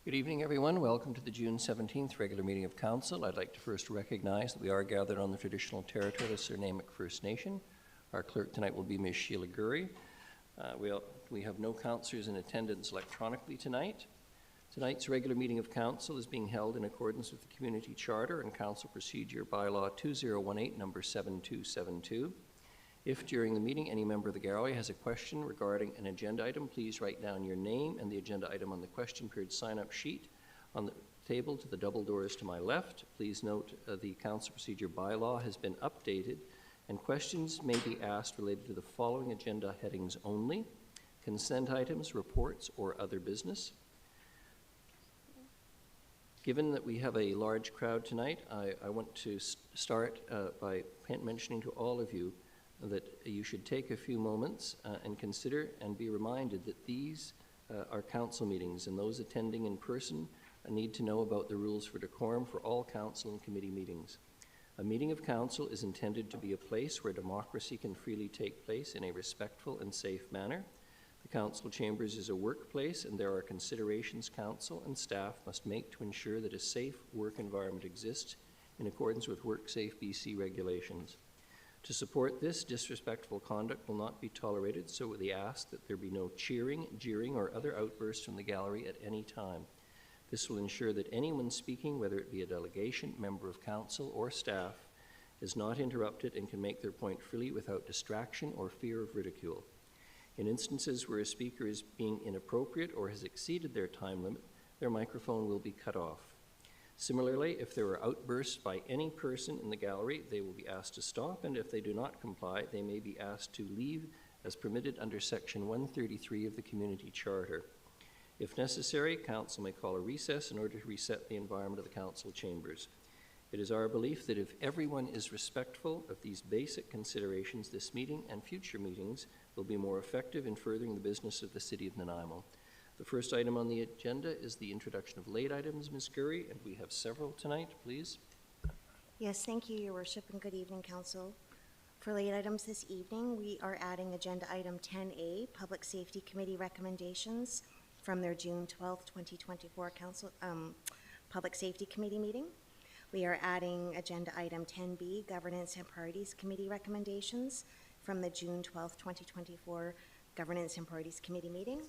Good evening, everyone. Welcome to the June 17th regular meeting of Council. I'd like to first recognize that we are gathered on the traditional territory of the Surnamic First Nation. Our clerk tonight will be Ms. Sheila Gurry. We have no councillors in attendance electronically tonight. Tonight's regular meeting of Council is being held in accordance with the Community Charter and Council Procedure Bylaw 2018, number 7272. If during the meeting any member of the gallery has a question regarding an agenda item, please write down your name and the agenda item on the question period sign-up sheet on the table to the double doors to my left. Please note the Council Procedure Bylaw has been updated and questions may be asked related to the following agenda headings only: consent items, reports, or other business. Given that we have a large crowd tonight, I want to start by mentioning to all of you that you should take a few moments and consider and be reminded that these are council meetings, and those attending in person need to know about the rules for decorum for all council and committee meetings. A meeting of council is intended to be a place where democracy can freely take place in a respectful and safe manner. The council chambers is a workplace, and there are considerations council and staff must make to ensure that a safe work environment exists in accordance with WorkSafe BC regulations. To support this, disrespectful conduct will not be tolerated, so we ask that there be no cheering, jeering, or other outbursts from the gallery at any time. This will ensure that anyone speaking, whether it be a delegation, member of council, or staff, is not interrupted and can make their point freely without distraction or fear of ridicule. In instances where a speaker is being inappropriate or has exceeded their time limit, their microphone will be cut off. Similarly, if there are outbursts by any person in the gallery, they will be asked to stop, and if they do not comply, they may be asked to leave as permitted under Section 133 of the Community Charter. If necessary, Council may call a recess in order to reset the environment of the Council chambers. It is our belief that if everyone is respectful of these basic considerations, this meeting and future meetings will be more effective in furthering the business of the City of Nanaimo. The first item on the agenda is the introduction of late items, Ms. Gurry, and we have several tonight, please. Yes, thank you, Your Worship, and good evening, Council. For late items this evening, we are adding agenda item 10A, Public Safety Committee recommendations from their June 12, 2024 Public Safety Committee meeting. We are adding agenda item 10B, Governance and Priorities Committee recommendations from the June 12, 2024 Governance and Priorities Committee meeting.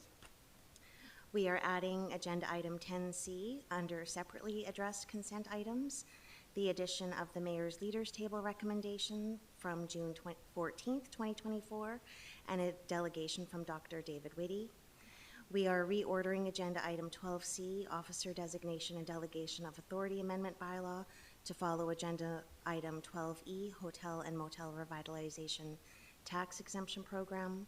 We are adding agenda item 10C under separately addressed consent items, the addition of the Mayor's Leaders Table recommendation from June 14th, 2024, and a delegation from Dr. David Whitty. We are reordering agenda item 12C, Officer Designation and Delegation of Authority Amendment Bylaw, to follow agenda item 12E, Hotel and Motel Revitalization Tax Exemption Program.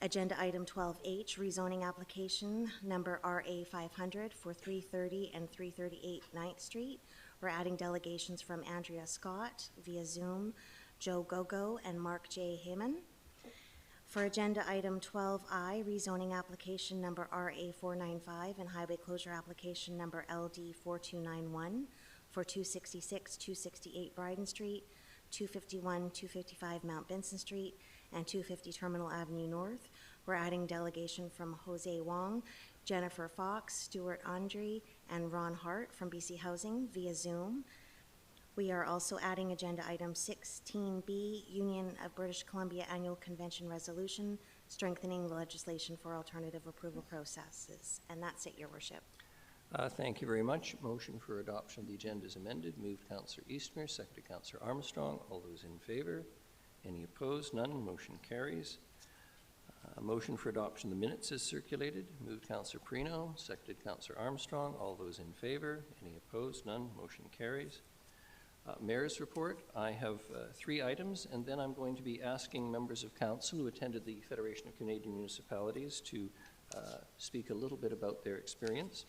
Agenda item 12H, rezoning application number RA 500 for 330 and 338 9th Street. We're adding delegations from Andrea Scott via Zoom, Joe Gogo, and Mark J. Heyman. For agenda item 12I, rezoning application number RA 495 and highway closure application number LD 4291 for 266, 268 Bryden Street, 251, 255 Mount Benson Street, and 250 Terminal Avenue North. We're adding delegation from Jose Wong, Jennifer Fox, Stuart Andre, and Ron Hart from BC Housing via Zoom. We are also adding agenda item 16B, Union of British Columbia Annual Convention Resolution, strengthening the legislation for alternative approval processes. And that's it, Your Worship. Thank you very much. Motion for adoption of the agenda is amended. Moved Councillor Eastmer, seconded Councillor Armstrong. All those in favor? Any opposed? None. Motion carries. Motion for adoption of the minutes is circulated. Moved Councillor Perino, seconded Councillor Armstrong. All those in favor? Any opposed? None. Motion carries. Mayor's report. I have 3 items, and then I'm going to be asking members of council who attended the Federation of Canadian Municipalities to speak a little bit about their experience.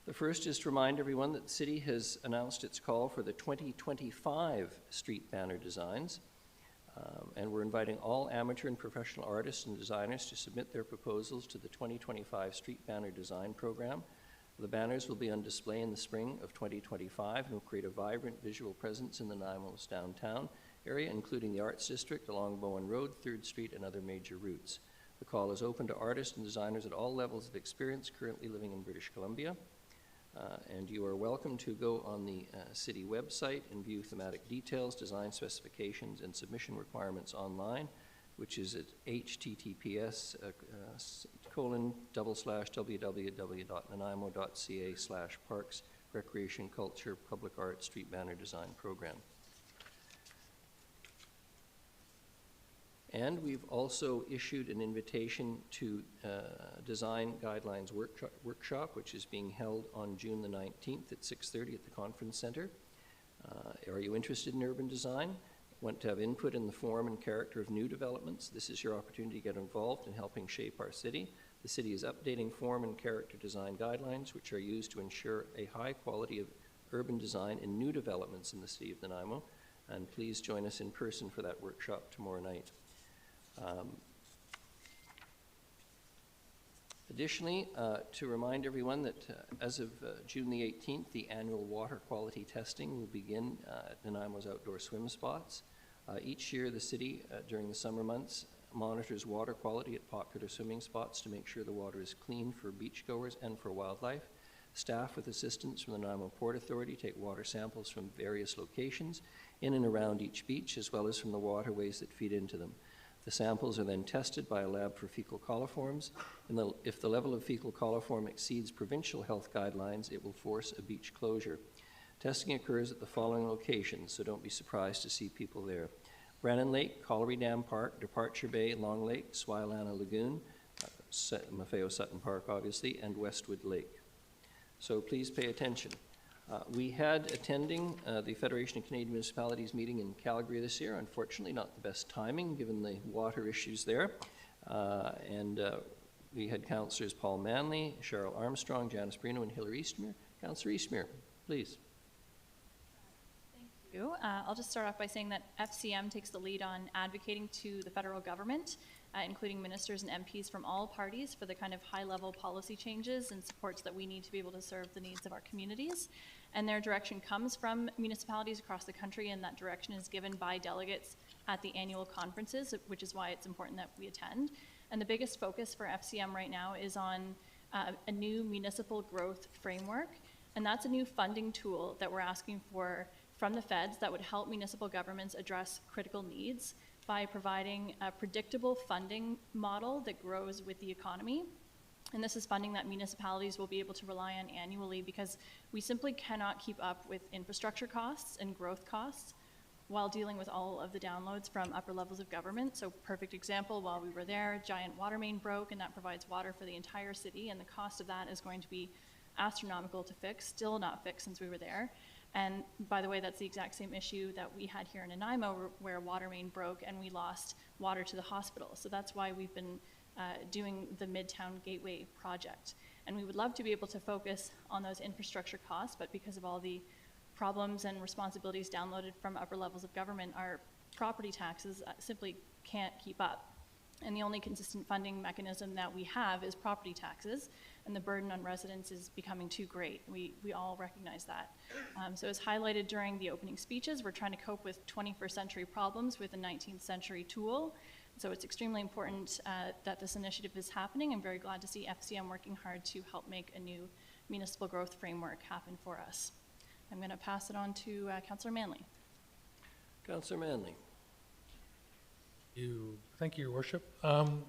The first is to remind everyone that the city has announced its call for the 2025 street banner designs, and we're inviting all amateur and professional artists and designers to submit their proposals to the 2025 street banner design program. The banners will be on display in the spring of 2025 and will create a vibrant visual presence in the Nanaimo's downtown area, including the Arts District along Bowen Road, 3rd Street, and other major routes. The call is open to artists and designers at all levels of experience currently living in British Columbia. And you are welcome to go on the city website and view thematic details, design specifications, and submission requirements online, which is at https://www.nanaimo.ca/parks, recreation, culture, public art, street banner design program. And we've also issued an invitation to Design Guidelines Workshop, which is being held on June the 19th at 6:30 at the Conference Center. Are you interested in urban design? Want to have input in the form and character of new developments? This is your opportunity to get involved in helping shape our city. The city is updating form and character design guidelines, which are used to ensure a high quality of urban design in new developments in the city of Nanaimo. And please join us in person for that workshop tomorrow night. Additionally, to remind everyone that as of June the 18th, the annual water quality testing will begin at Nanaimo's outdoor swim spots. Each year, the city, during the summer months, monitors water quality at popular swimming spots to make sure the water is clean for beachgoers and for wildlife. Staff, with assistance from the Nanaimo Port Authority, take water samples from various locations in and around each beach, as well as from the waterways that feed into them. The samples are then tested by a lab for fecal coliforms, and if the level of fecal coliform exceeds provincial health guidelines, it will force a beach closure. Testing occurs at the following locations, so don't be surprised to see people there: Brennan Lake, Colliery Dam Park, Departure Bay, Long Lake, Swilana Lagoon, Maffeo Sutton Park, obviously, and Westwood Lake. So please pay attention. We had attending the Federation of Canadian Municipalities meeting in Calgary this year. Unfortunately, not the best timing given the water issues there. We had councillors Paul Manley, Cheryl Armstrong, Janice Brino, and Hilary Eastmere. Councillor Eastmere, please. Thank you. I'll just start off by saying that FCM takes the lead on advocating to the federal government, including ministers and MPs from all parties, for the kind of high-level policy changes and supports that we need to be able to serve the needs of our communities. And their direction comes from municipalities across the country, and that direction is given by delegates at the annual conferences, which is why it's important that we attend. And the biggest focus for FCM right now is on a new municipal growth framework, and that's a new funding tool that we're asking for from the feds that would help municipal governments address critical needs by providing a predictable funding model that grows with the economy. And this is funding that municipalities will be able to rely on annually, because we simply cannot keep up with infrastructure costs and growth costs while dealing with all of the downloads from upper levels of government. So perfect example, while we were there, giant water main broke, and that provides water for the entire city, and the cost of that is going to be astronomical to fix, still not fixed since we were there. And by the way, that's the exact same issue that we had here in Nanaimo, where a water main broke and we lost water to the hospital. So that's why we've been doing the Midtown Gateway project. And we would love to be able to focus on those infrastructure costs, but because of all the problems and responsibilities downloaded from upper levels of government, our property taxes simply can't keep up. And the only consistent funding mechanism that we have is property taxes, and the burden on residents is becoming too great. We all recognize that. So as highlighted during the opening speeches, we're trying to cope with 21st century problems with a 19th century tool. So it's extremely important that this initiative is happening. I'm very glad to see FCM working hard to help make a new municipal growth framework happen for us. I'm going to pass it on to Councillor Manley. Councillor Manley. Thank you, Your Worship, and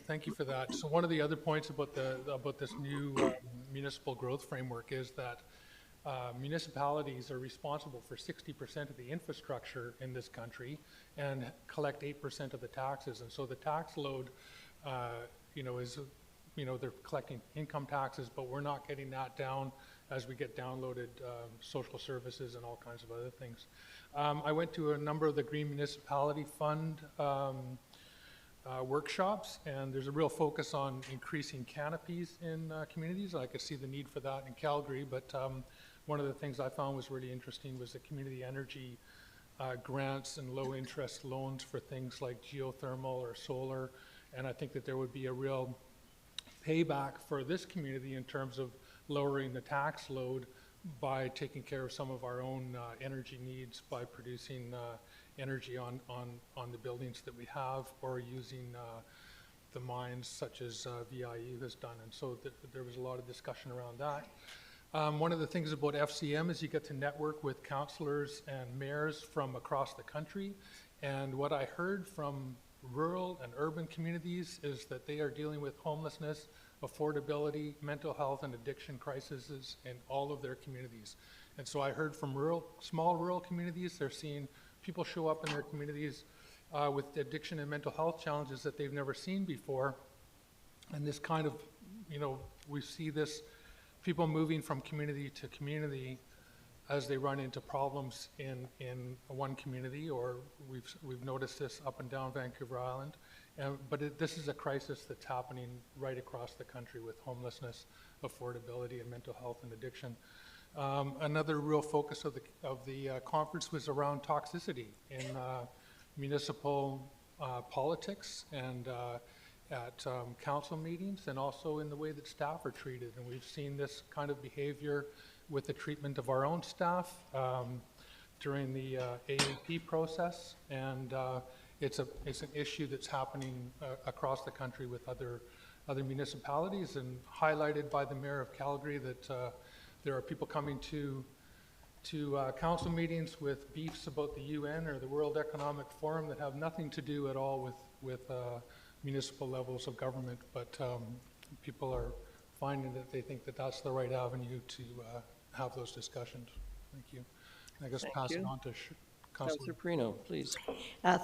thank you for that. So one of the other points about this new municipal growth framework is that municipalities are responsible for 60% of the infrastructure in this country and collect 8% of the taxes. And so the tax load, is, they're collecting income taxes, but we're not getting that down as we get downloaded social services and all kinds of other things. I went to a number of the Green Municipality Fund workshops, and there's a real focus on increasing canopies in communities. I could see the need for that in Calgary, but one of the things I found was really interesting was the community energy grants and low interest loans for things like geothermal or solar, and I think that there would be a real payback for this community in terms of lowering the tax load by taking care of some of our own energy needs by producing energy on the buildings that we have, or using the mines such as VIU has done. And so there was a lot of discussion around that. One of the things about FCM is you get to network with councillors and mayors from across the country. And what I heard from rural and urban communities is that they are dealing with homelessness, affordability, mental health, and addiction crises in all of their communities. And so I heard from small rural communities, they're seeing people show up in their communities with addiction and mental health challenges that they've never seen before. And this kind of, we see this, people moving from community to community as they run into problems in one community, or we've noticed this up and down Vancouver Island. But this is a crisis that's happening right across the country with homelessness, affordability, and mental health and addiction. Another real focus of the conference was around toxicity in municipal politics and at council meetings, and also in the way that staff are treated. And we've seen this kind of behavior with the treatment of our own staff during the AAP process, and it's an issue that's happening across the country with other municipalities, and highlighted by the Mayor of Calgary that there are people coming to council meetings with beefs about the UN or the World Economic Forum that have nothing to do at all with municipal levels of government, but people are finding that they think that that's the right avenue to have those discussions. Thank you. I guess pass it on to Councillor Perino, please.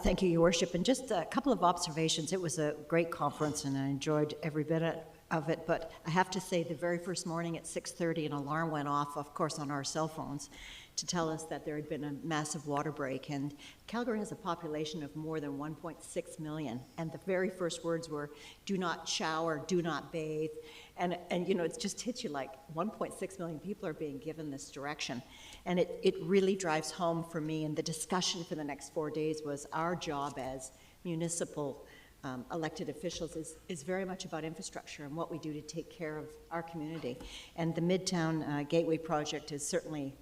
Thank you, Your Worship. And just a couple of observations. It was a great conference, and I enjoyed every bit of it. But I have to say, the very first morning at 6:30, an alarm went off, of course, on our cell phones, to tell us that there had been a massive water break. And Calgary has a population of more than 1.6 million. And the very first words were, do not shower, do not bathe. And it just hits you like 1.6 million people are being given this direction. And it really drives home for me. And the discussion for the next 4 days was our job as municipal elected officials is very much about infrastructure and what we do to take care of our community. And the Midtown Gateway project is certainly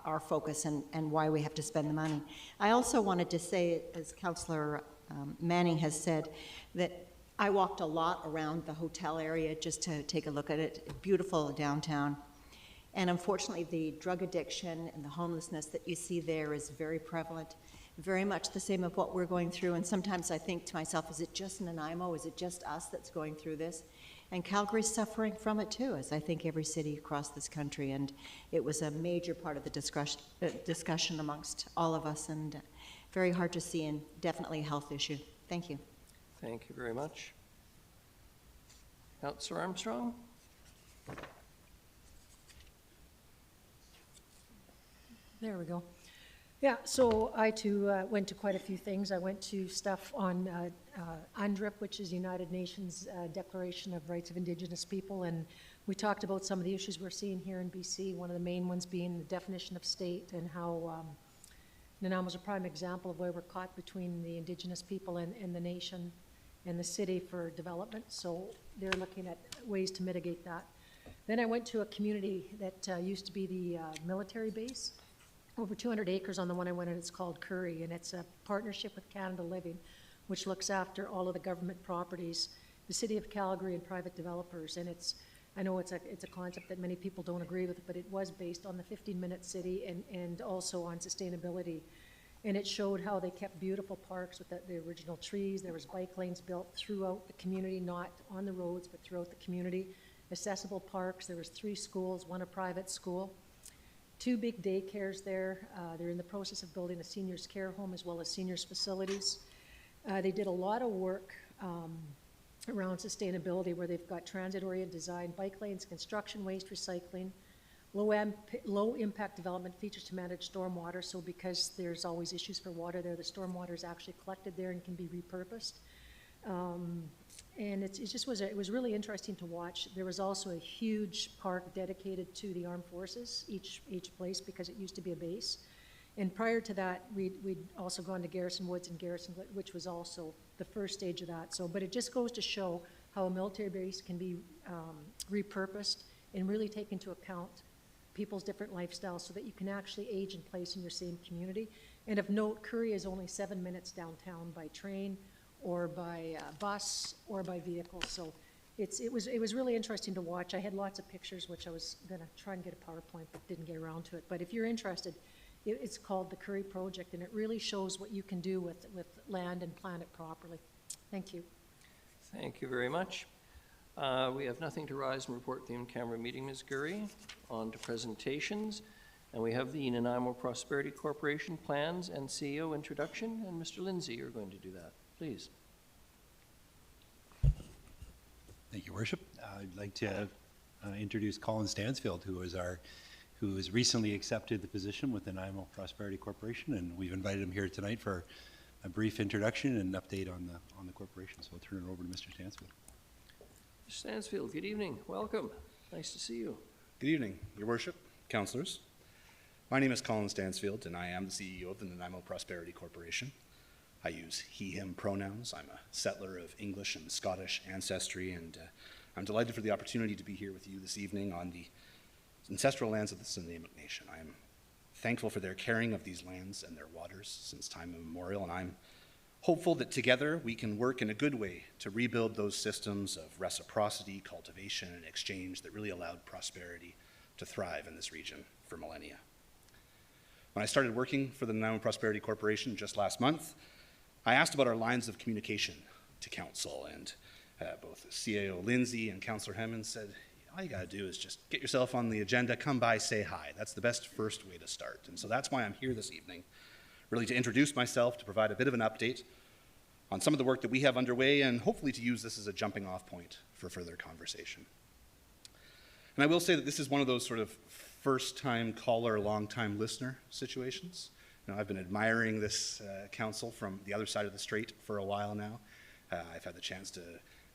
our focus and why we have to spend the money. I also wanted to say, as Councillor Manning has said, that I walked a lot around the hotel area just to take a look at it. Beautiful downtown. And unfortunately, the drug addiction and the homelessness that you see there is very prevalent, very much the same of what we're going through. And sometimes I think to myself, is it just Nanaimo? Is it just us that's going through this? And Calgary's suffering from it too, as I think every city across this country. And it was a major part of the discussion amongst all of us, and very hard to see, and definitely a health issue. Thank you. Thank you very much. Councillor Armstrong? There we go. Yeah, so I too went to quite a few things. I went to stuff on UNDRIP, which is the United Nations Declaration of Rights of Indigenous People, and we talked about some of the issues we're seeing here in BC, one of the main ones being the definition of state, and how Nanaimo is a prime example of where we're caught between the Indigenous people and the nation and the city for development, so they're looking at ways to mitigate that. Then I went to a community that used to be the military base, over 200 acres on the one I went in. It's called Curry, and it's a partnership with Canada Living, which looks after all of the government properties, the City of Calgary, and private developers. And I know it's a concept that many people don't agree with, but it was based on the 15-minute city and also on sustainability. And it showed how they kept beautiful parks with the original trees. There was bike lanes built throughout the community, not on the roads, but throughout the community. Accessible parks. There was 3 schools, 1 a private school. 2 big daycares there. They're in the process of building a seniors care home as well as seniors facilities. They did a lot of work around sustainability, where they've got transit-oriented design, bike lanes, construction waste recycling, low impact development features to manage stormwater. So because there's always issues for water there, the stormwater is actually collected there and can be repurposed. And it was really interesting to watch. There was also a huge park dedicated to the armed forces, each place, because it used to be a base. And prior to that, we'd also gone to Garrison Woods and Garrison, which was also the first stage of that. So, but it just goes to show how a military base can be repurposed and really take into account people's different lifestyles so that you can actually age in place in your same community. And of note, Curry is only 7 minutes downtown by train or by bus or by vehicle. So it was really interesting to watch. I had lots of pictures, which I was going to try and get a PowerPoint, but didn't get around to it. But if you're interested, it's called the Curry Project, and it really shows what you can do with land and plan it properly. Thank you. Thank you very much. We have nothing to rise and report the in-camera meeting, Ms. Gurry. On to presentations. And we have the Nanaimo Prosperity Corporation plans and CEO introduction. And Mr. Lindsay, you're going to do that. Please. Thank you, Worship. I'd like to introduce Colin Stansfield, who has recently accepted the position with the Nanaimo Prosperity Corporation, and we've invited him here tonight for a brief introduction and an update on the corporation. So I'll turn it over to Mr. Stansfield. Mr. Stansfield, good evening. Welcome. Nice to see you. Good evening, Your Worship, councillors. My name is Colin Stansfield, and I am the CEO of the Nanaimo Prosperity Corporation. I use he, him pronouns. I'm a settler of English and Scottish ancestry, and I'm delighted for the opportunity to be here with you this evening on the ancestral lands of the Snuneymuxw Nation. I am thankful for their caring of these lands and their waters since time immemorial, and I'm hopeful that together we can work in a good way to rebuild those systems of reciprocity, cultivation, and exchange that really allowed prosperity to thrive in this region for millennia. When I started working for the Nanaimo Prosperity Corporation just last month, I asked about our lines of communication to council, and both CAO Lindsay and Councillor Hemmons said, all you gotta do is just get yourself on the agenda, come by, say hi. That's the best first way to start. And so that's why I'm here this evening, really to introduce myself, to provide a bit of an update on some of the work that we have underway, and hopefully to use this as a jumping off point for further conversation. And I will say that this is one of those sort of first-time caller, long-time listener situations. You know, I've been admiring this council from the other side of the strait for a while now. I've had the chance to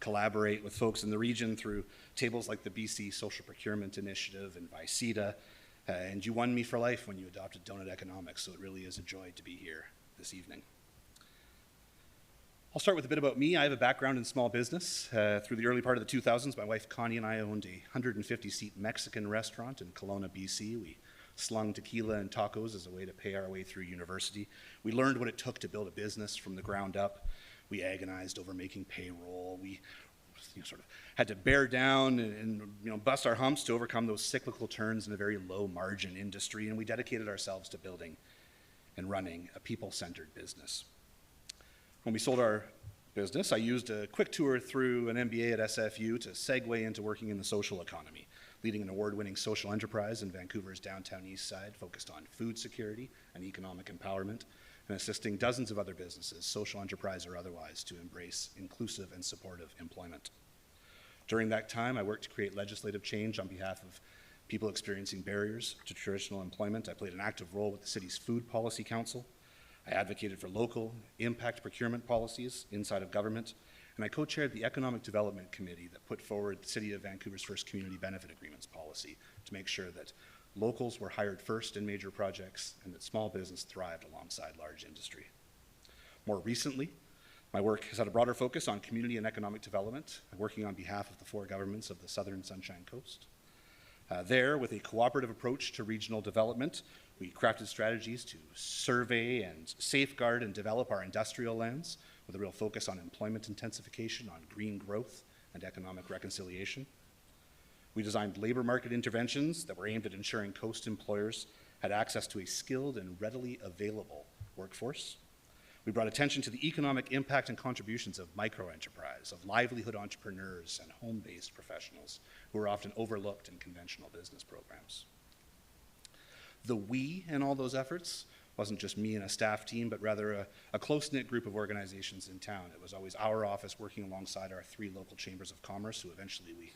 collaborate with folks in the region through tables like the BC Social Procurement Initiative and VICEDA, and you won me for life when you adopted Donut Economics, so it really is a joy to be here this evening. I'll start with a bit about me. I have a background in small business. Through the early part of the 2000s, my wife Connie and I owned a 150-seat Mexican restaurant in Kelowna, BC. We slung tequila and tacos as a way to pay our way through university. We learned what it took to build a business from the ground up. We agonized over making payroll. We sort of had to bear down and bust our humps to overcome those cyclical turns in a very low margin industry, and we dedicated ourselves to building and running a people-centered business. When we sold our business, I used a quick tour through an MBA at SFU to segue into working in the social economy, leading an award-winning social enterprise in Vancouver's downtown east side focused on food security and economic empowerment, and assisting dozens of other businesses, social enterprise or otherwise, to embrace inclusive and supportive employment. During that time, I worked to create legislative change on behalf of people experiencing barriers to traditional employment. I played an active role with the city's Food Policy Council. I advocated for local impact procurement policies inside of government, and I co-chaired the Economic Development Committee that put forward the City of Vancouver's first Community Benefit Agreements policy to make sure that locals were hired first in major projects and that small business thrived alongside large industry. More recently, my work has had a broader focus on community and economic development, working on behalf of the 4 governments of the Southern Sunshine Coast. There, with a cooperative approach to regional development, we crafted strategies to survey and safeguard and develop our industrial lands with a real focus on employment intensification, on green growth, and economic reconciliation. We designed labor market interventions that were aimed at ensuring coast employers had access to a skilled and readily available workforce. We brought attention to the economic impact and contributions of microenterprise, of livelihood entrepreneurs and home-based professionals who are often overlooked in conventional business programs. The we in all those efforts wasn't just me and a staff team, but rather a close-knit group of organizations in town. It was always our office working alongside our 3 local chambers of commerce, who eventually we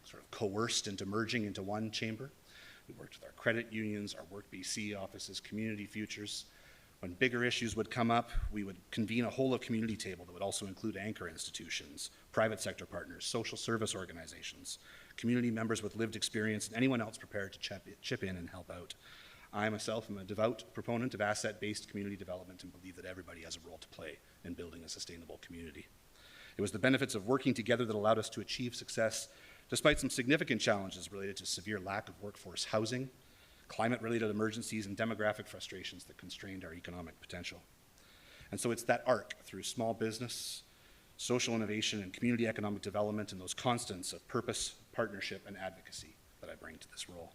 sort of coerced into merging into one chamber. We worked with our credit unions, our Work BC offices, Community Futures. When bigger issues would come up, we would convene a whole of community table that would also include anchor institutions, private sector partners, social service organizations, community members with lived experience, and anyone else prepared to chip in and help out. I myself am a devout proponent of asset-based community development and believe that everybody has a role to play in building a sustainable community. It was the benefits of working together that allowed us to achieve success despite some significant challenges related to severe lack of workforce housing, climate-related emergencies, and demographic frustrations that constrained our economic potential. And so it's that arc through small business, social innovation, and community economic development, and those constants of purpose, partnership, and advocacy that I bring to this role.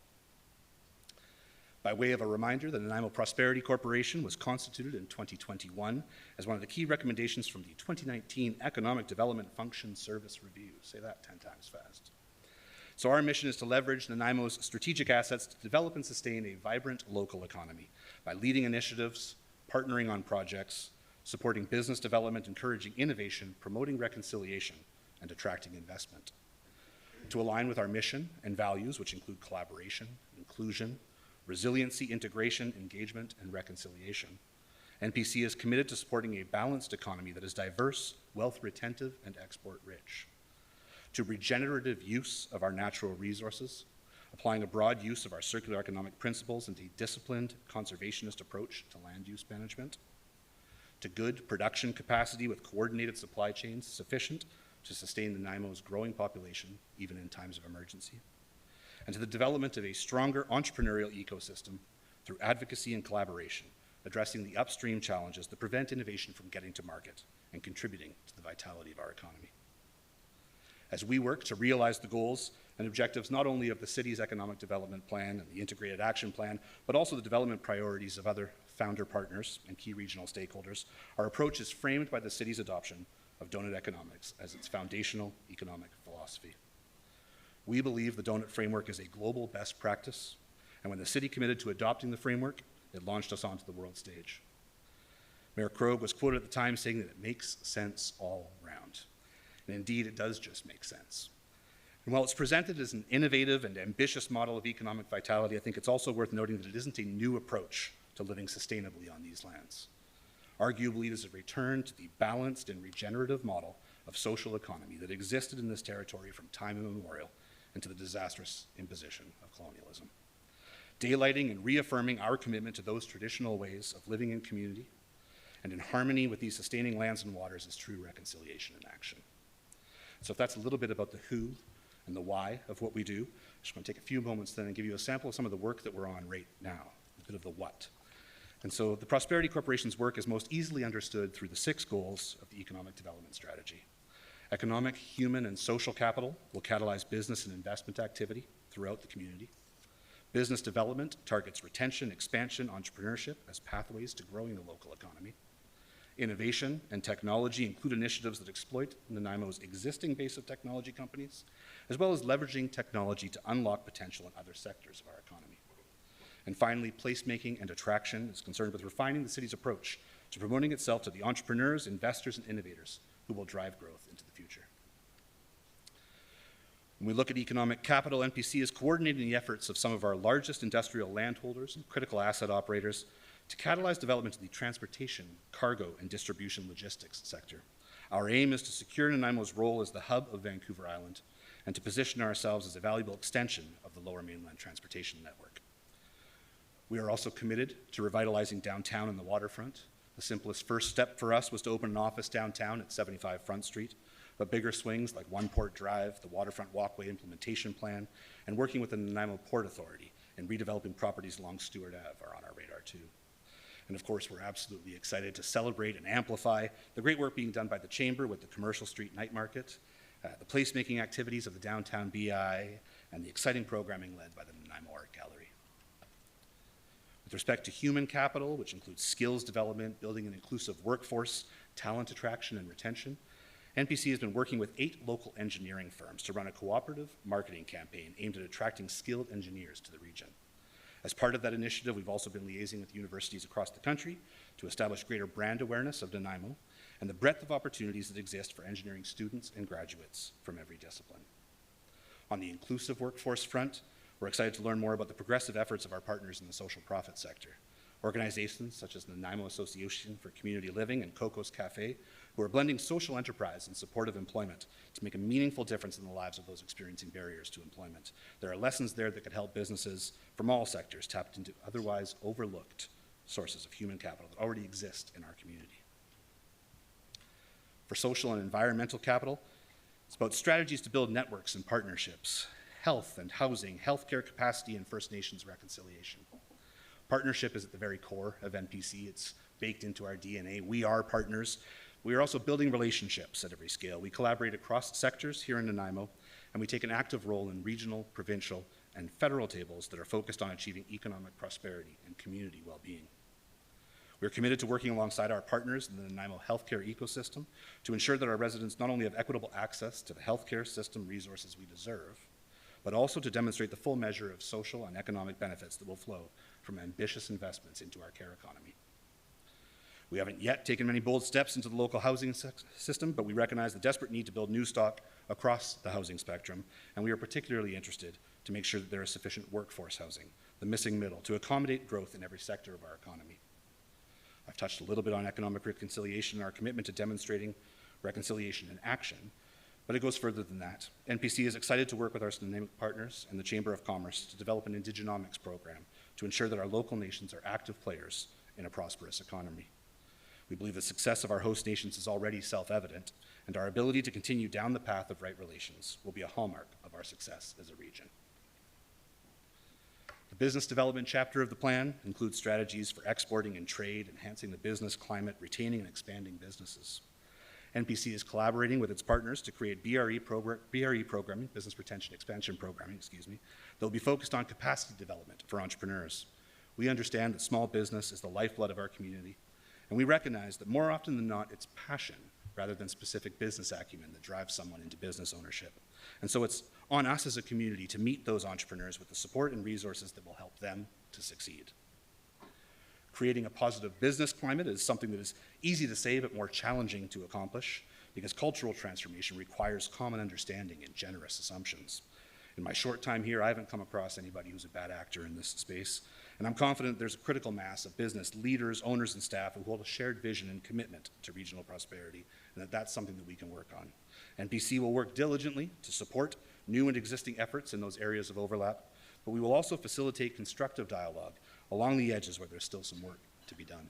By way of a reminder, the Nanaimo Prosperity Corporation was constituted in 2021 as one of the key recommendations from the 2019 Economic Development Function Service Review. Say that 10 times fast. So our mission is to leverage Nanaimo's strategic assets to develop and sustain a vibrant local economy by leading initiatives, partnering on projects, supporting business development, encouraging innovation, promoting reconciliation, and attracting investment. To align with our mission and values, which include collaboration, inclusion, resiliency, integration, engagement, and reconciliation, NPC is committed to supporting a balanced economy that is diverse, wealth retentive, and export rich. To regenerative use of our natural resources, applying a broad use of our circular economic principles and a disciplined conservationist approach to land use management. To good production capacity with coordinated supply chains sufficient to sustain Nanaimo's growing population, even in times of emergency. And to the development of a stronger entrepreneurial ecosystem through advocacy and collaboration, addressing the upstream challenges that prevent innovation from getting to market and contributing to the vitality of our economy. As we work to realize the goals and objectives not only of the city's economic development plan and the integrated action plan, but also the development priorities of other founder partners and key regional stakeholders, our approach is framed by the city's adoption of donut economics as its foundational economic philosophy. We believe the donut framework is a global best practice, and when the city committed to adopting the framework, it launched us onto the world stage. Mayor Krogh was quoted at the time saying that it makes sense all round. And indeed, it does just make sense. And while it's presented as an innovative and ambitious model of economic vitality, I think it's also worth noting that it isn't a new approach to living sustainably on these lands. Arguably, it is a return to the balanced and regenerative model of social economy that existed in this territory from time immemorial and to the disastrous imposition of colonialism. Daylighting and reaffirming our commitment to those traditional ways of living in community and in harmony with these sustaining lands and waters is true reconciliation in action. So if that's a little bit about the who and the why of what we do, I'm just going to take a few moments then and give you a sample of some of the work that we're on right now, a bit of the what. And so the Prosperity Corporation's work is most easily understood through the 6 goals of the Economic Development Strategy. Economic, human, and social capital will catalyze business and investment activity throughout the community. Business development targets retention, expansion, entrepreneurship as pathways to growing the local economy. Innovation and technology include initiatives that exploit Nanaimo's existing base of technology companies, as well as leveraging technology to unlock potential in other sectors of our economy. And finally, placemaking and attraction is concerned with refining the city's approach to promoting itself to the entrepreneurs, investors, and innovators who will drive growth into the future. When we look at economic capital, NPC is coordinating the efforts of some of our largest industrial landholders and critical asset operators to catalyze development in the transportation, cargo, and distribution logistics sector. Our aim is to secure Nanaimo's role as the hub of Vancouver Island and to position ourselves as a valuable extension of the Lower Mainland transportation network. We are also committed to revitalizing downtown and the waterfront. The simplest first step for us was to open an office downtown at 75 Front Street, but bigger swings like One Port Drive, the Waterfront Walkway Implementation Plan, and working with the Nanaimo Port Authority and redeveloping properties along Stewart Ave are on our radar too. And of course, we're absolutely excited to celebrate and amplify the great work being done by the Chamber with the Commercial Street Night Market, the placemaking activities of the Downtown BI, and the exciting programming led by the Nanaimo Art Gallery. With respect to human capital, which includes skills development, building an inclusive workforce, talent attraction and retention, NPC has been working with 8 local engineering firms to run a cooperative marketing campaign aimed at attracting skilled engineers to the region. As part of that initiative, we've also been liaising with universities across the country to establish greater brand awareness of Nanaimo and the breadth of opportunities that exist for engineering students and graduates from every discipline. On the inclusive workforce front, we're excited to learn more about the progressive efforts of our partners in the social profit sector. Organizations such as the Nanaimo Association for Community Living and Coco's Cafe, who are blending social enterprise and supportive employment to make a meaningful difference in the lives of those experiencing barriers to employment. There are lessons there that could help businesses from all sectors tap into otherwise overlooked sources of human capital that already exist in our community. For social and environmental capital, it's about strategies to build networks and partnerships, health and housing, healthcare capacity, and First Nations reconciliation. Partnership is at the very core of NPC. It's baked into our DNA. We are partners, We are also building relationships at every scale. We collaborate across sectors here in Nanaimo, and we take an active role in regional, provincial, and federal tables that are focused on achieving economic prosperity and community well-being. We are committed to working alongside our partners in the Nanaimo healthcare ecosystem to ensure that our residents not only have equitable access to the healthcare system resources we deserve, but also to demonstrate the full measure of social and economic benefits that will flow from ambitious investments into our care economy. We haven't yet taken many bold steps into the local housing system, but we recognize the desperate need to build new stock across the housing spectrum, and we are particularly interested to make sure that there is sufficient workforce housing, the missing middle, to accommodate growth in every sector of our economy. I've touched a little bit on economic reconciliation and our commitment to demonstrating reconciliation in action, but it goes further than that. NPC is excited to work with our Nanaimo partners and the Chamber of Commerce to develop an Indigenomics program to ensure that our local nations are active players in a prosperous economy. We believe the success of our host nations is already self-evident, and our ability to continue down the path of right relations will be a hallmark of our success as a region. The business development chapter of the plan includes strategies for exporting and trade, enhancing the business climate, retaining and expanding businesses. NPC is collaborating with its partners to create BRE programming, Business Retention Expansion Programming, that will be focused on capacity development for entrepreneurs. We understand that small business is the lifeblood of our community, and we recognize that more often than not, it's passion rather than specific business acumen that drives someone into business ownership. And so it's on us as a community to meet those entrepreneurs with the support and resources that will help them to succeed. Creating a positive business climate is something that is easy to say but more challenging to accomplish, because cultural transformation requires common understanding and generous assumptions. In my short time here, I haven't come across anybody who's a bad actor in this space, and I'm confident there's a critical mass of business leaders, owners, and staff who hold a shared vision and commitment to regional prosperity, and that's something that we can work on. NPC will work diligently to support new and existing efforts in those areas of overlap, but we will also facilitate constructive dialogue along the edges where there's still some work to be done.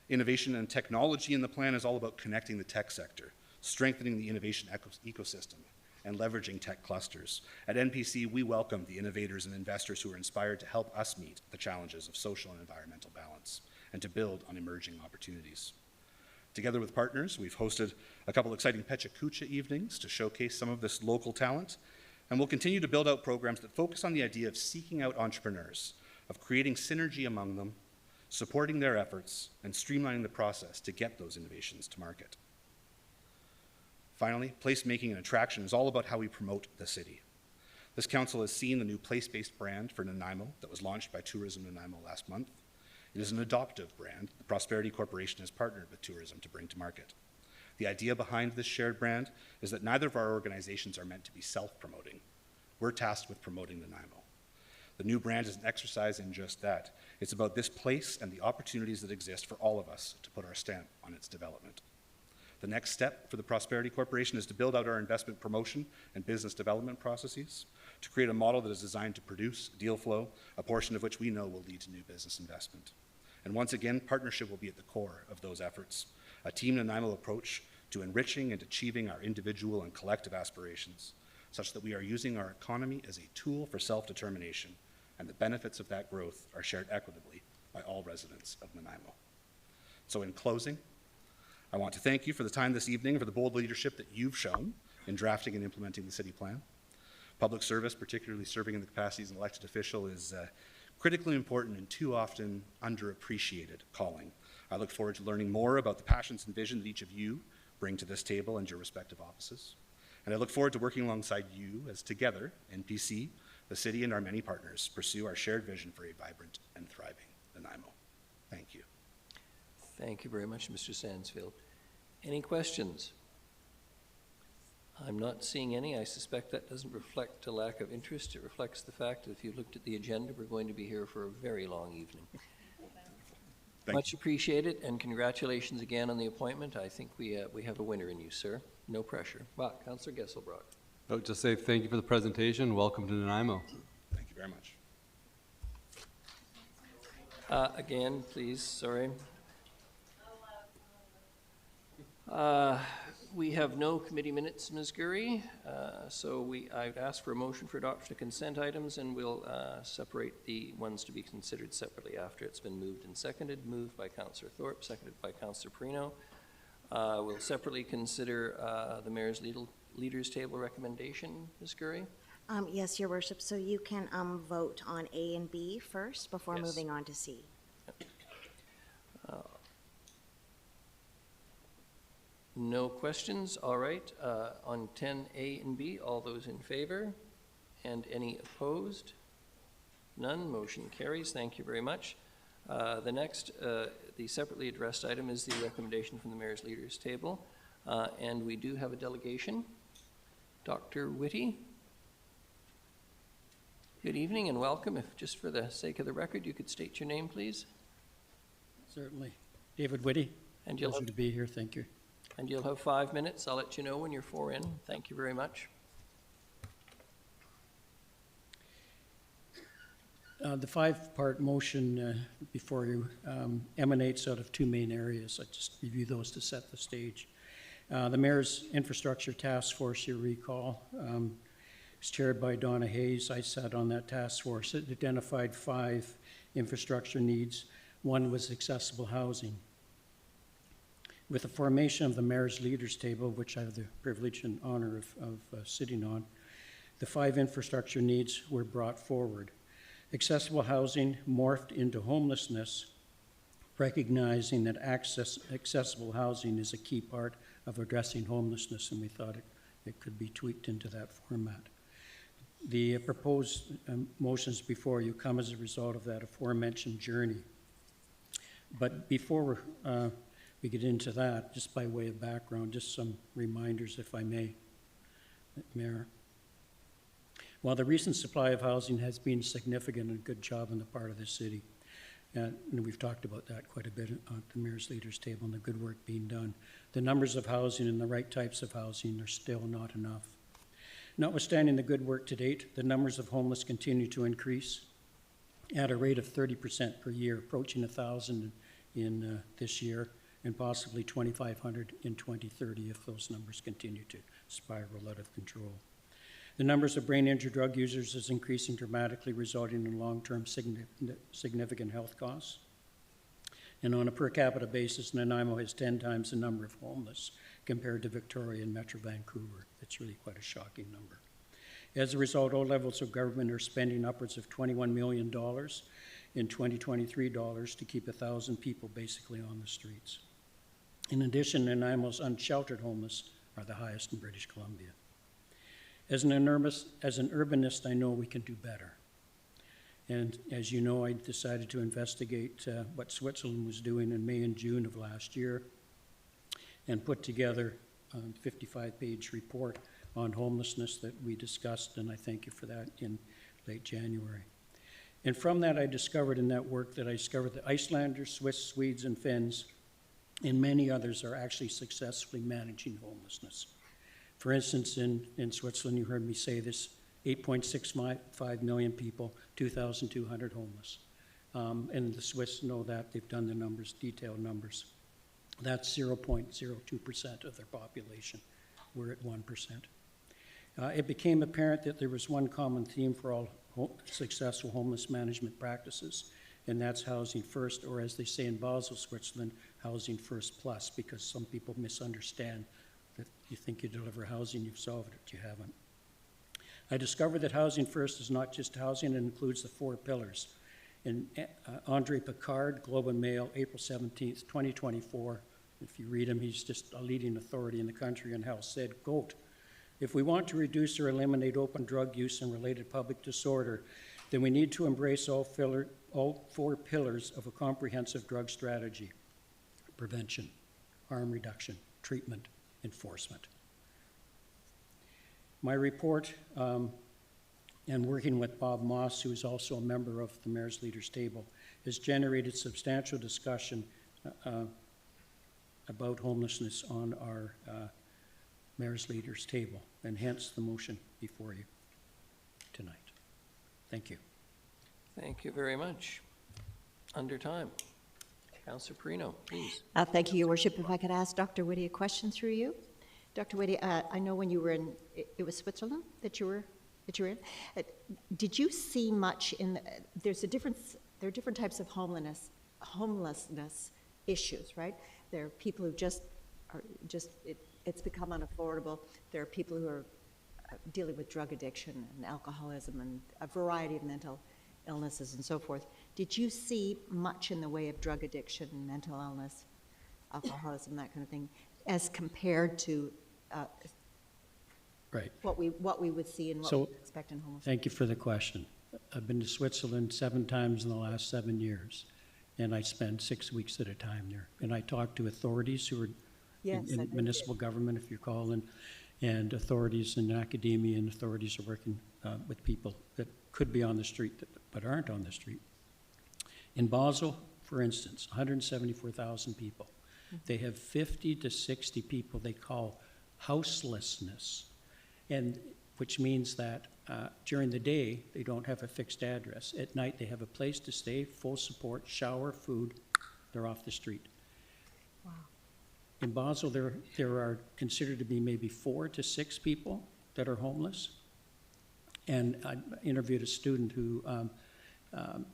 Innovation and technology in the plan is all about connecting the tech sector, strengthening the innovation ecosystem, and leveraging tech clusters. At NPC, we welcome the innovators and investors who are inspired to help us meet the challenges of social and environmental balance and to build on emerging opportunities. Together with partners, we've hosted a couple exciting Pecha Kucha evenings to showcase some of this local talent, and we'll continue to build out programs that focus on the idea of seeking out entrepreneurs, of creating synergy among them, supporting their efforts, and streamlining the process to get those innovations to market. Finally, placemaking and attraction is all about how we promote the city. This council has seen the new place-based brand for Nanaimo that was launched by Tourism Nanaimo last month. It is an adoptive brand the Prosperity Corporation has partnered with tourism to bring to market. The idea behind this shared brand is that neither of our organizations are meant to be self-promoting. We're tasked with promoting Nanaimo. The new brand is an exercise in just that. It's about this place and the opportunities that exist for all of us to put our stamp on its development. The next step for the Prosperity Corporation is to build out our investment promotion and business development processes to create a model that is designed to produce deal flow, a portion of which we know will lead to new business investment. And once again, partnership will be at the core of those efforts, a Team Nanaimo approach to enriching and achieving our individual and collective aspirations, such that we are using our economy as a tool for self-determination, and the benefits of that growth are shared equitably by all residents of Nanaimo. So in closing, I want to thank you for the time this evening, for the bold leadership that you've shown in drafting and implementing the city plan. Public service, particularly serving in the capacity as an elected official, is critically important and too often underappreciated calling. I look forward to learning more about the passions and vision that each of you bring to this table and your respective offices. And I look forward to working alongside you as together, NPC, the city, and our many partners pursue our shared vision for a vibrant and thriving Nanaimo. Thank you. Thank you very much, Mr. Sansfield. Any questions? I'm not seeing any. I suspect that doesn't reflect a lack of interest. It reflects the fact that if you looked at the agenda, we're going to be here for a very long evening. Much appreciated, and congratulations again on the appointment. I think we have a winner in you, sir. No pressure. Wow, Councillor Gesselbrock. Oh, just say thank you for the presentation. Welcome to Nanaimo. Thank you very much. Again, please, sorry. We have no committee minutes, Ms. Gurry, so I'd ask for a motion for adoption of consent items, and we'll separate the ones to be considered separately after it's been moved and seconded. Moved by Councillor Thorpe, seconded by Councillor Perino. We'll separately consider the Mayor's Leaders Table recommendation, Ms. Gurry. Yes, Your Worship, so you can vote on A and B first before Yes. moving on to C. No questions, all right. On 10A and B, all those in favor? And any opposed? None, motion carries. Thank you very much. The next, the separately addressed item is the recommendation from the Mayor's Leaders Table. And we do have a delegation. Dr. Whitty. Good evening and welcome. If just for the sake of the record, you could state your name, please. Certainly. David Whitty. And you'll Pleasure to be here. Thank you. And you'll have 5 minutes. I'll let you know when you're 4 in. Thank you very much. The 5-part motion before you emanates out of 2 main areas. I just review those to set the stage. The Mayor's Infrastructure Task Force, you recall, was chaired by Donna Hayes. I sat on that task force. It identified 5 infrastructure needs. One was accessible housing. With the formation of the Mayor's Leaders Table, which I have the privilege and honor of sitting on, the 5 infrastructure needs were brought forward. Accessible housing morphed into homelessness, recognizing that accessible housing is a key part of addressing homelessness, and we thought it could be tweaked into that format. The proposed motions before you come as a result of that aforementioned journey. But before we get into that, just by way of background, just some reminders, if I may, Mayor. While the recent supply of housing has been significant and a good job on the part of the city, and we've talked about that quite a bit at the Mayor's Leaders Table and the good work being done, the numbers of housing and the right types of housing are still not enough. Notwithstanding the good work to date, the numbers of homeless continue to increase at a rate of 30% per year, approaching 1,000 in this year, and possibly 2,500 in 2030 if those numbers continue to spiral out of control. The numbers of brain-injured drug users is increasing dramatically, resulting in long-term significant health costs. And on a per capita basis, Nanaimo has 10 times the number of homeless compared to Victoria and Metro Vancouver. That's really quite a shocking number. As a result, all levels of government are spending upwards of $21 million in 2023 dollars to keep 1,000 people basically on the streets. In addition, Nanaimo's unsheltered homeless are the highest in British Columbia. As an urbanist, I know we can do better. And as you know, I decided to investigate what Switzerland was doing in May and June of last year and put together a 55-page report on homelessness that we discussed, and I thank you for that, in late January. And from that, I discovered in that work that Icelanders, Swiss, Swedes, and Finns, and many others are actually successfully managing homelessness. For instance, in Switzerland, you heard me say this, 8.65 million people, 2,200 homeless. And the Swiss know that. They've done the numbers, detailed numbers. That's 0.02% of their population. We're at 1%. It became apparent that there was one common theme for all successful homeless management practices, and that's housing first, or as they say in Basel, Switzerland, housing first plus, because some people misunderstand that you think you deliver housing, you've solved it, you haven't. I discovered that housing first is not just housing, it includes the 4 pillars. And Andre Picard, Globe and Mail, April 17th, 2024, if you read him, he's just a leading authority in the country on health, said, quote, "If we want to reduce or eliminate open drug use and related public disorder, then we need to embrace all 4 pillars of a comprehensive drug strategy: prevention, harm reduction, treatment, enforcement." My report, and working with Bob Moss, who is also a member of the Mayor's Leaders Table, has generated substantial discussion about homelessness on our Mayor's Leaders Table, and hence the motion before you tonight. Thank you. Thank you very much. Under time. Councillor Perino, please. Thank you, Your Worship. If I could ask Dr. Whitty a question through you. Dr. Whitty, I know when you were in, it was Switzerland that you were in. Did you see much in, there's a difference, there are different types of homelessness issues, right? There are people who it's become unaffordable. There are people who are dealing with drug addiction and alcoholism and a variety of mental illnesses and so forth. Did you see much in the way of drug addiction, mental illness, alcoholism, that kind of thing, as compared to Right. what we would see and what So- we would expect in homelessness? Thank you for the question. I've been to Switzerland 7 times in the last 7 years, and I spend 6 weeks at a time there. And I talk to authorities who are Yes, I in bet you municipal government, if you call, and authorities in academia, and authorities are working with people that could be on the street but aren't on the street. In Basel, for instance, 174,000 people. They have 50 to 60 people they call houselessness, and which means that during the day, they don't have a fixed address. At night, they have a place to stay, full support, shower, food, they're off the street. Wow. In Basel, there are considered to be maybe 4 to 6 people that are homeless. And I interviewed a student who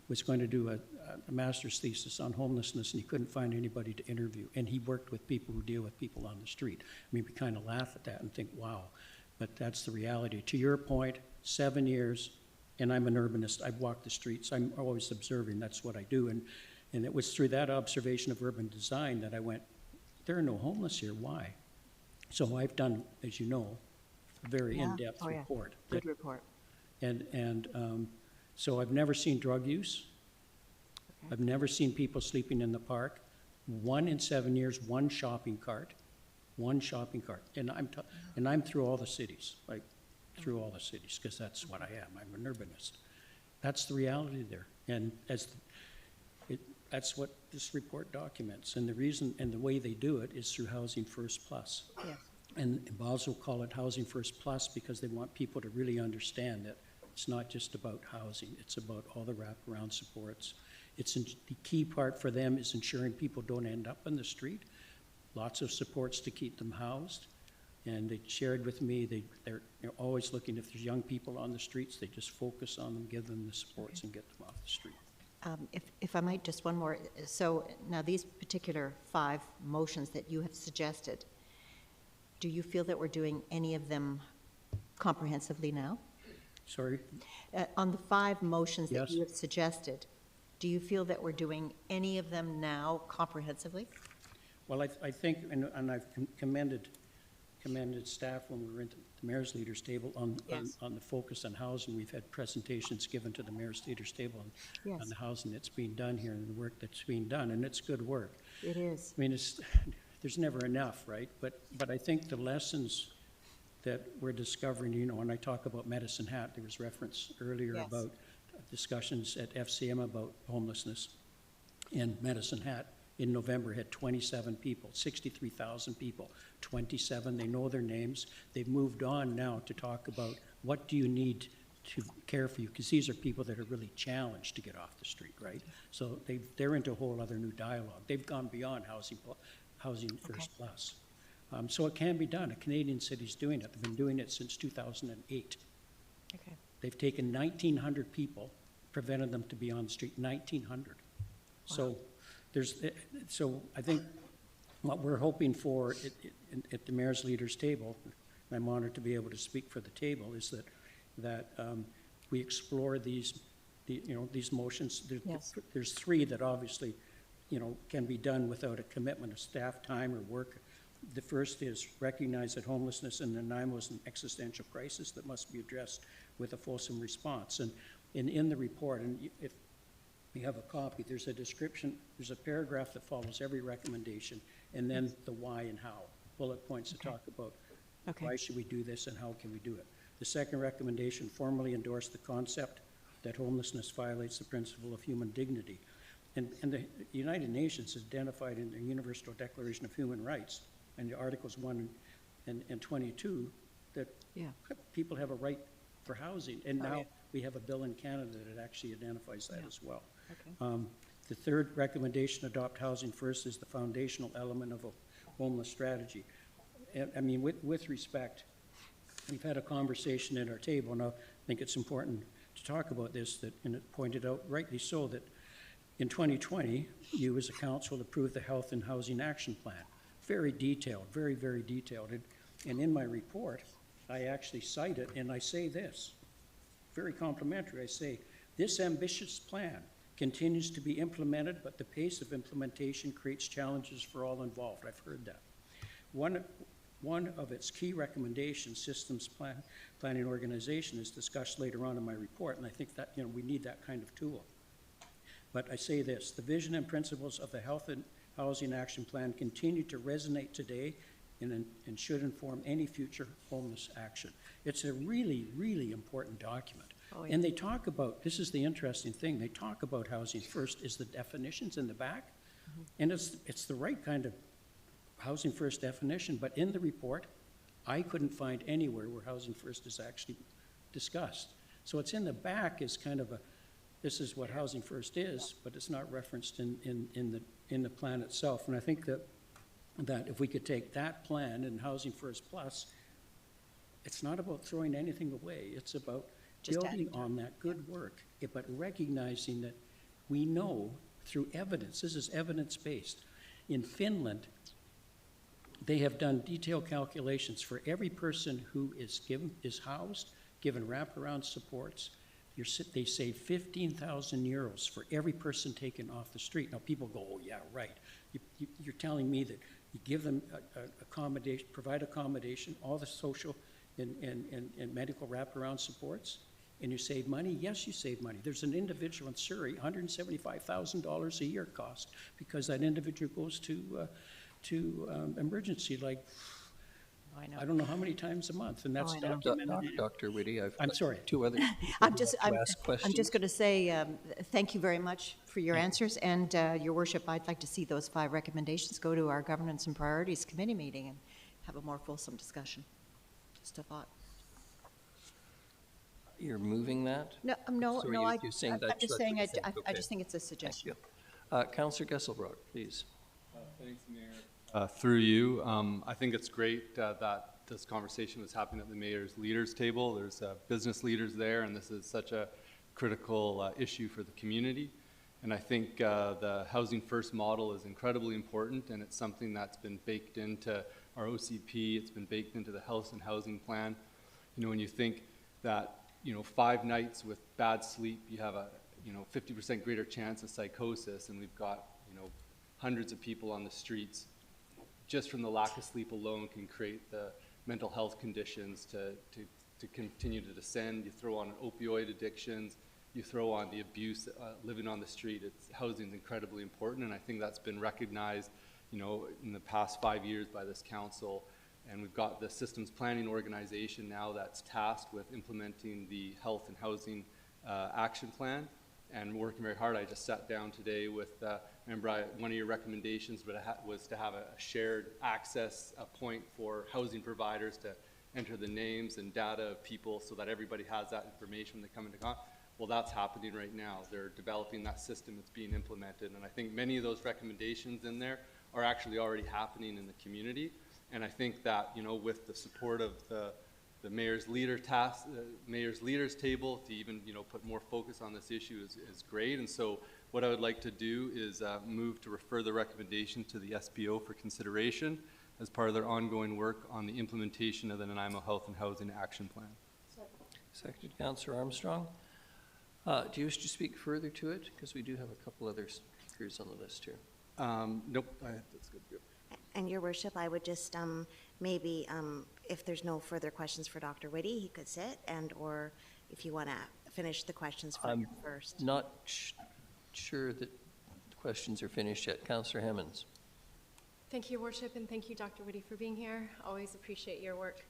was going to do a master's thesis on homelessness, and he couldn't find anybody to interview. And he worked with people who deal with people on the street. I mean, we kind of laugh at that and think, wow, but that's the reality. To your point, 7 years, and I'm an urbanist. I've walked the streets. I'm always observing. That's what I do. And it was through that observation of urban design that I went, there are no homeless here. Why? So I've done, as you know, a very Yeah. in-depth Oh, yeah. report. Good report. So I've never seen drug use. Okay. I've never seen people sleeping in the park. 1 in 7 years, one shopping cart. And I'm through all the cities, through all the cities, because that's what I am. I'm an urbanist. That's the reality there. And that's what this report documents. And the reason and the way they do it is through Housing First Plus. Yes. And Basel call it Housing First Plus because they want people to really understand that it's not just about housing, it's about all the wraparound supports. The key part for them is ensuring people don't end up on the street. Lots of supports to keep them housed. And they shared with me, they're always looking, if there's young people on the streets, they just focus on them, give them the supports and get them off the street. If I might, just one more. So now these particular 5 motions that you have suggested, do you feel that we're doing any of them comprehensively now? Sorry? On the 5 motions that Yes. you have suggested, do you feel that we're doing any of them now comprehensively? Well, I think, and I've commended staff when we were at the Mayor's Leaders Table on the focus on housing. We've had presentations given to the Mayor's Leaders Table on the housing that's being done here and the work that's being done, and it's good work. It is. I mean, there's never enough, right? But I think the lessons that we're discovering, when I talk about Medicine Hat, there was reference earlier Yes. about discussions at FCM about homelessness. And Medicine Hat in November had 27 people, 63,000 people, 27, they know their names. They've moved on now to talk about what do you need to care for you, because these are people that are really challenged to get off the street, right? So they're into a whole other new dialogue. They've gone beyond Housing First Plus. So it can be done. A Canadian city's doing it. They've been doing it since 2008. Okay. They've taken 1,900 people, prevented them to be on the street, 1,900. So so I think what we're hoping for at the Mayor's Leaders Table, and I'm honored to be able to speak for the table, is that we explore these motions. Yes. There's 3 that obviously, can be done without a commitment of staff time or work. The first is recognize that homelessness in Nanaimo is an existential crisis that must be addressed with a fulsome response. And in the report, and if we have a copy, there's a description, there's a paragraph that follows every recommendation, and then the why and how, bullet points to talk about why should we do this and how can we do it. The second recommendation, formally endorse the concept that homelessness violates the principle of human dignity. And the United Nations has identified in the Universal Declaration of Human Rights, and the Articles 1 and 22, that people have a right for housing. And now we have a bill in Canada that actually identifies that as well. Okay. The third recommendation, adopt housing first, is the foundational element of a homeless strategy. I mean, with respect, we've had a conversation at our table, and I think it's important to talk about this, that, and it pointed out rightly so, that in 2020, you as a council approved the Health and Housing Action Plan. Very detailed, very, very detailed. And in my report, I actually cite it, and I say this, very complimentary. I say, this ambitious plan continues to be implemented, but the pace of implementation creates challenges for all involved. I've heard that. One of its key recommendations, systems planning organization, is discussed later on in my report, and I think that, we need that kind of tool. But I say this, the vision and principles of the Health and Housing Action Plan continue to resonate today and should inform any future homeless action. It's a really, really important document. Oh, yeah. And they talk about, this is the interesting thing, they talk about housing first is the definitions in the back, and it's the right kind of housing first definition, but in the report, I couldn't find anywhere where housing first is actually discussed. So it's in the back is kind of a, this is what housing first is, but it's not referenced in the plan itself. And I think that if we could take that plan and Housing First Plus, it's not about throwing anything away. It's about Just building adding on that good work, but recognizing that we know through evidence, this is evidence-based. In Finland, they have done detailed calculations for every person who is housed, given wraparound supports. They save 15,000 euros for every person taken off the street. Now people go, oh yeah, right. You're telling me that you give them accommodation, provide accommodation, all the social and medical wraparound supports, and you save money? Yes, you save money. There's an individual in Surrey, $175,000 a year cost, because that individual goes to emergency, like, I don't know how many times a month, and that's I know. documented. Dr. Whitty, I've I'm got sorry. two other I'm just ask questions. going to say thank you very much for your answers, and Your Worship, I'd like to see those 5 recommendations go to our Governance and Priorities Committee meeting and have a more fulsome discussion. Just a thought. You're moving that? No, So you're saying I'm that's just what saying, you I think, okay. just think it's a Thank suggestion. you. Councillor Gesselbrock, please. Thanks, Mayor. Through you, I think it's great that this conversation was happening at the Mayor's Leaders Table. There's business leaders there, and this is such a critical issue for the community. And I think the Housing First model is incredibly important, and it's something that's been baked into our OCP. It's been baked into the Health and Housing Plan. When you think that, 5 nights with bad sleep, you have a 50% greater chance of psychosis, and we've got hundreds of people on the streets. Just from the lack of sleep alone can create the mental health conditions to continue to descend. You throw on opioid addictions, you throw on the abuse, living on the street. Housing is incredibly important, and I think that's been recognized, in the past 5 years by this council. And we've got the systems planning organization now that's tasked with implementing the Health and Housing Action Plan, and working very hard. I just sat down today with, remember one of your recommendations was to have a shared access point for housing providers to enter the names and data of people so that everybody has that information when they come into contact. Well, that's happening right now. They're developing that system. It's being implemented. And I think many of those recommendations in there are actually already happening in the community. And I think that, with the support of the Mayor's Leaders Table to even, put more focus on this issue is great. And so what I would like to do is move to refer the recommendation to the SPO for consideration as part of their ongoing work on the implementation of the Nanaimo Health and Housing Action Plan. Seconded, Councillor Armstrong. Do you wish to speak further to it? Because we do have a couple other speakers on the list here. Nope, that's good. And Your Worship, I would just maybe, if there's no further questions for Dr. Whitty, he could sit, or if you want to finish the questions for him first. Not sure that the questions are finished yet. Councillor Hemmons. Thank you, Your Worship, and thank you, Dr. Whitty, for being here. Always appreciate your work.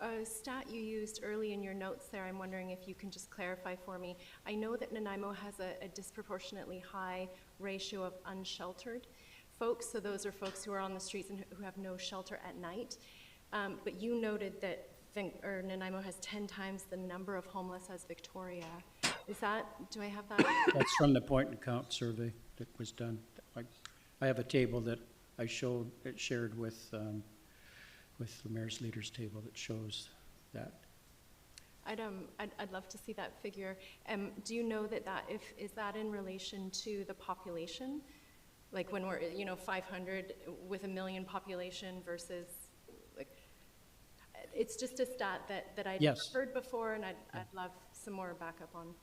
A stat you used early in your notes there, I'm wondering if you can just clarify for me. I know that Nanaimo has a disproportionately high ratio of unsheltered folks, so those are folks who are on the streets and who have no shelter at night. But you noted that Nanaimo has 10 times the number of homeless as Victoria. Is that, do I have that? That's from the point and count survey that was done. I have a table that I shared with with the mayor's leaders table that shows that. I'd love to see that figure. Do you know is that in relation to the population? Like when we're, 500 with 1 million population versus, like, it's just a stat that I'd Yes. heard before, and I'd love some more backup on.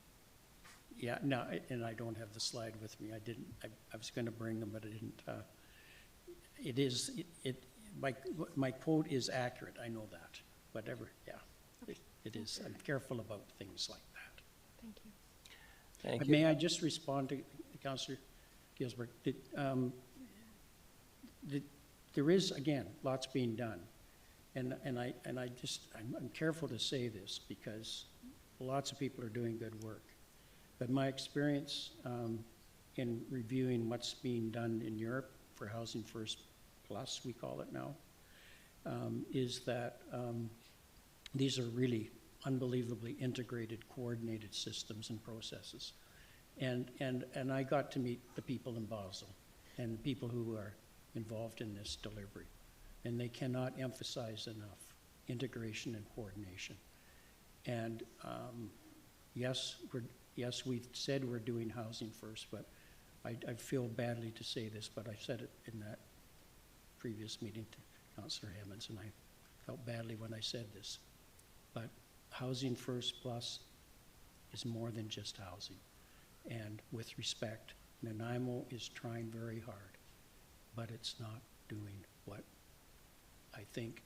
Yeah, no, and I don't have the slide with me. I was going to bring them, but I didn't. My quote is accurate, I know that. Whatever, yeah. It is. I'm careful about things like that. Thank you. Thank But you. may I just respond to Councillor Gilsberg? There is, again, lots being done. And I'm careful to say this because lots of people are doing good work. But my experience in reviewing what's being done in Europe for Housing First Plus, we call it now, is that these are really unbelievably integrated, coordinated systems and processes. And I got to meet the people in Basel and the people who are involved in this delivery. And they cannot emphasize enough integration and coordination. And yes, we've said we're doing Housing First, but I feel badly to say this, but I said it in that previous meeting to Councillor Hammonds, and I felt badly when I said this. But Housing First Plus is more than just housing. And with respect, Nanaimo is trying very hard, but it's not doing what I think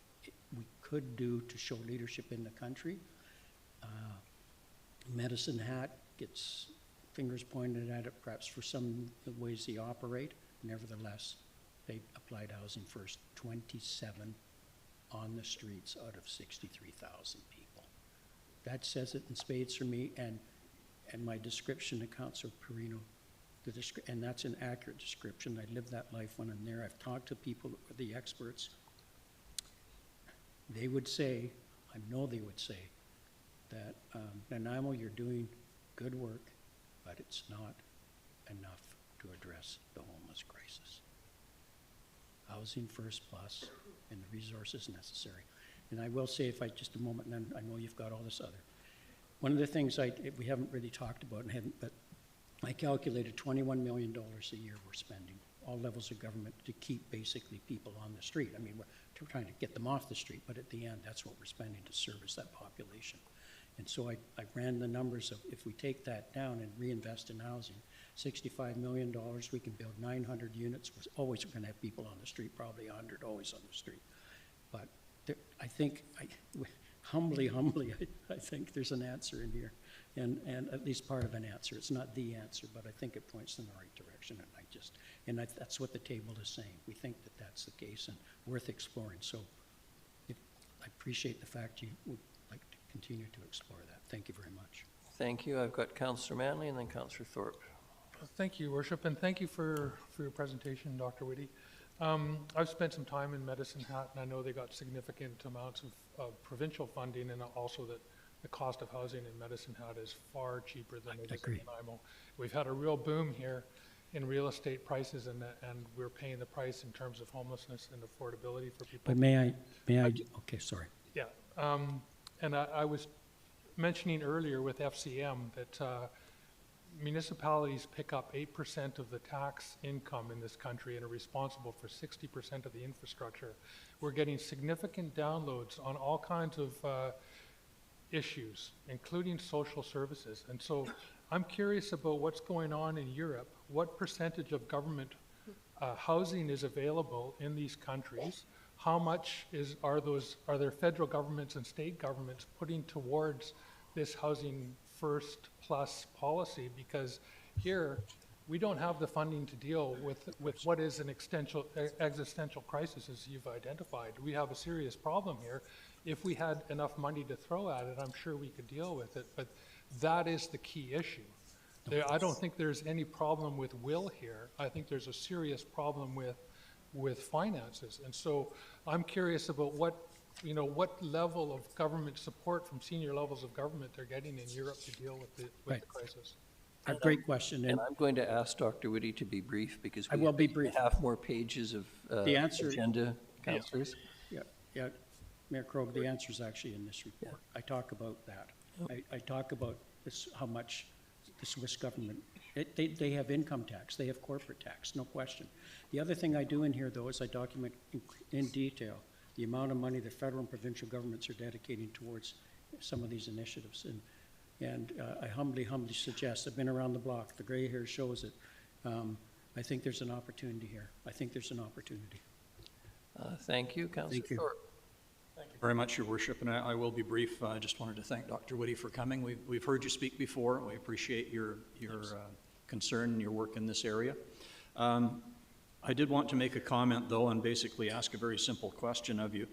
we could do to show leadership in the country. Medicine Hat gets fingers pointed at it, perhaps for some of the ways they operate. Nevertheless, they applied Housing First, 27 on the streets out of 63,000 people. That says it in spades for me, and my description to Councillor Perino, and that's an accurate description. I live that life when I'm there. I've talked to people, the experts. They would say, I know they would say, that Nanaimo, you're doing good work, but it's not enough to address the homeless crisis. Housing First Plus and the resources necessary. And I will say, if I just a moment, and then I know you've got all this other. One of the things we haven't really talked about, but I calculated $21 million a year we're spending, all levels of government, to keep basically people on the street. I mean, we're trying to get them off the street, but at the end, that's what we're spending to service that population. And so I ran the numbers of if we take that down and reinvest in housing, $65 million, we can build 900 units. We're always going to have people on the street, probably 100 always on the street. But I think, humbly, I think there's an answer in here, and at least part of an answer. It's not the answer, but I think it points in the right direction, and that's what the table is saying. We think that that's the case and worth exploring. So I appreciate the fact you would like to continue to explore that. Thank you very much. Thank you. I've got Councillor Manley and then Councillor Thorpe. Thank you, Worship, and thank you for your presentation, Dr. Whitty. I've spent some time in Medicine Hat, and I know they got significant amounts of provincial funding, and also that the cost of housing in Medicine Hat is far cheaper than it is in Nanaimo. We've had a real boom here in real estate prices, and we're paying the price in terms of homelessness and affordability for people. But may I, okay, sorry. Yeah, and I was mentioning earlier with FCM that municipalities pick up 8% of the tax income in this country and are responsible for 60% of the infrastructure. We're getting significant downloads on all kinds of issues, including social services. And so I'm curious about what's going on in Europe. What percentage of government housing is available in these countries? How much are there federal governments and state governments putting towards this Housing First Plus policy? Because here we don't have the funding to deal with what is an existential crisis, as you've identified. We have a serious problem here. If we had enough money to throw at it, I'm sure we could deal with it, but that is the key issue. I don't think there's any problem with will here. I think there's a serious problem with finances. And so I'm curious about what level of government support from senior levels of government they're getting in Europe to deal with the crisis. A great question. And I'm going to ask Dr. Whitty to be brief because I will be brief. Have more pages of The answer, agenda, councillors. Yeah, Yeah, Mayor Krog, the answer is actually in this report. I talk about that. I talk about this, how much the Swiss government, they have income tax, they have corporate tax, no question. The other thing I do in here, though, is I document in detail the amount of money the federal and provincial governments are dedicating towards some of these initiatives. And I humbly suggest, I've been around the block, the gray hair shows it. I think there's an opportunity here. I think there's an opportunity. Thank you, Councillor Thank you. Thorpe. Thank you very much, Your Worship, and I will be brief. I just wanted to thank Dr. Whitty for coming. We've heard you speak before. We appreciate your concern and your work in this area. I did want to make a comment, though, and basically ask a very simple question of you.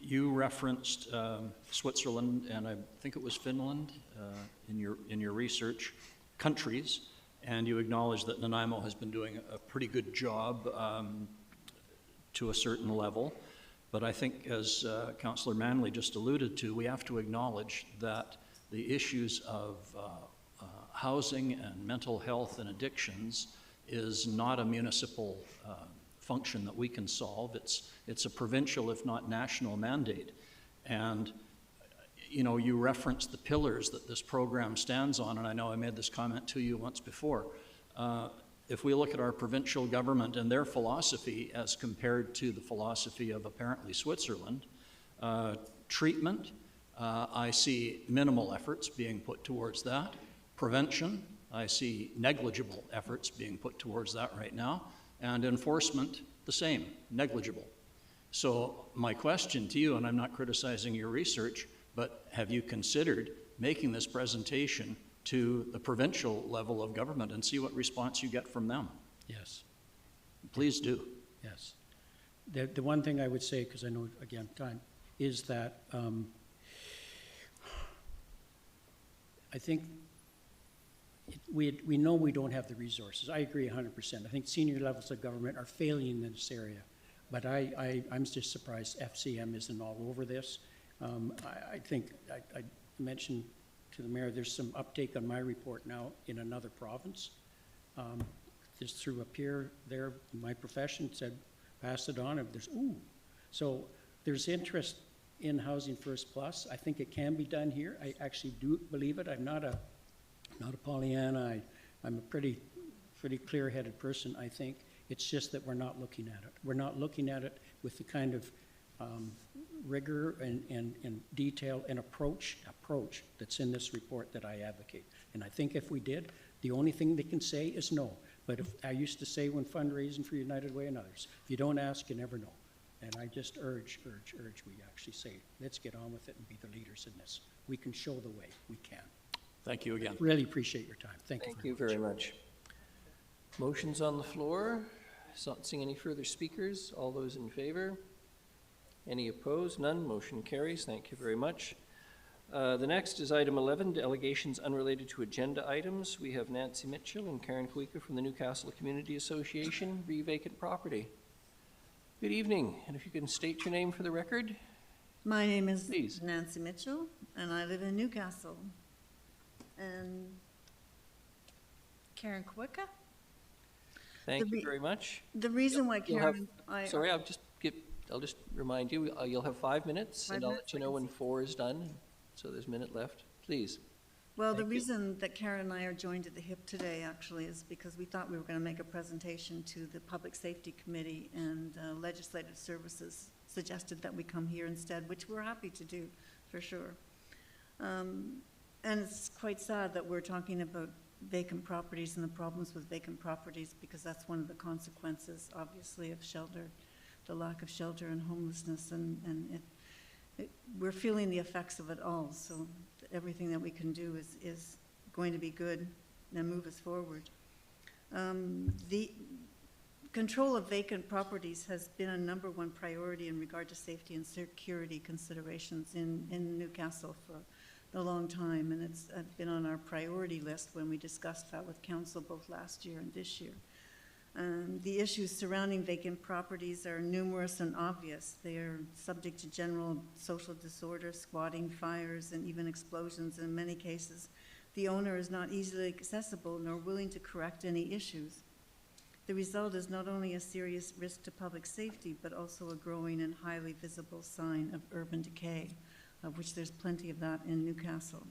You referenced Switzerland, and I think it was Finland, in your research, countries, and you acknowledged that Nanaimo has been doing a pretty good job to a certain level. But I think, as Councillor Manley just alluded to, we have to acknowledge that the issues of housing and mental health and addictions is not a municipal function that we can solve. It's a provincial, if not national, mandate. And you know, you referenced the pillars that this program stands on, and I know I made this comment to you once before. If we look at our provincial government and their philosophy as compared to the philosophy of apparently Switzerland, treatment, I see minimal efforts being put towards that. Prevention, I see negligible efforts being put towards that right now. And enforcement, the same, negligible. So my question to you, and I'm not criticizing your research, but have you considered making this presentation to the provincial level of government and see what response you get from them? Yes. Please do. Yes. The one thing I would say, because I know, again, time, is that I think we know we don't have the resources. I agree 100%. I think senior levels of government are failing in this area. But I'm just surprised FCM isn't all over this. I think I mentioned to the mayor, there's some uptake on my report now in another province. Just through a peer there in my profession said, pass it on. If there's, ooh. So there's interest in Housing First Plus. I think it can be done here. I actually do believe it. I'm not a Pollyanna. I'm a pretty clear-headed person, I think. It's just that we're not looking at it. We're not looking at it with the kind of rigor and detail and approach that's in this report that I advocate. And I think if we did, the only thing they can say is no. But if I used to say when fundraising for United Way and others, if you don't ask, you never know. And I just urge, we actually say, let's get on with it and be the leaders in this. We can show the way. We can. Thank you again. Really appreciate your time. Thank you very much. Motions on the floor. Not seeing any further speakers. All those in favor? Any opposed? None. Motion carries. Thank you very much. The next is item 11, delegations unrelated to agenda items. We have Nancy Mitchell and Karen Kuika from the Newcastle Community Association, vacant property. Good evening, and if you can state your name for the record. My name is Please. Nancy Mitchell, and I live in Newcastle. And Karen Kuika? Thank you very much. The reason why Karen, sorry, I'll just remind you, you'll have 5 minutes, and I'll let you know when 4 is done. So there's a minute left. Please. Well, the reason that Karen and I are joined at the hip today actually is because we thought we were going to make a presentation to the Public Safety Committee, and Legislative Services suggested that we come here instead, which we're happy to do, for sure. And it's quite sad that we're talking about vacant properties and the problems with vacant properties, because that's one of the consequences, obviously, of shelter, the lack of shelter and homelessness, and we're feeling the effects of it all. So everything that we can do is going to be good and move us forward. The control of vacant properties has been a #1 priority in regard to safety and security considerations in Newcastle for a long time, and it's been on our priority list when we discussed that with council both last year and this year. The issues surrounding vacant properties are numerous and obvious. They are subject to general social disorder, squatting, fires, and even explosions. In many cases, the owner is not easily accessible nor willing to correct any issues. The result is not only a serious risk to public safety, but also a growing and highly visible sign of urban decay, of which there's plenty of that in Newcastle.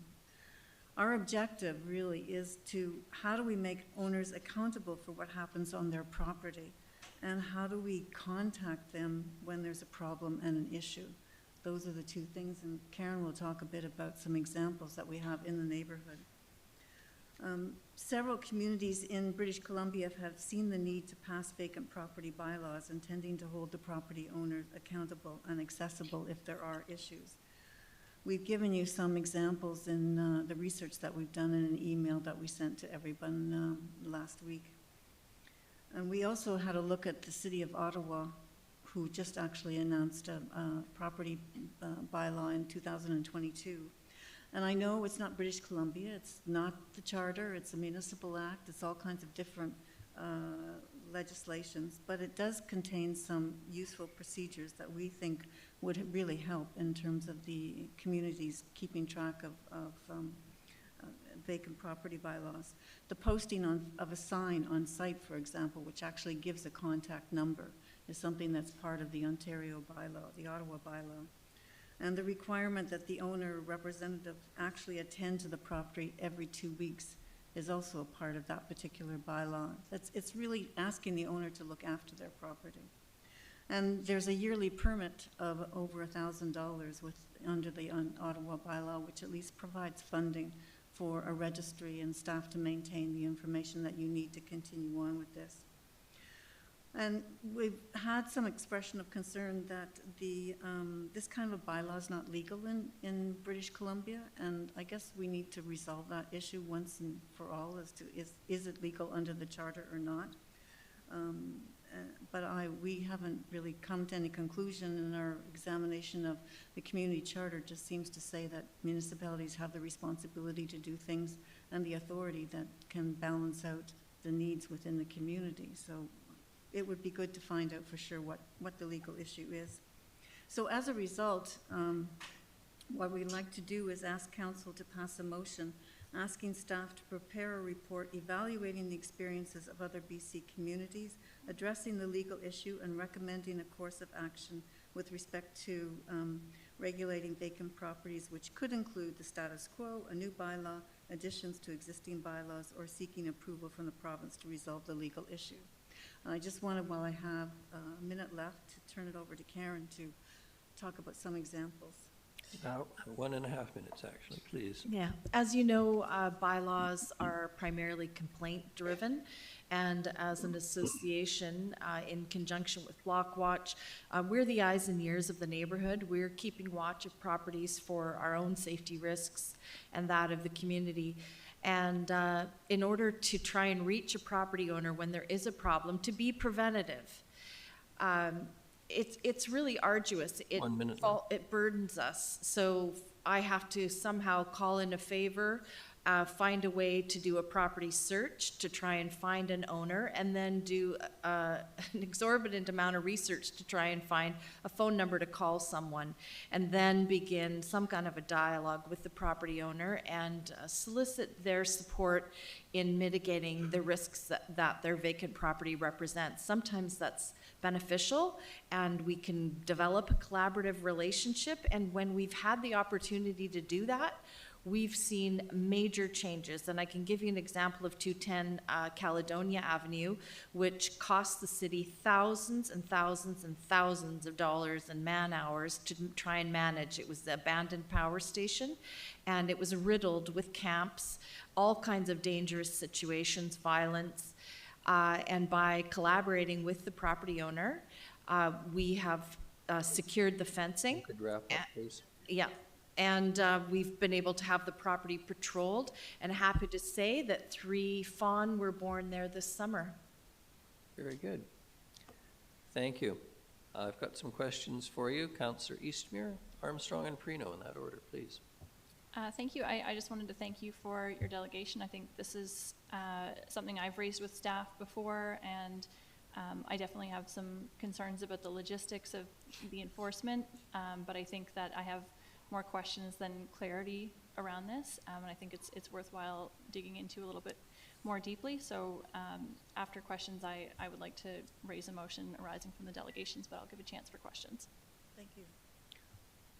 Our objective really is how do we make owners accountable for what happens on their property? And how do we contact them when there's a problem and an issue? Those are the two things, and Karen will talk a bit about some examples that we have in the neighborhood. Several communities in British Columbia have seen the need to pass vacant property bylaws intending to hold the property owners accountable and accessible if there are issues. We've given you some examples in the research that we've done in an email that we sent to everyone last week. And we also had a look at the City of Ottawa, who just actually announced a property bylaw in 2022. And I know it's not British Columbia, it's not the charter, it's a municipal act, it's all kinds of different legislations, but it does contain some useful procedures that we think would really help in terms of the communities keeping track of vacant property bylaws. The posting of a sign on site, for example, which actually gives a contact number, is something that's part of the Ontario bylaw, the Ottawa bylaw. And the requirement that the owner representative actually attend to the property every 2 weeks is also a part of that particular bylaw. It's really asking the owner to look after their property. And there's a yearly permit of over $1,000 under the Ottawa bylaw, which at least provides funding for a registry and staff to maintain the information that you need to continue on with this. And we've had some expression of concern that this kind of a bylaw is not legal in British Columbia, and I guess we need to resolve that issue once and for all as to is it legal under the charter or not. But we haven't really come to any conclusion, in our examination of the community charter just seems to say that municipalities have the responsibility to do things and the authority that can balance out the needs within the community. So it would be good to find out for sure what the legal issue is. So as a result, what we'd like to do is ask council to pass a motion asking staff to prepare a report evaluating the experiences of other BC communities, addressing the legal issue, and recommending a course of action with respect to regulating vacant properties, which could include the status quo, a new bylaw, additions to existing bylaws, or seeking approval from the province to resolve the legal issue. And I just wanted, while I have a minute left, to turn it over to Karen to talk about some examples. Now, 1.5 minutes, actually, please. Yeah, as you know, bylaws are primarily complaint-driven, and as an association, in conjunction with Block Watch, we're the eyes and ears of the neighborhood. We're keeping watch of properties for our own safety risks and that of the community. And in order to try and reach a property owner when there is a problem, to be preventative, it's really arduous. 1 minute. It burdens us. So I have to somehow call in a favor, find a way to do a property search to try and find an owner, and then do an exorbitant amount of research to try and find a phone number to call someone, and then begin some kind of a dialogue with the property owner and solicit their support in mitigating the risks that their vacant property represents. Sometimes that's beneficial, and we can develop a collaborative relationship, and when we've had the opportunity to do that, we've seen major changes. And I can give you an example of 210 Caledonia Avenue, which cost the city thousands and thousands and thousands of dollars and man hours to try and manage. It was the abandoned power station, and it was riddled with camps, all kinds of dangerous situations, violence. And by collaborating with the property owner, we have secured the fencing. Could wrap up, please. Yeah. And we've been able to have the property patrolled, and happy to say that 3 fawn were born there this summer. Very good. Thank you. I've got some questions for you. Councillor Eastmere, Armstrong, and Prino in that order, please. Thank you. I just wanted to thank you for your delegation. I think this is something I've raised with staff before, and I definitely have some concerns about the logistics of the enforcement, but I think that I have more questions than clarity around this, and I think it's worthwhile digging into a little bit more deeply. So after questions, I would like to raise a motion arising from the delegations, but I'll give a chance for questions. Thank you.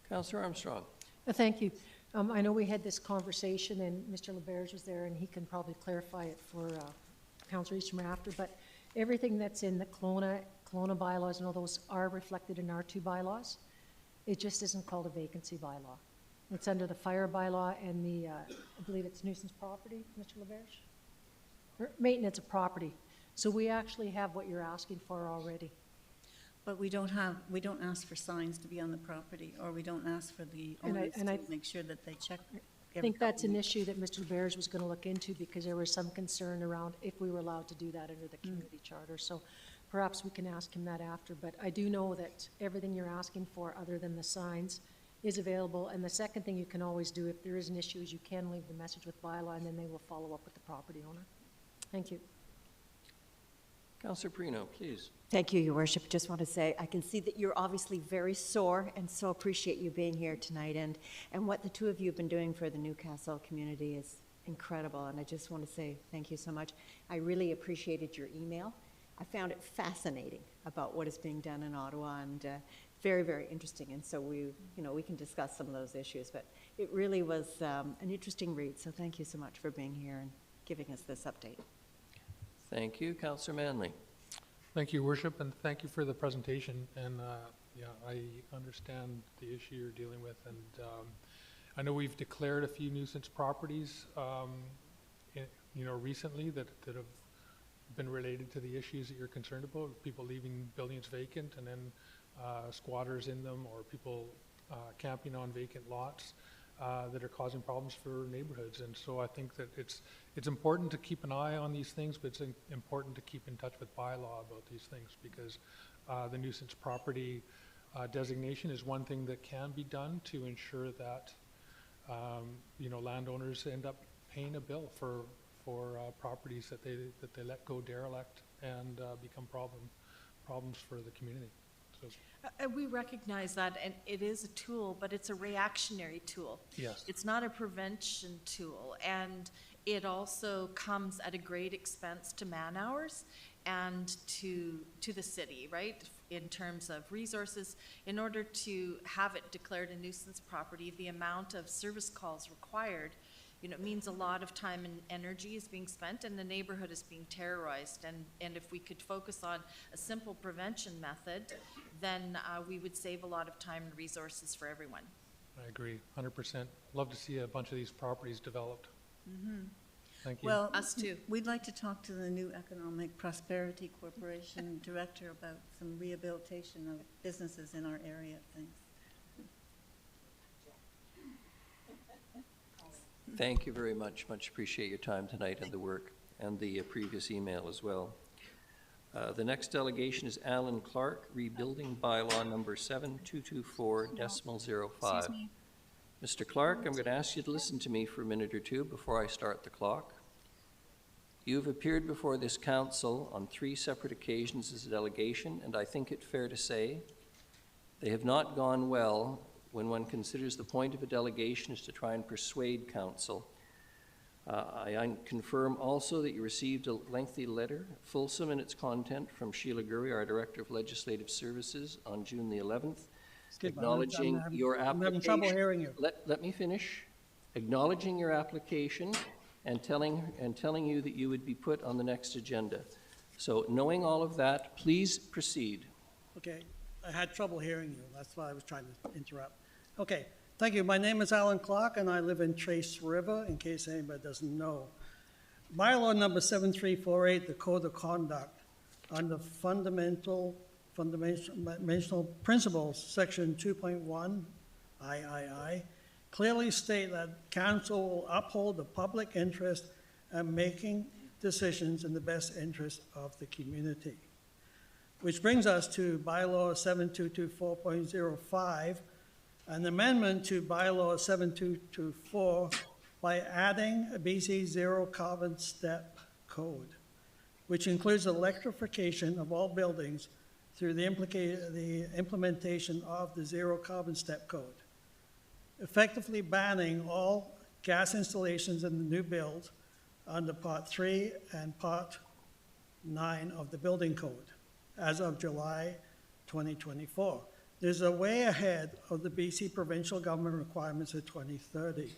Councillor Armstrong. Thank you. I know we had this conversation, and Mr. LeBerge was there, and he can probably clarify it for Councillor Eastrom after, but everything that's in the Kelowna bylaws and all those are reflected in our two bylaws. It just isn't called a vacancy bylaw. It's under the fire bylaw and the, I believe it's nuisance property, Mr. LeBerge? Or maintenance of property. So we actually have what you're asking for already. But we don't ask for signs to be on the property, or we don't ask for the And owners I to make sure that they check. I think that's an issue that Mr. LeBerge was going to look into, because there was some concern around if we were allowed to do that under the community charter. So perhaps we can ask him that after. But I do know that everything you're asking for, other than the signs, is available. And the second thing you can always do, if there is an issue, is you can leave the message with bylaw, and then they will follow up with the property owner. Thank you. Councillor Perino, please. Thank you, Your Worship. Just want to say, I can see that you're obviously very sore, and so appreciate you being here tonight. And what the two of you have been doing for the Newcastle community is incredible, and I just want to say thank you so much. I really appreciated your email. I found it fascinating about what is being done in Ottawa, and very, very interesting. And so we can discuss some of those issues, but it really was an interesting read. So thank you so much for being here and giving us this update. Thank you. Councillor Manley. Thank you, Worship, and thank you for the presentation. And yeah, I understand the issue you're dealing with, and I know we've declared a few nuisance properties, recently that have been related to the issues that you're concerned about, people leaving buildings vacant and then squatters in them, or people camping on vacant lots that are causing problems for neighborhoods. And so I think that it's important to keep an eye on these things, but it's important to keep in touch with bylaw about these things, because the nuisance property designation is one thing that can be done to ensure that landowners end up paying a bill for properties that they let go derelict and become problems for the community. So. We recognize that, and it is a tool, but it's a reactionary tool. Yes. It's not a prevention tool, and it also comes at a great expense to man hours and to the city, right? In terms of resources, in order to have it declared a nuisance property, the amount of service calls required, means a lot of time and energy is being spent, and the neighborhood is being terrorized. And if we could focus on a simple prevention method, then we would save a lot of time and resources for everyone. I agree, 100%. Love to see a bunch of these properties developed. Mm-hmm. Thank you. Well, us too. We'd like to talk to the new Economic Prosperity Corporation director about some rehabilitation of businesses in our area. Thanks. Thank you very much. Much appreciate your time tonight and the work, and the previous email as well. The next delegation is Alan Clark, Rebuilding Bylaw number 7224.05. Excuse me. Mr. Clark, I'm going to ask you to listen to me for a minute or two before I start the clock. You've appeared before this council on 3 separate occasions as a delegation, and I think it fair to say they have not gone well when one considers the point of a delegation is to try and persuade council. I confirm also that you received a lengthy letter, fulsome in its content, from Sheila Gurry, our Director of Legislative Services, on June the 11th, acknowledging your application. I'm having trouble hearing you. Let me finish. Acknowledging your application and telling you that you would be put on the next agenda. So knowing all of that, please proceed. Okay, I had trouble hearing you. That's why I was trying to interrupt. Okay, thank you. My name is Alan Clark, and I live in Trace River, in case anybody doesn't know. Bylaw number 7348, the Code of Conduct, under fundamental principles, section 2.1, III, clearly state that council will uphold the public interest and making decisions in the best interest of the community. Which brings us to bylaw 7224.05, an amendment to bylaw 7224 by adding a BC zero carbon step code, which includes electrification of all buildings through the implementation of the zero carbon step code, effectively banning all gas installations in the new build under Part 3 and Part 9 of the building code as of July 2024. This is way ahead of the BC provincial government requirements of 2030.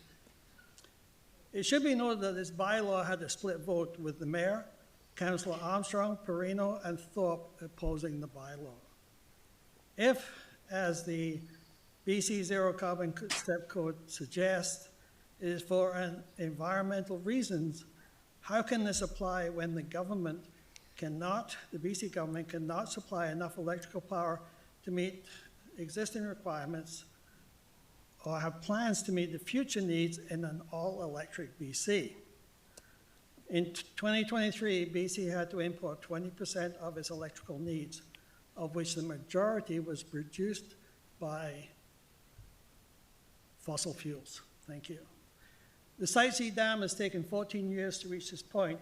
It should be noted that this bylaw had a split vote with the mayor, Councillor Armstrong, Perino, and Thorpe opposing the bylaw. If, as the BC Zero Carbon Step Code suggests, it is for environmental reasons, how can this apply when the government cannot, the BC government cannot supply enough electrical power to meet existing requirements or have plans to meet the future needs in an all-electric BC? In 2023, BC had to import 20% of its electrical needs, of which the majority was produced by fossil fuels. Thank you. The Site C Dam has taken 14 years to reach this point,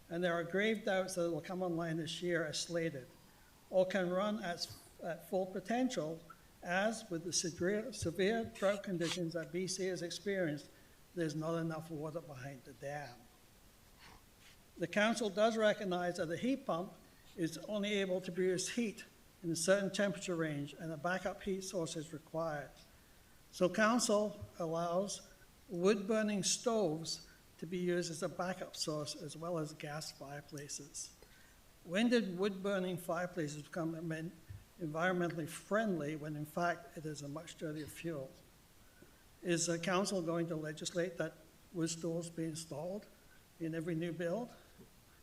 and there are grave doubts that it will come online this year as slated, or can run at full potential, as with the severe drought conditions that BC has experienced, there's not enough water behind the dam. The council does recognize that the heat pump is only able to produce heat in a certain temperature range, and a backup heat source is required. So council allows wood-burning stoves to be used as a backup source, as well as gas fireplaces. When did wood-burning fireplaces become environmentally friendly when in fact it is a much dirtier fuel? Is the council going to legislate that wood stoves be installed in every new build?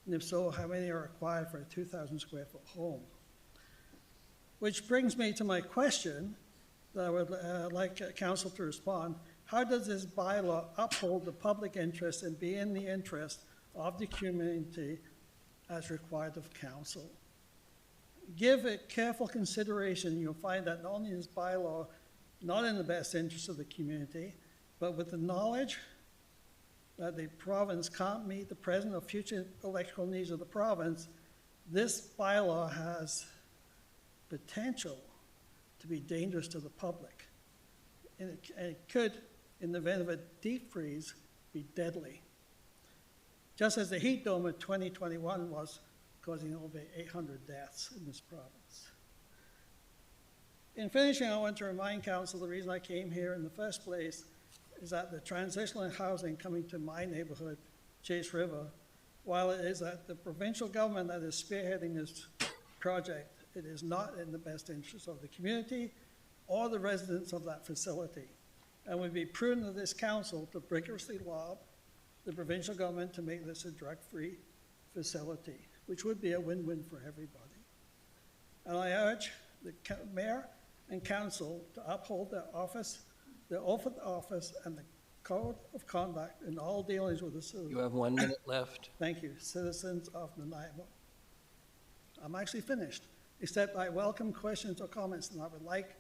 And if so, how many are required for a 2,000 square foot home? Which brings me to my question that I would like council to respond. How does this bylaw uphold the public interest and be in the interest of the community as required of council? Give it careful consideration, you'll find that not only is bylaw not in the best interest of the community, but with the knowledge that the province can't meet the present or future electrical needs of the province, this bylaw has potential to be dangerous to the public. And it could, in the event of a deep freeze, be deadly. Just as the heat dome of 2021 was causing over 800 deaths in this province. In finishing, I want to remind council the reason I came here in the first place is that the transitional housing coming to my neighborhood, Chase River, while it is that the provincial government that is spearheading this project, it is not in the best interest of the community or the residents of that facility. And would be prudent of this council to rigorously lobby the provincial government to make this a drug-free facility, which would be a win-win for everybody. And I urge the mayor and council to uphold their office, their oath of office, and the code of conduct in all dealings with the citizens. You have 1 minute left. Thank you, citizens of Nanaimo. I'm actually finished, except I welcome questions or comments, and I would like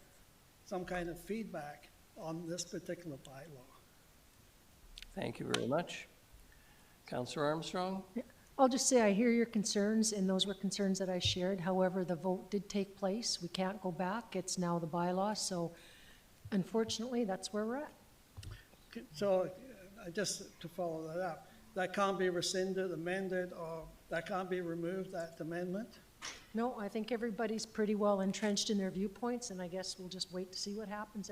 some kind of feedback on this particular bylaw. Thank you very much. Councillor Armstrong? I'll just say I hear your concerns, and those were concerns that I shared. However, the vote did take place. We can't go back. It's now the bylaw, so unfortunately, that's where we're at. So, just to follow that up, that can't be rescinded, amended, or that can't be removed, that amendment? No, I think everybody's pretty well entrenched in their viewpoints, and I guess we'll just wait to see what happens,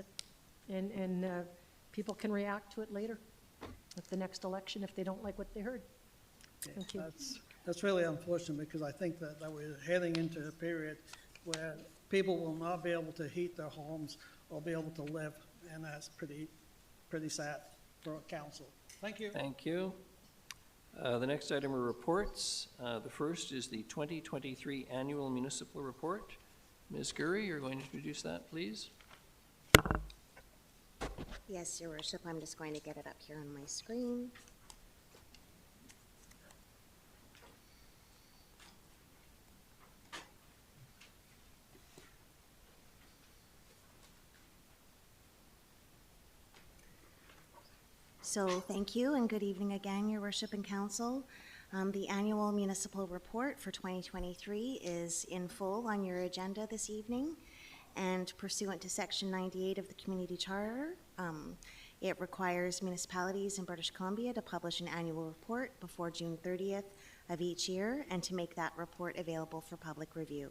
and people can react to it later at the next election if they don't like what they heard. Thank you. That's really unfortunate, because I think that we're heading into a period where people will not be able to heat their homes or be able to live, and that's pretty sad for council. Thank you. Thank you. The next item are reports. The first is the 2023 Annual Municipal Report. Ms. Gurry, you're going to introduce that, please. Yes, Your Worship, I'm just going to get it up here on my screen. So thank you and good evening again, Your Worship and Council. The annual municipal report for 2023 is in full on your agenda this evening, and pursuant to Section 98 of the Community Charter, It requires municipalities in British Columbia to publish an annual report before June 30th of each year and to make that report available for public review.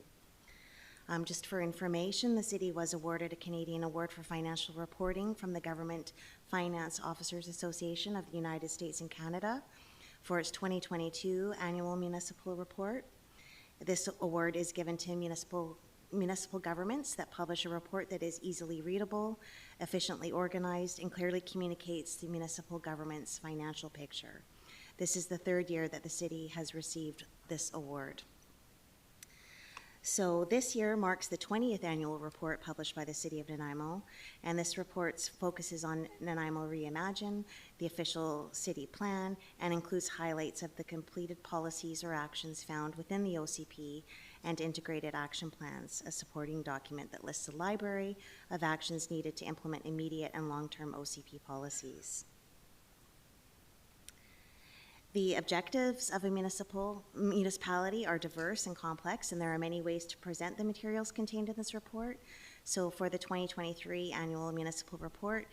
Just for information, the city was awarded a Canadian Award for Financial Reporting from the Government Finance Officers Association of the United States and Canada for its 2022 annual municipal report. This award is given to municipal governments that publish a report that is easily readable, efficiently organized, and clearly communicates the municipal government's financial picture. This is the third year that the city has received this award. So this year marks the 20th annual report published by the City of Nanaimo, and this report focuses on Nanaimo Reimagine, the official city plan, and includes highlights of the completed policies or actions found within the OCP and integrated action plans, a supporting document that lists a library of actions needed to implement immediate and long-term OCP policies. The objectives of a municipality are diverse and complex, and there are many ways to present the materials contained in this report. So for the 2023 annual municipal report,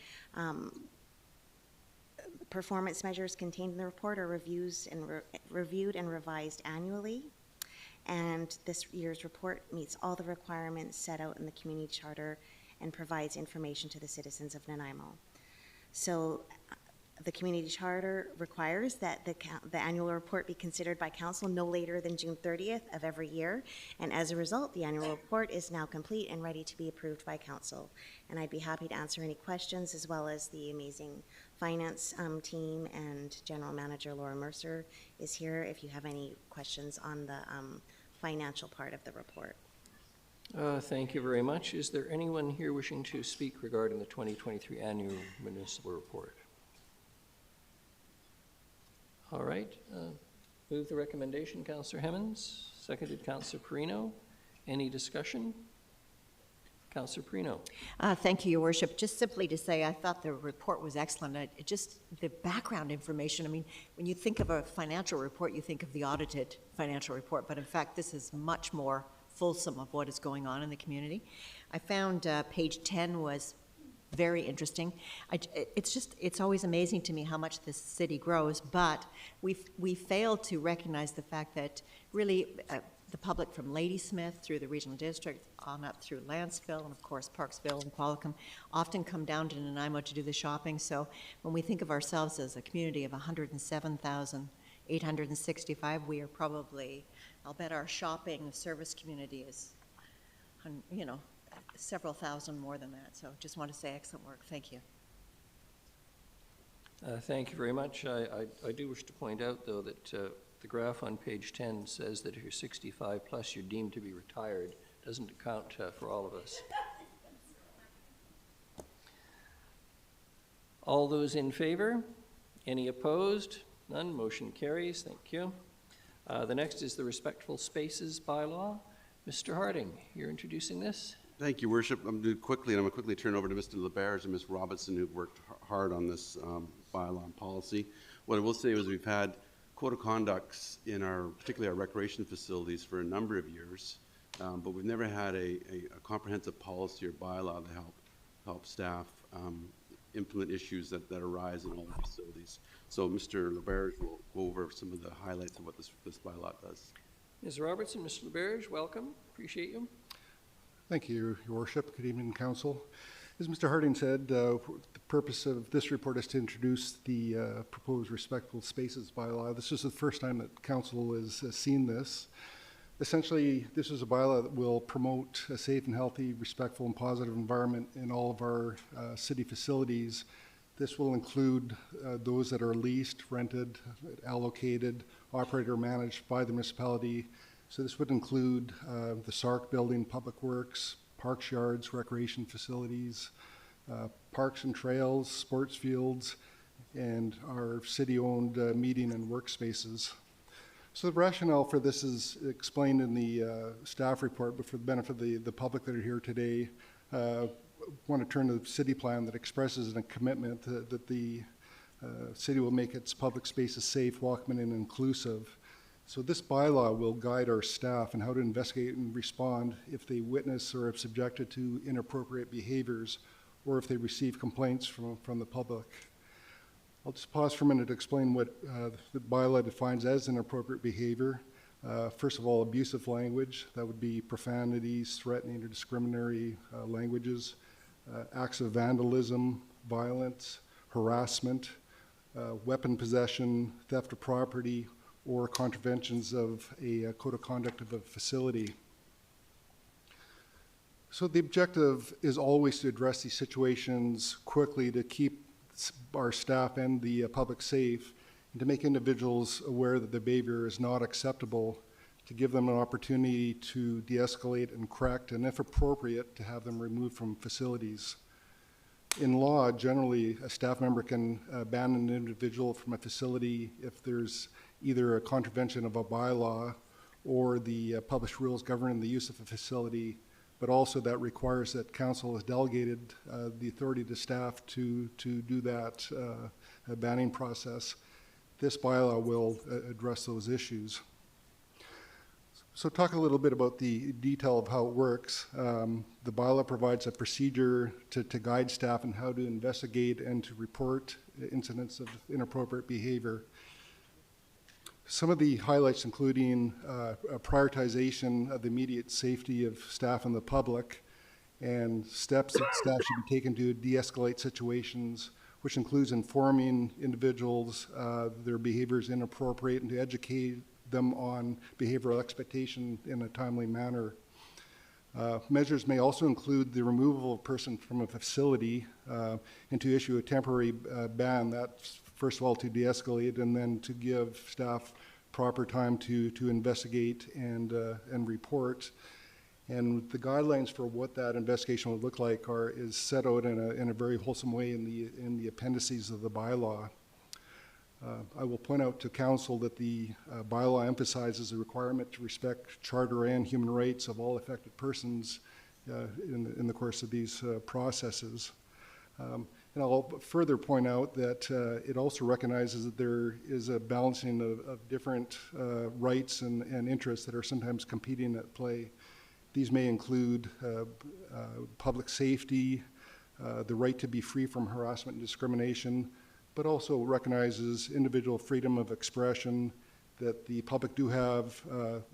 performance measures contained in the report are reviewed and revised annually. And this year's report meets all the requirements set out in the community charter and provides information to the citizens of Nanaimo. So the community charter requires that the annual report be considered by council no later than June 30th of every year, and as a result, the annual report is now complete and ready to be approved by council. And I'd be happy to answer any questions, as well as the amazing finance team, and General Manager Laura Mercer is here if you have any questions on the financial part of the report. Thank you very much. Is there anyone here wishing to speak regarding the 2023 annual municipal report? All right. Move the recommendation, Councillor Hemmons. Seconded, Councillor Perino. Any discussion? Councillor Perino. Thank you, Your Worship. Just simply to say, I thought the report was excellent. The background information, I mean, when you think of a financial report, you think of the audited financial report, but in fact, this is much more fulsome of what is going on in the community. I found page 10 was very interesting. It's always amazing to me how much this city grows, but we fail to recognize the fact that really the public from Ladysmith through the regional district on up through Lanceville and of course Parksville and Qualicum often come down to Nanaimo to do the shopping. So when we think of ourselves as a community of 107,865, we are probably, I'll bet our shopping service community is, you know, several thousand more than that. So just want to say excellent work. Thank you. Thank you very much. I do wish to point out, though, that the graph on page 10 says that if you're 65 plus, you're deemed to be retired. Doesn't account for all of us. All those in favor? Any opposed? None. Motion carries. Thank you. The next is the Respectful Spaces bylaw. Mr. Harding, you're introducing this. Thank you, Worship. I'm going to quickly, and I'm going to quickly turn over to Mr. LeBerge and Ms. Robertson, who've worked hard on this bylaw and policy. What I will say is we've had code of conducts in particularly our recreation facilities for a number of years, but we've never had a comprehensive policy or bylaw to help staff implement issues that arise in all the facilities. So Mr. LeBerge will go over some of the highlights of what this bylaw does. Ms. Robertson, Mr. LeBerge, welcome. Appreciate you. Thank you, Your Worship. Good evening, Council. As Mr. Harding said, the purpose of this report is to introduce the proposed Respectful Spaces bylaw. This is the first time that Council has seen this. Essentially, this is a bylaw that will promote a safe and healthy, respectful and positive environment in all of our city facilities. This will include those that are leased, rented, allocated, operated or managed by the municipality. So this would include the SARC building, public works, parks, yards, recreation facilities, parks and trails, sports fields, and our city-owned meeting and workspaces. So the rationale for this is explained in the staff report, but for the benefit of the public that are here today, I want to turn to the city plan that expresses a commitment that the city will make its public spaces safe, welcoming, and inclusive. So this bylaw will guide our staff in how to investigate and respond if they witness or have subjected to inappropriate behaviors or if they receive complaints from the public. I'll just pause for a minute to explain what the bylaw defines as inappropriate behavior. First of all, abusive language, that would be profanities, threatening or discriminatory languages, acts of vandalism, violence, harassment, weapon possession, theft of property, or contraventions of a code of conduct of a facility. So the objective is always to address these situations quickly to keep our staff and the public safe, and to make individuals aware that their behavior is not acceptable, to give them an opportunity to de-escalate and correct, and if appropriate, to have them removed from facilities. In law, generally, a staff member can ban an individual from a facility if there's either a contravention of a bylaw or the published rules governing the use of a facility, but also that requires that council has delegated the authority to staff to do that banning process. This bylaw will address those issues. So talk a little bit about the detail of how it works. The bylaw provides a procedure to guide staff on how to investigate and to report incidents of inappropriate behavior. Some of the highlights including a prioritization of the immediate safety of staff and the public, and steps that staff should be taken to de-escalate situations, which includes informing individuals their behavior is inappropriate and to educate them on behavioral expectation in a timely manner. Measures may also include the removal of a person from a facility and to issue a temporary ban. That's first of all to de-escalate, and then to give staff proper time to investigate and report. And the guidelines for what that investigation would look like is set out in a very wholesome way in the appendices of the bylaw. I will point out to council that the bylaw emphasizes the requirement to respect charter and human rights of all affected persons in the course of these processes. And I'll further point out that it also recognizes that there is a balancing of different rights and interests that are sometimes competing at play. These may include public safety, the right to be free from harassment and discrimination, but also recognizes individual freedom of expression, that the public do have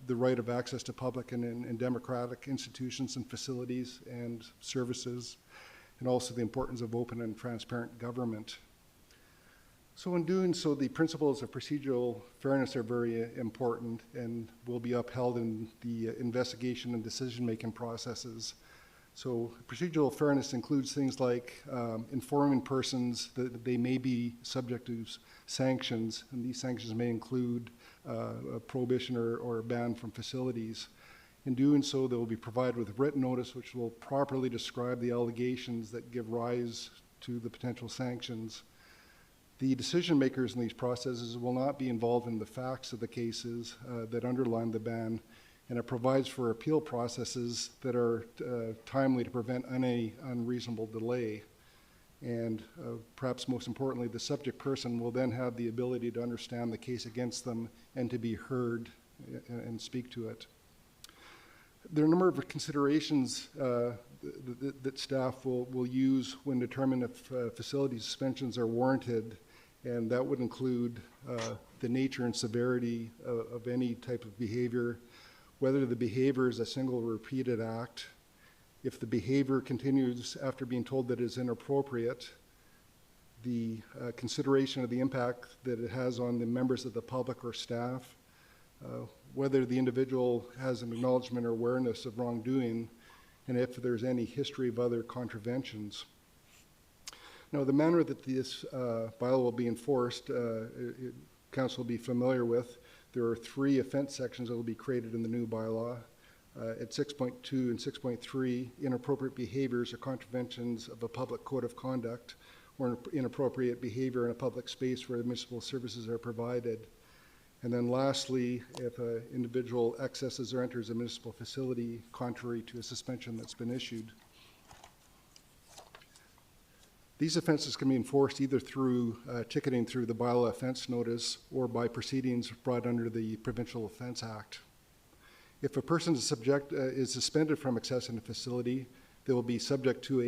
the right of access to public and democratic institutions and facilities and services, and also the importance of open and transparent government. So in doing so, the principles of procedural fairness are very important and will be upheld in the investigation and decision-making processes. So procedural fairness includes things like informing persons that they may be subject to sanctions, and these sanctions may include a prohibition or a ban from facilities. In doing so, they will be provided with written notice which will properly describe the allegations that give rise to the potential sanctions. The decision makers in these processes will not be involved in the facts of the cases that underline the ban, and it provides for appeal processes that are timely to prevent any unreasonable delay. And perhaps most importantly, the subject person will then have the ability to understand the case against them and to be heard and speak to it. There are a number of considerations that staff will use when determining if facility suspensions are warranted, and that would include the nature and severity of any type of behavior, whether the behavior is a single repeated act, if the behavior continues after being told that it is inappropriate, the consideration of the impact that it has on the members of the public or staff, whether the individual has an acknowledgement or awareness of wrongdoing, and if there's any history of other contraventions. Now, the manner that this bylaw will be enforced, council will be familiar with. There are 3 offense sections that will be created in the new bylaw. At 6.2 and 6.3, inappropriate behaviors or contraventions of a public code of conduct or inappropriate behavior in a public space where municipal services are provided. And then lastly, if an individual accesses or enters a municipal facility contrary to a suspension that's been issued. These offenses can be enforced either through ticketing through the bylaw offense notice or by proceedings brought under the Provincial Offense Act. If a person is suspended from accessing a facility, they will be subject to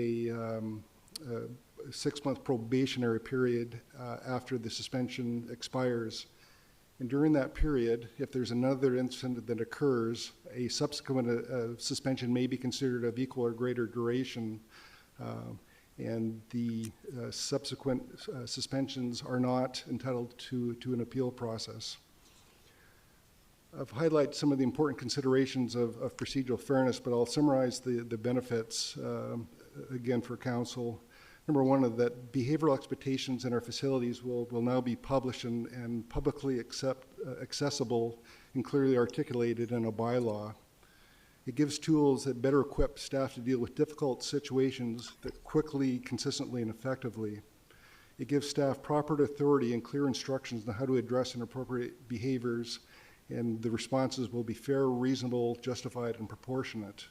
6-month probationary period after the suspension expires. And during that period, if there's another incident that occurs, a subsequent suspension may be considered of equal or greater duration, and the subsequent suspensions are not entitled to an appeal process. I've highlighted some of the important considerations of procedural fairness, but I'll summarize the benefits again for council. Number one is that behavioral expectations in our facilities will now be published and publicly accessible and clearly articulated in a bylaw. It gives tools that better equip staff to deal with difficult situations that quickly, consistently, and effectively. It gives staff proper authority and clear instructions on how to address inappropriate behaviors, and the responses will be fair, reasonable, justified, and proportionate.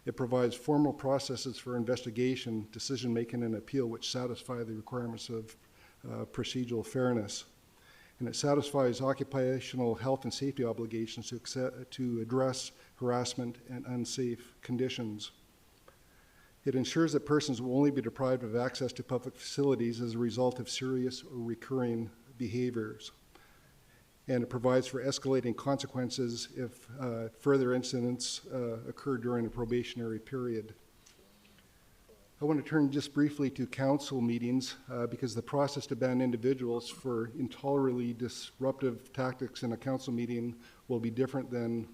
It provides formal processes for investigation, decision-making, and appeal which satisfy the requirements of procedural fairness. And it satisfies occupational health and safety obligations to address harassment and unsafe conditions. It ensures that persons will only be deprived of access to public facilities as a result of serious or recurring behaviors. And it provides for escalating consequences if further incidents occur during a probationary period. I want to turn just briefly to council meetings because the process to ban individuals for intolerably disruptive tactics in a council meeting will be different than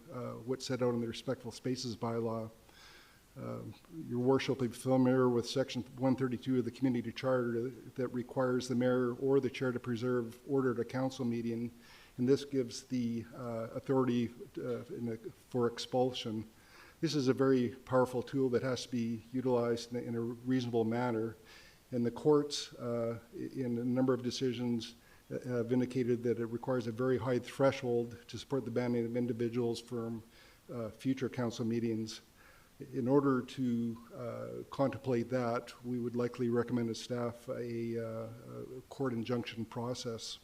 what's set out in the Respectful Spaces bylaw. Your worship will be familiar with section 132 of the community charter that requires the mayor or the chair to preserve order at a council meeting, and this gives the authority for expulsion. This is a very powerful tool that has to be utilized in a reasonable manner, and the courts in a number of decisions have indicated that it requires a very high threshold to support the banning of individuals from future council meetings. In order to contemplate that, we would likely recommend to staff a court injunction process.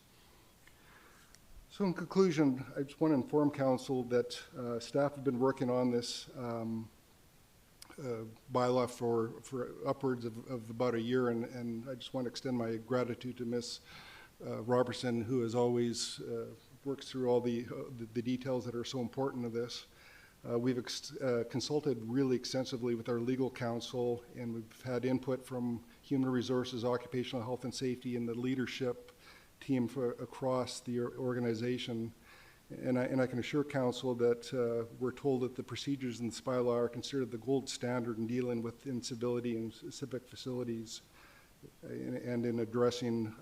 So in conclusion, I just want to inform council that staff have been working on this bylaw for upwards of about a year, and I just want to extend my gratitude to Ms. Robertson, who has always worked through all the details that are so important to this. We've consulted really extensively with our legal counsel, and we've had input from Human Resources, Occupational Health and Safety, and the leadership team across the organization. And I can assure council that we're told that the procedures in this bylaw are considered the gold standard in dealing with incivility in civic facilities and in addressing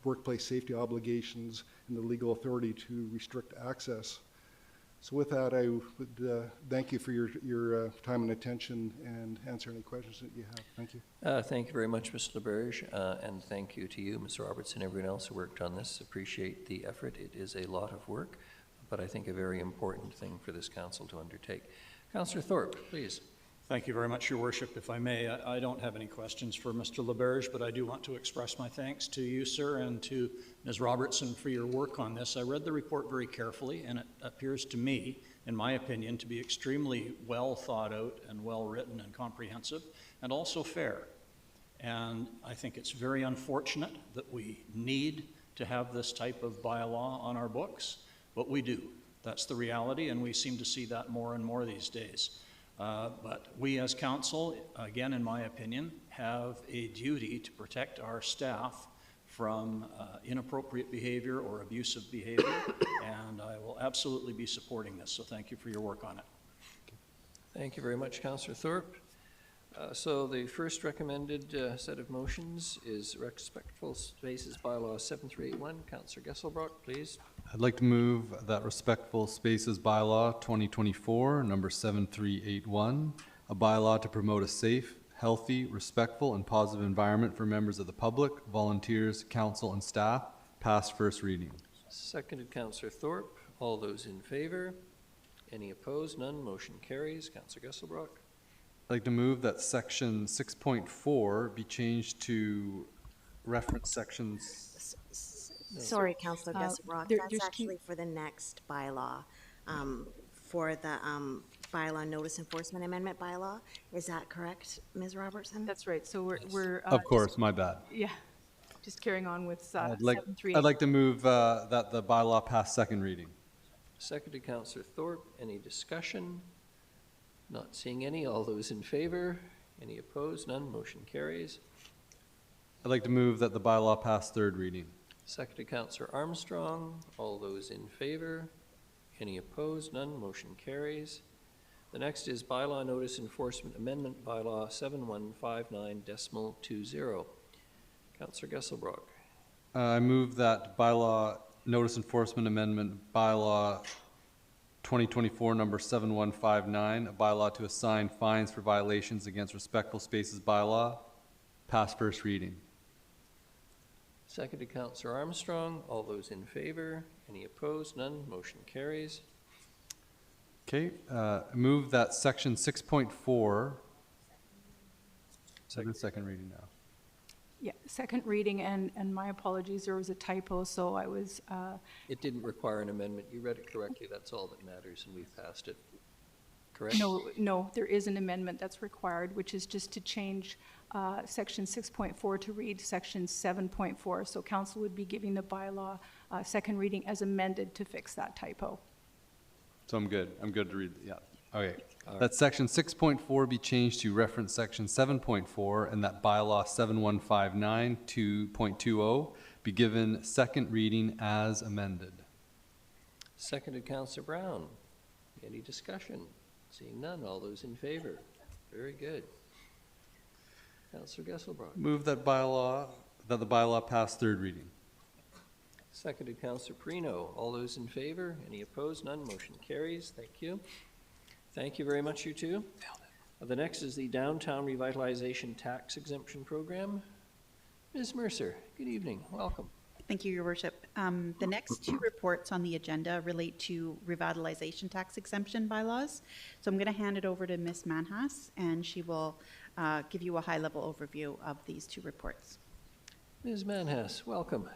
workplace safety obligations and the legal authority to restrict access. So with that, I would thank you for your time and attention and answer any questions that you have. Thank you. Thank you very much, Mr. LeBerge, and thank you to you, Ms. Roberts, and everyone else who worked on this. Appreciate the effort. It is a lot of work, but I think a very important thing for this council to undertake. Councillor Thorpe, please. Thank you very much, Your Worship. If I may, I don't have any questions for Mr. LeBerge, but I do want to express my thanks to you, sir, and to Ms. Robertson for your work on this. I read the report very carefully, and it appears to me, in my opinion, to be extremely well thought out and well written and comprehensive, and also fair. And I think it's very unfortunate that we need to have this type of bylaw on our books, but we do. That's the reality, and we seem to see that more and more these days. But we as council, again, in my opinion, have a duty to protect our staff from inappropriate behavior or abusive behavior, and I will absolutely be supporting this, so thank you for your work on it. Thank you very much, Councillor Thorpe. So the first recommended set of motions is Respectful Spaces Bylaw 7381. Councillor Gesselbrock, please. I'd like to move that Respectful Spaces Bylaw 2024, number 7381, a bylaw to promote a safe, healthy, respectful, and positive environment for members of the public, volunteers, council, and staff, pass first reading. Seconded, Councillor Thorpe. All those in favor? Any opposed? None. Motion carries. Councillor Gesselbrock. I'd like to move that section 6.4 be changed to reference sections. Sorry, Councillor Gesselbrock, that's actually for the next bylaw, for the bylaw notice enforcement amendment bylaw. Is that correct, Ms. Robertson? That's right, so we're. Of course, my bad. Yeah, just carrying on with I'd like 738. to move that the bylaw pass second reading. Seconded Councillor Thorpe. Any discussion? Not seeing any. All those in favor? Any opposed? None. Motion carries. I'd like to move that the bylaw pass third reading. Seconded Councillor Armstrong. All those in favor? Any opposed? None. Motion carries. The next is Bylaw Notice Enforcement Amendment Bylaw 7159.20. Councillor Gesselbrock. I move that bylaw notice enforcement amendment bylaw 2024 number 7159, a bylaw to assign fines for violations against respectful spaces bylaw, pass first reading. Seconded Councillor Armstrong. All those in favor? Any opposed? None. Motion carries. Okay, move that section 6.4, second reading now. Yeah, second reading, and my apologies, there was a typo, so I was, It didn't require an amendment. You read it correctly. That's all that matters, and we've passed it. Correct? no, there is an amendment that's required, which is just to change section 6.4 to read section 7.4. So council would be giving the bylaw second reading as amended to fix that typo. So I'm good to read, yeah. Okay, that section 6.4 be changed to reference section 7.4, and that bylaw 7159.2.20 be given second reading as amended. Seconded Councillor Brown. Any discussion? Seeing none. All those in favor? Very good. Councillor Gesselbrock. Move that the bylaw pass third reading. Seconded Councillor Perino. All those in favor? Any opposed? None. Motion carries. Thank you. Thank you very much, you two. The next is the Downtown Revitalization Tax Exemption Program. Ms. Mercer, good evening. Welcome. Thank you, Your Worship. The next two reports on the agenda relate to revitalization tax exemption bylaws. So I'm going to hand it over to Ms. Manhas, and she will give you a high-level overview of these two reports. Ms. Manhas, welcome.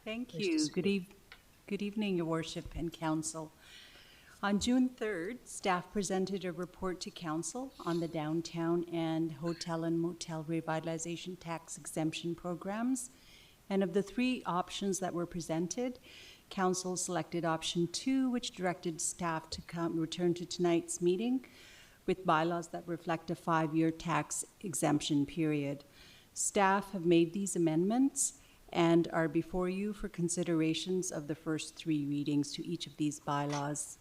Thank you. Good evening, Your Worship and Council. On June 3rd, staff presented a report to Council on the downtown and hotel and motel revitalization tax exemption programs. And of the three options that were presented, Council selected option 2, which directed staff to return to tonight's meeting with bylaws that reflect a 5-year tax exemption period. Staff have made these amendments and are before you for considerations of the first 3 readings to each of these bylaws.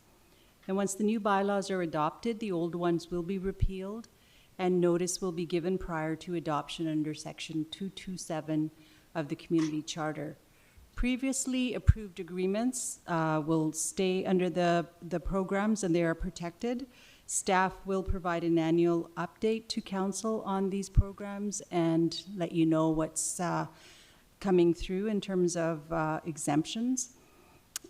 And once the new bylaws are adopted, the old ones will be repealed, and notice will be given prior to adoption under Section 227 of the Community Charter. Previously approved agreements will stay under the programs, and they are protected. Staff will provide an annual update to Council on these programs and let you know what's coming through in terms of exemptions.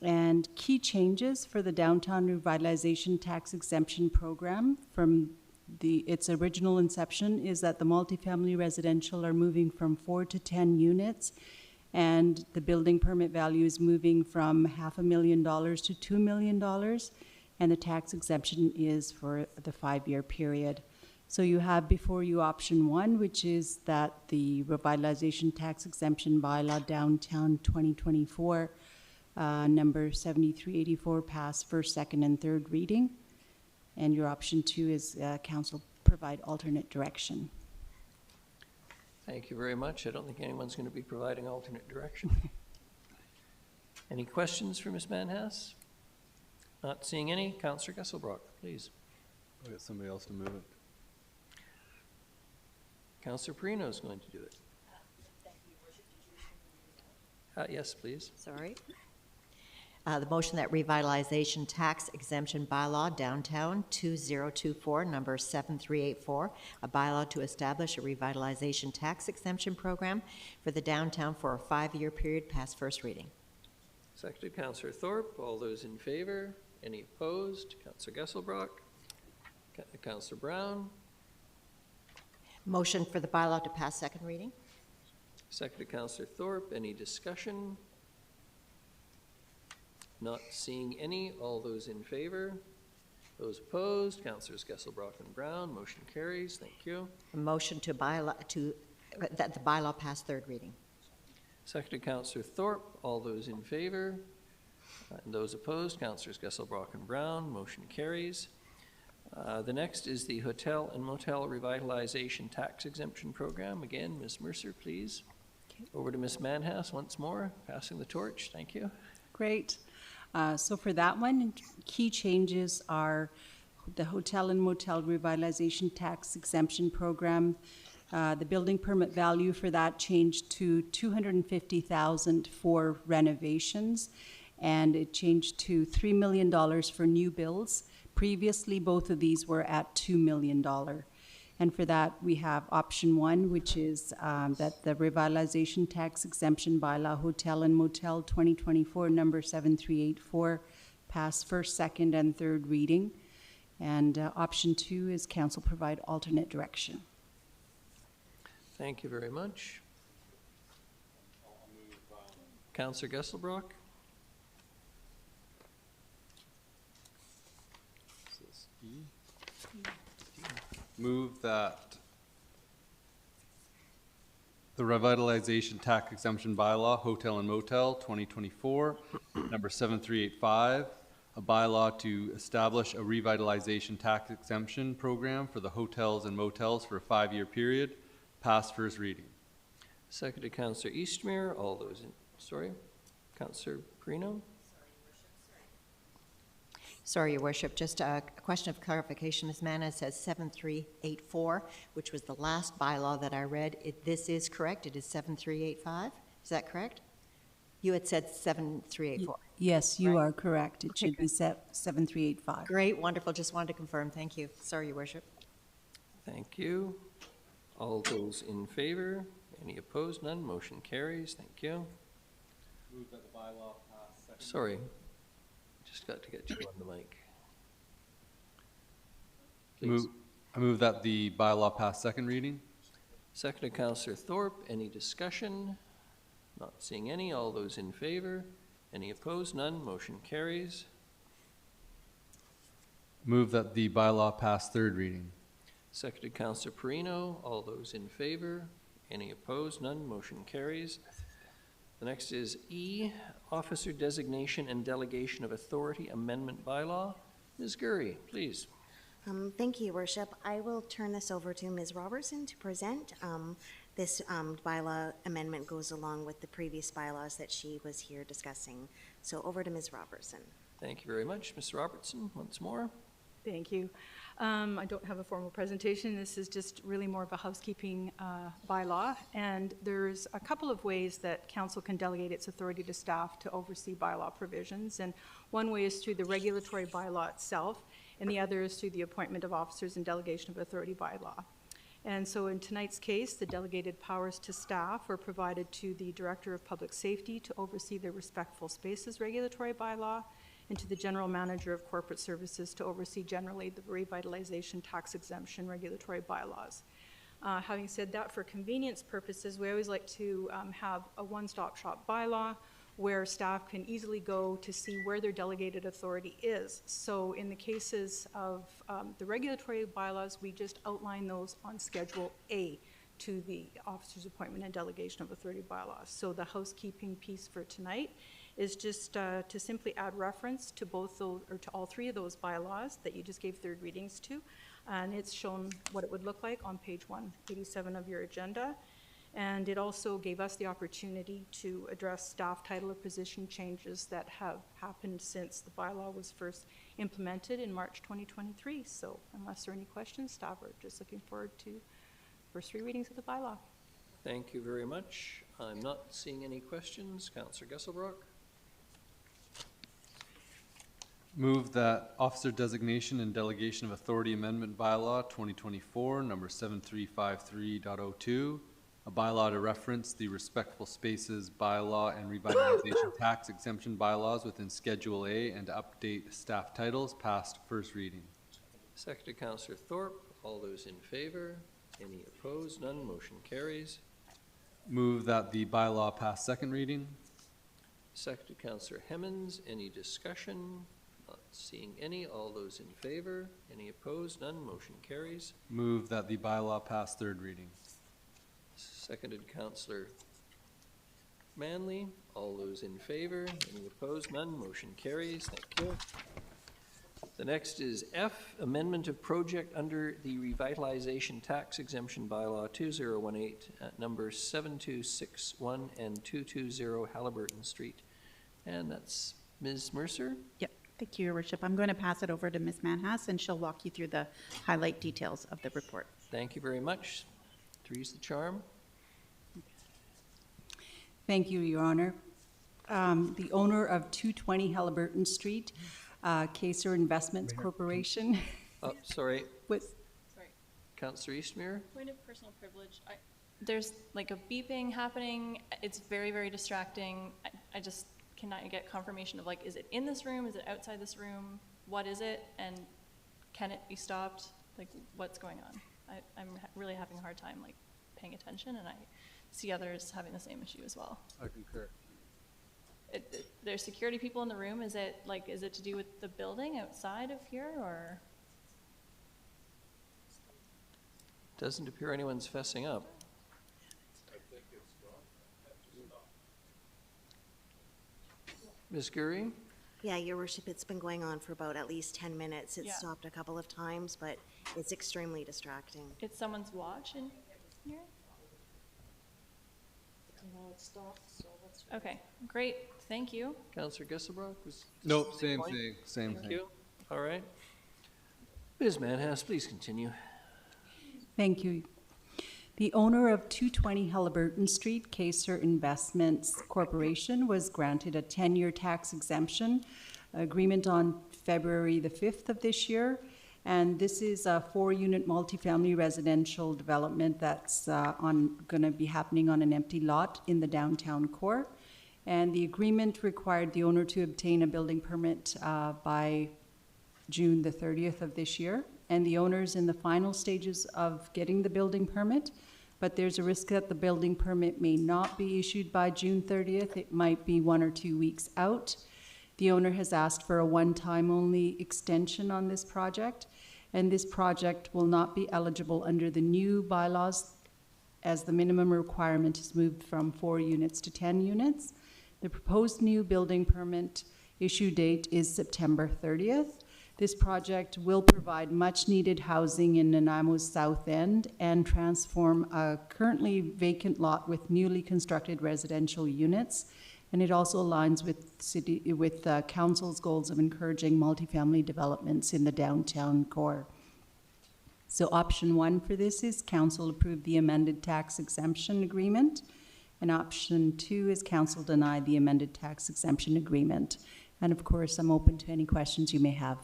And key changes for the Downtown Revitalization Tax Exemption Program from its original inception is that the multifamily residential are moving from 4 to 10 units, and the building permit value is moving from $500,000 to $2 million, and the tax exemption is for the 5-year period. So you have before you option 1, which is that the revitalization tax exemption bylaw downtown 2024 number 7384 pass first, second, and third reading. And your option 2 is Council provide alternate direction. Thank you very much. I don't think anyone's going to be providing alternate direction. Any questions for Ms. Manhas? Not seeing any. Councillor Gesselbrock, please. I'll get somebody else to move it. Councillor Perino is going to do it. Yes, please. Sorry. The motion that revitalization tax exemption bylaw downtown 2024 number 7384, a bylaw to establish a revitalization tax exemption program for the downtown for a 5-year period, pass first reading. Seconded Councillor Thorpe. All those in favor? Any opposed? Councillor Gesselbrock. Councillor Brown. Motion for the bylaw to pass second reading. Seconded Councillor Thorpe. Any discussion? Not seeing any. All those in favor? Those opposed, Councillors Gesselbrock and Brown. Motion carries. Thank you. A motion to that the bylaw pass third reading. Seconded, Councillor Thorpe. All those in favor? And those opposed, Councillors Gesselbrock and Brown. Motion carries. The next is the Hotel and Motel Revitalization Tax Exemption Program. Again, Ms. Mercer, please. Okay. Over to Ms. Manhas once more, passing the torch. Thank you. Great. So for that one, key changes are the Hotel and Motel Revitalization Tax Exemption Program. The building permit value for that changed to $250,000 for renovations, and it changed to $3 million for new builds. Previously, both of these were at $2 million. And for that, we have option one, which is that the Revitalization Tax Exemption Bylaw Hotel and Motel 2024 number 7384 pass first, second, and third reading. And option two is council provide alternate direction. Thank you very much. Councillor Gesselbrock. Move that the Revitalization Tax Exemption Bylaw, Hotel and Motel 2024, number 7385, a bylaw to establish a revitalization tax exemption program for the hotels and motels for a 5-year period, pass first reading. Seconded, Councillor Eastmere. All those in, Councillor Perino. Sorry, Your Worship, just a question of clarification. Ms. Manna says 7384, which was the last bylaw that I read. This is correct? It is 7385? Is that correct? You had said 7384. Yes, you Right. are correct. It should be 7385. Great, wonderful. Just wanted to confirm. Thank you. Sorry, Your Worship. Thank you. All those in favor? Any opposed? None. Motion carries. Thank you. Move that the bylaw pass second. Sorry. Just got to get you on the mic. Please. I move that the bylaw pass second reading. Seconded, Councillor Thorpe. Any discussion? Not seeing any. All those in favor? Any opposed? None. Motion carries. Move that the bylaw pass third reading. Seconded, Councillor Perino. All those in favor? Any opposed? None. Motion carries. The next is E, Officer Designation and Delegation of Authority Amendment Bylaw. Ms. Gurry, please. Thank you, Your Worship. I will turn this over to Ms. Robertson to present. This bylaw amendment goes along with the previous bylaws that she was here discussing. So over to Ms. Robertson. Thank you very much. Ms. Robertson, once more. Thank you. I don't have a formal presentation. This is just really more of a housekeeping bylaw. And there's a couple of ways that council can delegate its authority to staff to oversee bylaw provisions. And one way is through the regulatory bylaw itself, and the other is through the appointment of officers and delegation of authority bylaw. And so in tonight's case, the delegated powers to staff are provided to the Director of Public Safety to oversee the Respectful Spaces regulatory bylaw, and to the General Manager of Corporate Services to oversee generally the revitalization tax exemption regulatory bylaws. Having said that, for convenience purposes, we always like to have a one-stop shop bylaw where staff can easily go to see where their delegated authority is. So in the cases of the regulatory bylaws, we just outline those on Schedule A to the Officer's Appointment and Delegation of Authority bylaws. So the housekeeping piece for tonight is just to simply add reference to both those, or to all three of those bylaws that you just gave third readings to. And it's shown what it would look like on page 187 of your agenda. And it also gave us the opportunity to address staff title or position changes that have happened since the bylaw was first implemented in March 2023. So unless there are any questions, staff are just looking forward to first three readings of the bylaw. Thank you very much. I'm not seeing any questions. Councillor Gesselbrock. Move that Officer Designation and Delegation of Authority Amendment Bylaw 2024, number 7353.02, a bylaw to reference the Respectful Spaces Bylaw and Revitalization Tax Exemption Bylaws within Schedule A and to update staff titles, passed first reading. Seconded, Councillor Thorpe. All those in favor? Any opposed? None. Motion carries. Move that the bylaw pass second reading. Seconded, Councillor Hemmons. Any discussion? Not seeing any. All those in favor? Any opposed? None. Motion carries. Move that the bylaw pass third reading. Seconded, Councillor Manley. All those in favor? Any opposed? None. Motion carries. Thank you. The next is F, amendment of project under the revitalization tax exemption bylaw 2018 at number 7261 and 220 Halliburton Street. And that's Ms. Mercer. Yep, thank you, Your Worship. I'm going to pass it over to Ms. Manhas, and she'll walk you through the highlight details of the report. Thank you very much. Therese the Charm. Thank you, Your Honor. The owner of 220 Halliburton Street, Kaser Investments Corporation. Oh, sorry. Sorry. Councillor Eastmere. Point of personal privilege. There's like a beeping happening. It's very, very distracting. I just cannot get confirmation of like, is it in this room? Is it outside this room? What is it? And can it be stopped? Like, what's going on? I'm really having a hard time like paying attention, and I see others having the same issue as well. I concur. There's security people in the room. Is it to do with the building outside of here, or? Doesn't appear anyone's fessing up. Ms. Gurry? Yeah, Your Worship, it's been going on for about at least 10 minutes. It's Yeah. stopped a couple of times, but it's extremely distracting. It's someone's watch in here? Okay, great, thank you. Councillor Gesselbrock was? Nope, same point? thing, same Thank thing. you. All right. Ms. Manhas, please continue. Thank you. The owner of 220 Halliburton Street, Kaser Investments Corporation, was granted a 10-year tax exemption agreement on February the 5th of this year. And this is a 4-unit multifamily residential development that's going to be happening on an empty lot in the downtown core. And the agreement required the owner to obtain a building permit by June the 30th of this year. And the owner's in the final stages of getting the building permit, but there's a risk that the building permit may not be issued by June 30th. It might be 1 or 2 weeks out. The owner has asked for a one-time only extension on this project, and this project will not be eligible under the new bylaws as the minimum requirement is moved from 4 units to 10 units. The proposed new building permit issue date is September 30th. This project will provide much-needed housing in Nanaimo's south end and transform a currently vacant lot with newly constructed residential units. And it also aligns with council's goals of encouraging multifamily developments in the downtown core. So option 1 for this is council approve the amended tax exemption agreement. And option 2 is council deny the amended tax exemption agreement. And of course, I'm open to any questions you may have.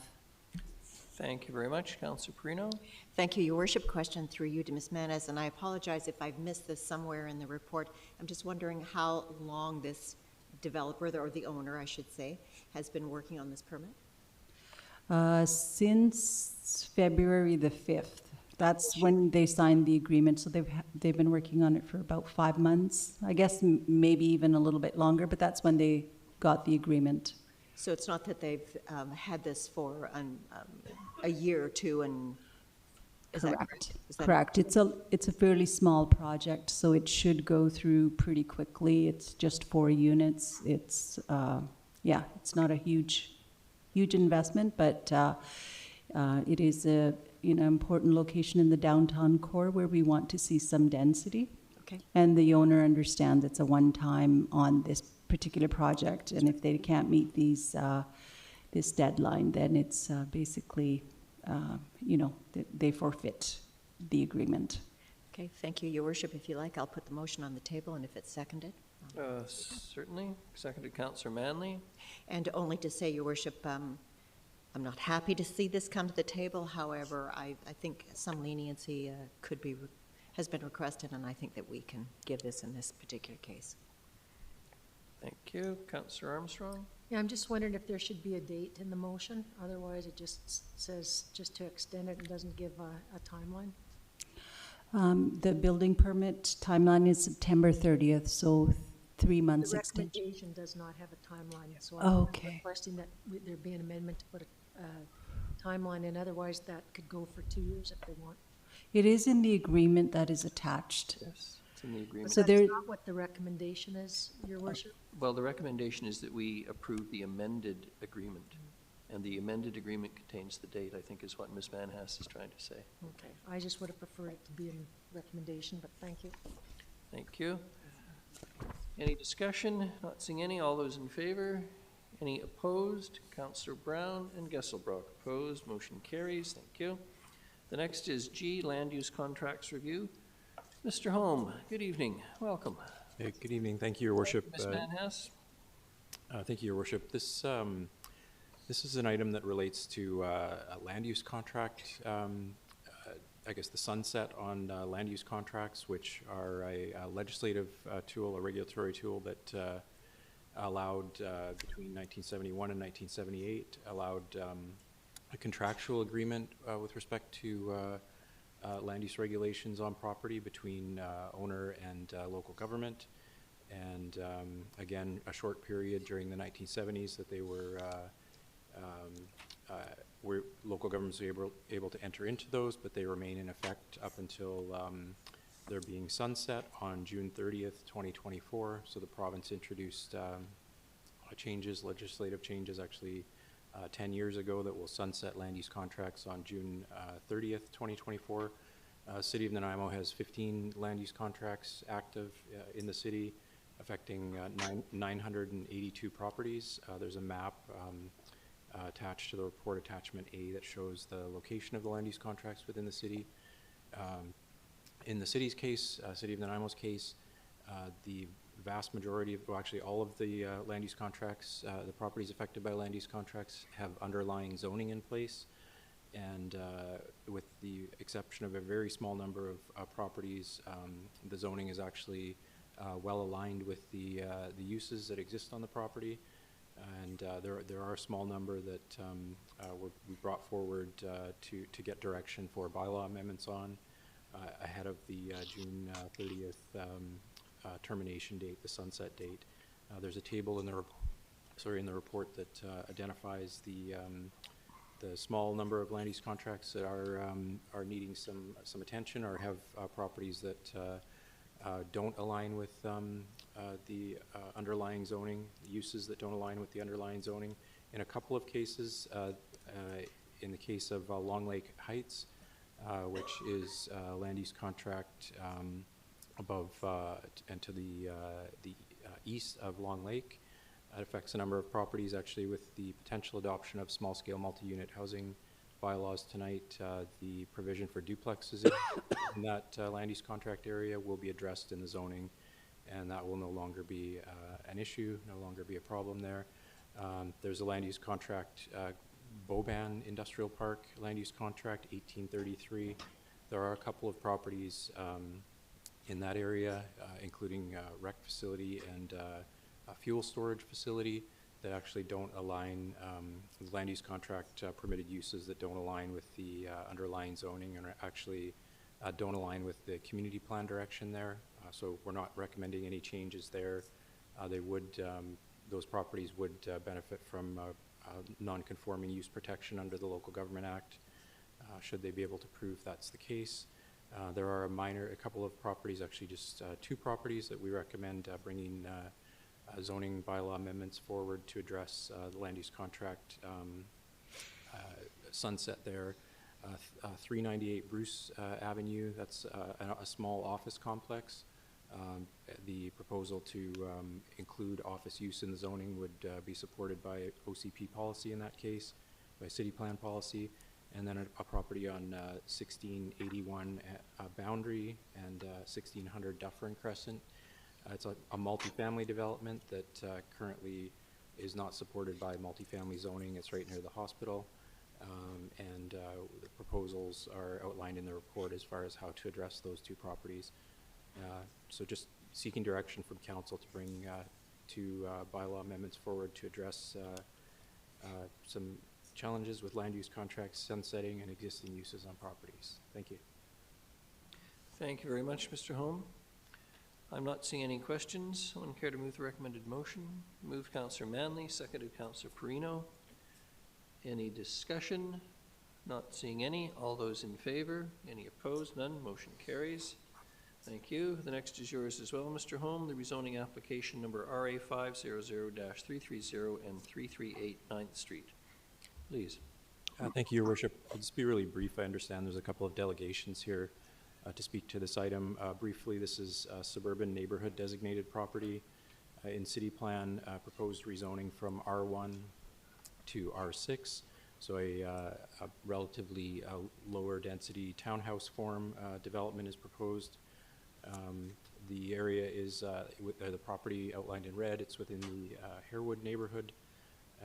Thank you very much. Councillor Perino. Thank you, Your Worship. Question through you to Ms. Manhas, and I apologize if I've missed this somewhere in the report. I'm just wondering how long this developer, or the owner, I should say, has been working on this permit? Since February the 5th. That's when they signed the agreement, so they've been working on it for about 5 months. I guess maybe even a little bit longer, but that's when they got the agreement. So it's not that they've had this for a year or two, and is that correct? Correct. It's a fairly small project, so it should go through pretty quickly. It's just 4 units. It's it's not a huge investment, but it is a important location in the downtown core where we want to see some density. Okay. And the owner understands it's a one-time on this particular project, and if they can't meet this deadline, then it's basically, they forfeit the agreement. Okay, thank you, Your Worship. If you like, I'll put the motion on the table, and if it's seconded. Certainly. Seconded, Councillor Manley. And only to say, Your Worship, I'm not happy to see this come to the table. However, I think some leniency has been requested, and I think that we can give this in this particular case. Thank you. Councillor Armstrong. Yeah, I'm just wondering if there should be a date in the motion. Otherwise, it just says just to extend it and doesn't give a timeline. The building permit timeline is September 30th, so 3 months The extension? recommendation does not have a timeline, so I'm Okay. requesting that there be an amendment to put a timeline in, otherwise that could go for 2 years if they want. It is in the agreement that is attached. Yes, it's in the agreement. But So that's there- not what the recommendation is, Your Worship? Well, the recommendation is that we approve the amended agreement. And the amended agreement contains the date, I think is what Ms. Manhas is trying to say. Okay, I just would have preferred it to be in recommendation, but thank you. Thank you. Any discussion? Not seeing any. All those in favor? Any opposed? Councillor Brown and Gesselbrock opposed. Motion carries. Thank you. The next is G, Land Use Contracts Review. Mr. Holm, good evening. Welcome. Hey, good evening. Thank you, Your Worship. Ms. Manhas? Thank you, Your Worship. This is an item that relates to a land use contract. I guess the sunset on land use contracts, which are a legislative tool, a regulatory tool that allowed between 1971 and 1978, allowed a contractual agreement with respect to land use regulations on property between owner and local government. And again, a short period during the 1970s that they were where local governments were able to enter into those, but they remain in effect up until they're being sunset on June 30th, 2024. So the province introduced changes, legislative changes, actually 10 years ago, that will sunset land use contracts on June 30th, 2024. City of Nanaimo has 15 land use contracts active in the city, affecting 982 properties. There's a map attached to the report, attachment A, that shows the location of the land use contracts within the city. In the city's case, City of Nanaimo's case, the vast majority of, well, actually all of the land use contracts, the properties affected by land use contracts have underlying zoning in place. And with the exception of a very small number of properties, the zoning is actually well aligned with the uses that exist on the property. And there are a small number that we brought forward to get direction for bylaw amendments on ahead of the June 30th termination date, the sunset date. There's a table in the report that identifies the small number of land use contracts that are needing some attention, or have properties that don't align with the underlying zoning, uses that don't align with the underlying zoning. In a couple of cases, in the case of Long Lake Heights, which is a land use contract above and to the east of Long Lake. It affects a number of properties, actually, with the potential adoption of small-scale multi-unit housing bylaws tonight. The provision for duplexes in that land use contract area will be addressed in the zoning, and that will no longer be an issue, no longer be a problem there. There's a land use contract, Boban Industrial Park land use contract, 1833. There are a couple of properties in that area, including a rec facility and a fuel storage facility, that actually don't align, land use contract permitted uses that don't align with the underlying zoning, and actually don't align with the community plan direction there. So we're not recommending any changes there. They would, those properties would benefit from non-conforming use protection under the Local Government Act, should they be able to prove that's the case. There are a couple of properties, actually just 2 properties, that we recommend bringing zoning bylaw amendments forward to address the land use contract sunset there. 398 Bruce Avenue, that's a small office complex. The proposal to include office use in the zoning would be supported by OCP policy in that case, by city plan policy. And then a property on 1681 Boundary and 1600 Dufferin Crescent. It's a multifamily development that currently is not supported by multifamily zoning. It's right near the hospital. And the proposals are outlined in the report as far as how to address those 2 properties. So just seeking direction from council to bring 2 bylaw amendments forward to address some challenges with land use contracts, sunsetting, and existing uses on properties. Thank you. Thank you very much, Mr. Holm. I'm not seeing any questions. Someone care to move the recommended motion? Moved Councillor Manley, seconded Councillor Perino. Any discussion? Not seeing any. All those in favor? Any opposed? None. Motion carries. Thank you. The next is yours as well, Mr. Holm. The rezoning application number RA 500-330 and 338 9th Street. Please. Thank you, Your Worship. I'll just be really brief. I understand there's a couple of delegations here to speak to this item. Briefly, this is suburban neighborhood designated property in city plan, proposed rezoning from R1 to R6. So a relatively lower density townhouse form development is proposed. The area is, the property outlined in red, it's within the Harewood neighborhood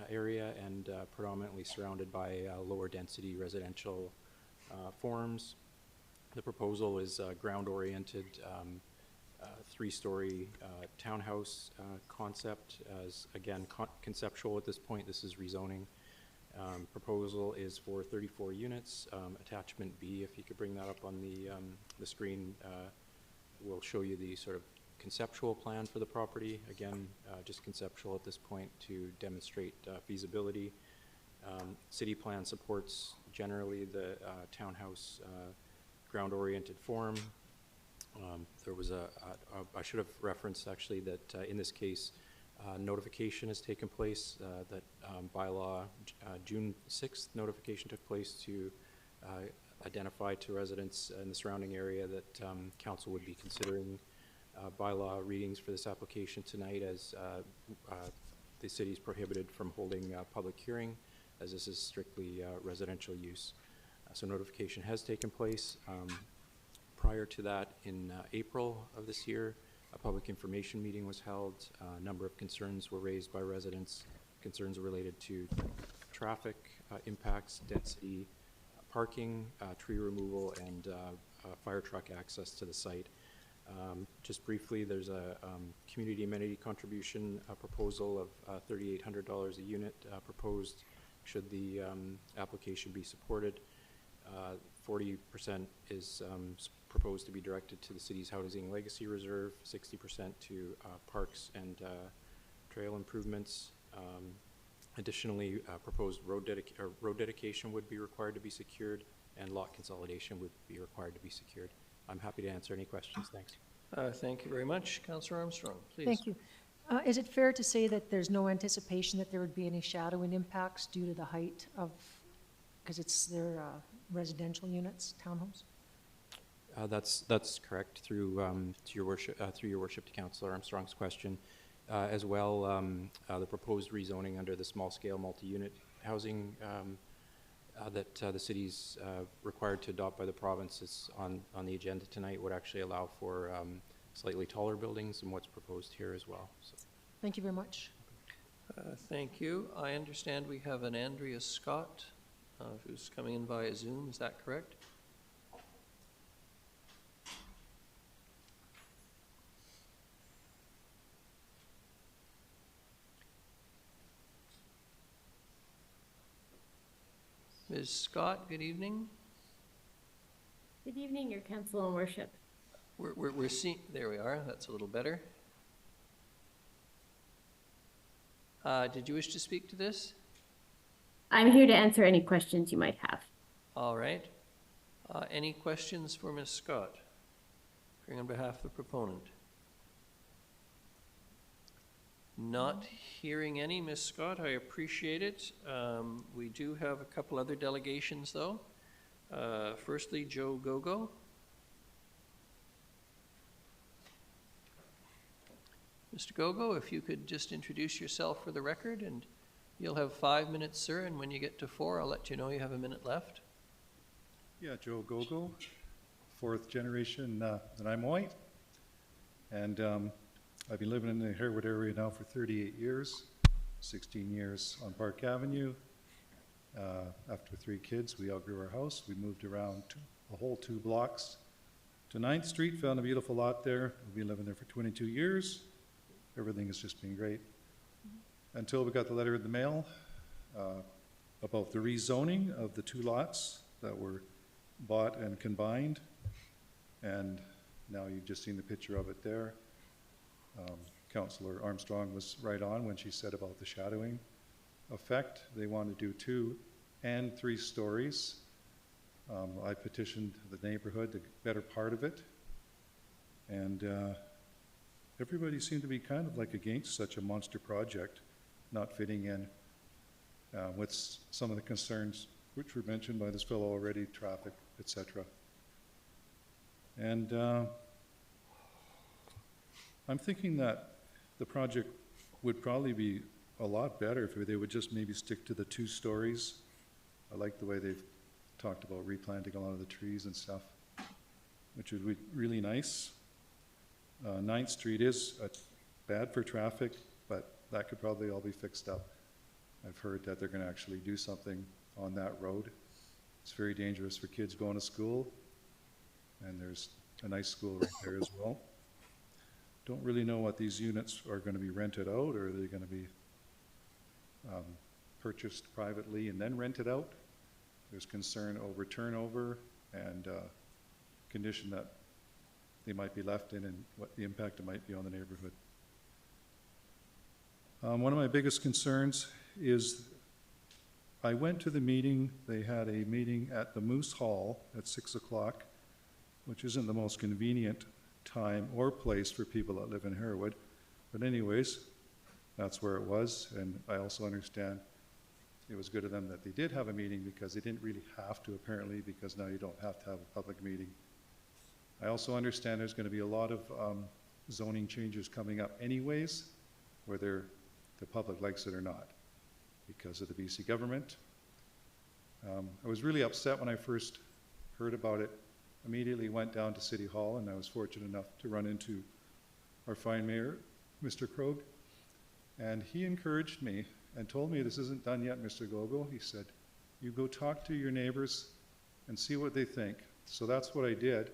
area and predominantly surrounded by lower density residential forms. The proposal is ground-oriented, three-story townhouse concept. As again, conceptual at this point. This is rezoning. Proposal is for 34 units. Attachment B, if you could bring that up on the screen, will show you the sort of conceptual plan for the property. Again, just conceptual at this point to demonstrate feasibility. City plan supports generally the townhouse ground-oriented form. There was I should have referenced actually that in this case, notification has taken place, that bylaw June 6th notification took place to identify to residents in the surrounding area that council would be considering bylaw readings for this application tonight, as the city is prohibited from holding a public hearing, as this is strictly residential use. So notification has taken place. Prior to that, in April of this year, a public information meeting was held. A number of concerns were raised by residents. Concerns related to traffic impacts, density, parking, tree removal, and fire truck access to the site. Just briefly, there's a community amenity contribution proposal of $3,800 a unit proposed should the application be supported. 40% is proposed to be directed to the city's housing legacy reserve, 60% to parks and trail improvements. Additionally, proposed road dedication would be required to be secured, and lot consolidation would be required to be secured. I'm happy to answer any questions. Thanks. Thank you very much. Councillor Armstrong, please. Thank you. Is it fair to say that there's no anticipation that there would be any shadowing impacts due to the height of, because it's their residential units, townhomes? That's correct. Through to your worship, to Councillor Armstrong's question, as well. The proposed rezoning under the small-scale multi-unit housing that the city's required to adopt by the province is on the agenda tonight would actually allow for slightly taller buildings than what's proposed here as well. So. Thank you very much. Thank you. I understand we have an Andrea Scott who's coming in via Zoom. Is that correct? Ms. Scott, good evening. Good evening, Your Council and Worship. We're seeing, there we are, that's a little better. Did you wish to speak to this? I'm here to answer any questions you might have. All right. Any questions for Ms. Scott? Hearing on behalf of the proponent. Not hearing any, Ms. Scott, I appreciate it. We do have a couple other delegations, though. Firstly, Joe Gogo. Mr. Gogo, if you could just introduce yourself for the record, and you'll have 5 minutes, sir, and when you get to 4, I'll let you know you have a minute left. Yeah, Joe Gogo, fourth generation Nanaimo, and I've been living in the Harewood area now for 38 years, 16 years on Park Avenue. After 3 kids, we outgrew our house. We moved around a whole 2 blocks to 9th Street, found a beautiful lot there. We've been living there for 22 years. Everything has just been great. Until we got the letter in the mail about the rezoning of the 2 lots that were bought and combined. And now you've just seen the picture of it there. Councillor Armstrong was right on when she said about the shadowing effect. They want to do 2 and 3 stories. I petitioned the neighborhood, the better part of it, and everybody seemed to be kind of like against such a monster project not fitting in with some of the concerns which were mentioned by this fellow already, traffic, etc. And I'm thinking that the project would probably be a lot better if they would just maybe stick to the 2 stories. I like the way they've talked about replanting a lot of the trees and stuff, which would be really nice. 9th Street is bad for traffic, but that could probably all be fixed up. I've heard that they're going to actually do something on that road. It's very dangerous for kids going to school, and there's a nice school right there as well. Don't really know what these units are going to be rented out, or are they going to be purchased privately and then rented out. There's concern over turnover and condition that they might be left in and what the impact it might be on the neighborhood. One of my biggest concerns is I went to the meeting. They had a meeting at the Moose Hall at 6 o'clock, which isn't the most convenient time or place for people that live in Harewood. But anyways, that's where it was. And I also understand it was good of them that they did have a meeting because they didn't really have to, apparently, because now you don't have to have a public meeting. I also understand there's going to be a lot of zoning changes coming up anyways, whether the public likes it or not, because of the BC government. I was really upset when I first heard about it. Immediately went down to City Hall, and I was fortunate enough to run into our fine mayor, Mr. Krogh, and he encouraged me and told me, this isn't done yet, Mr. Gogo. He said, you go talk to your neighbors and see what they think. So that's what I did.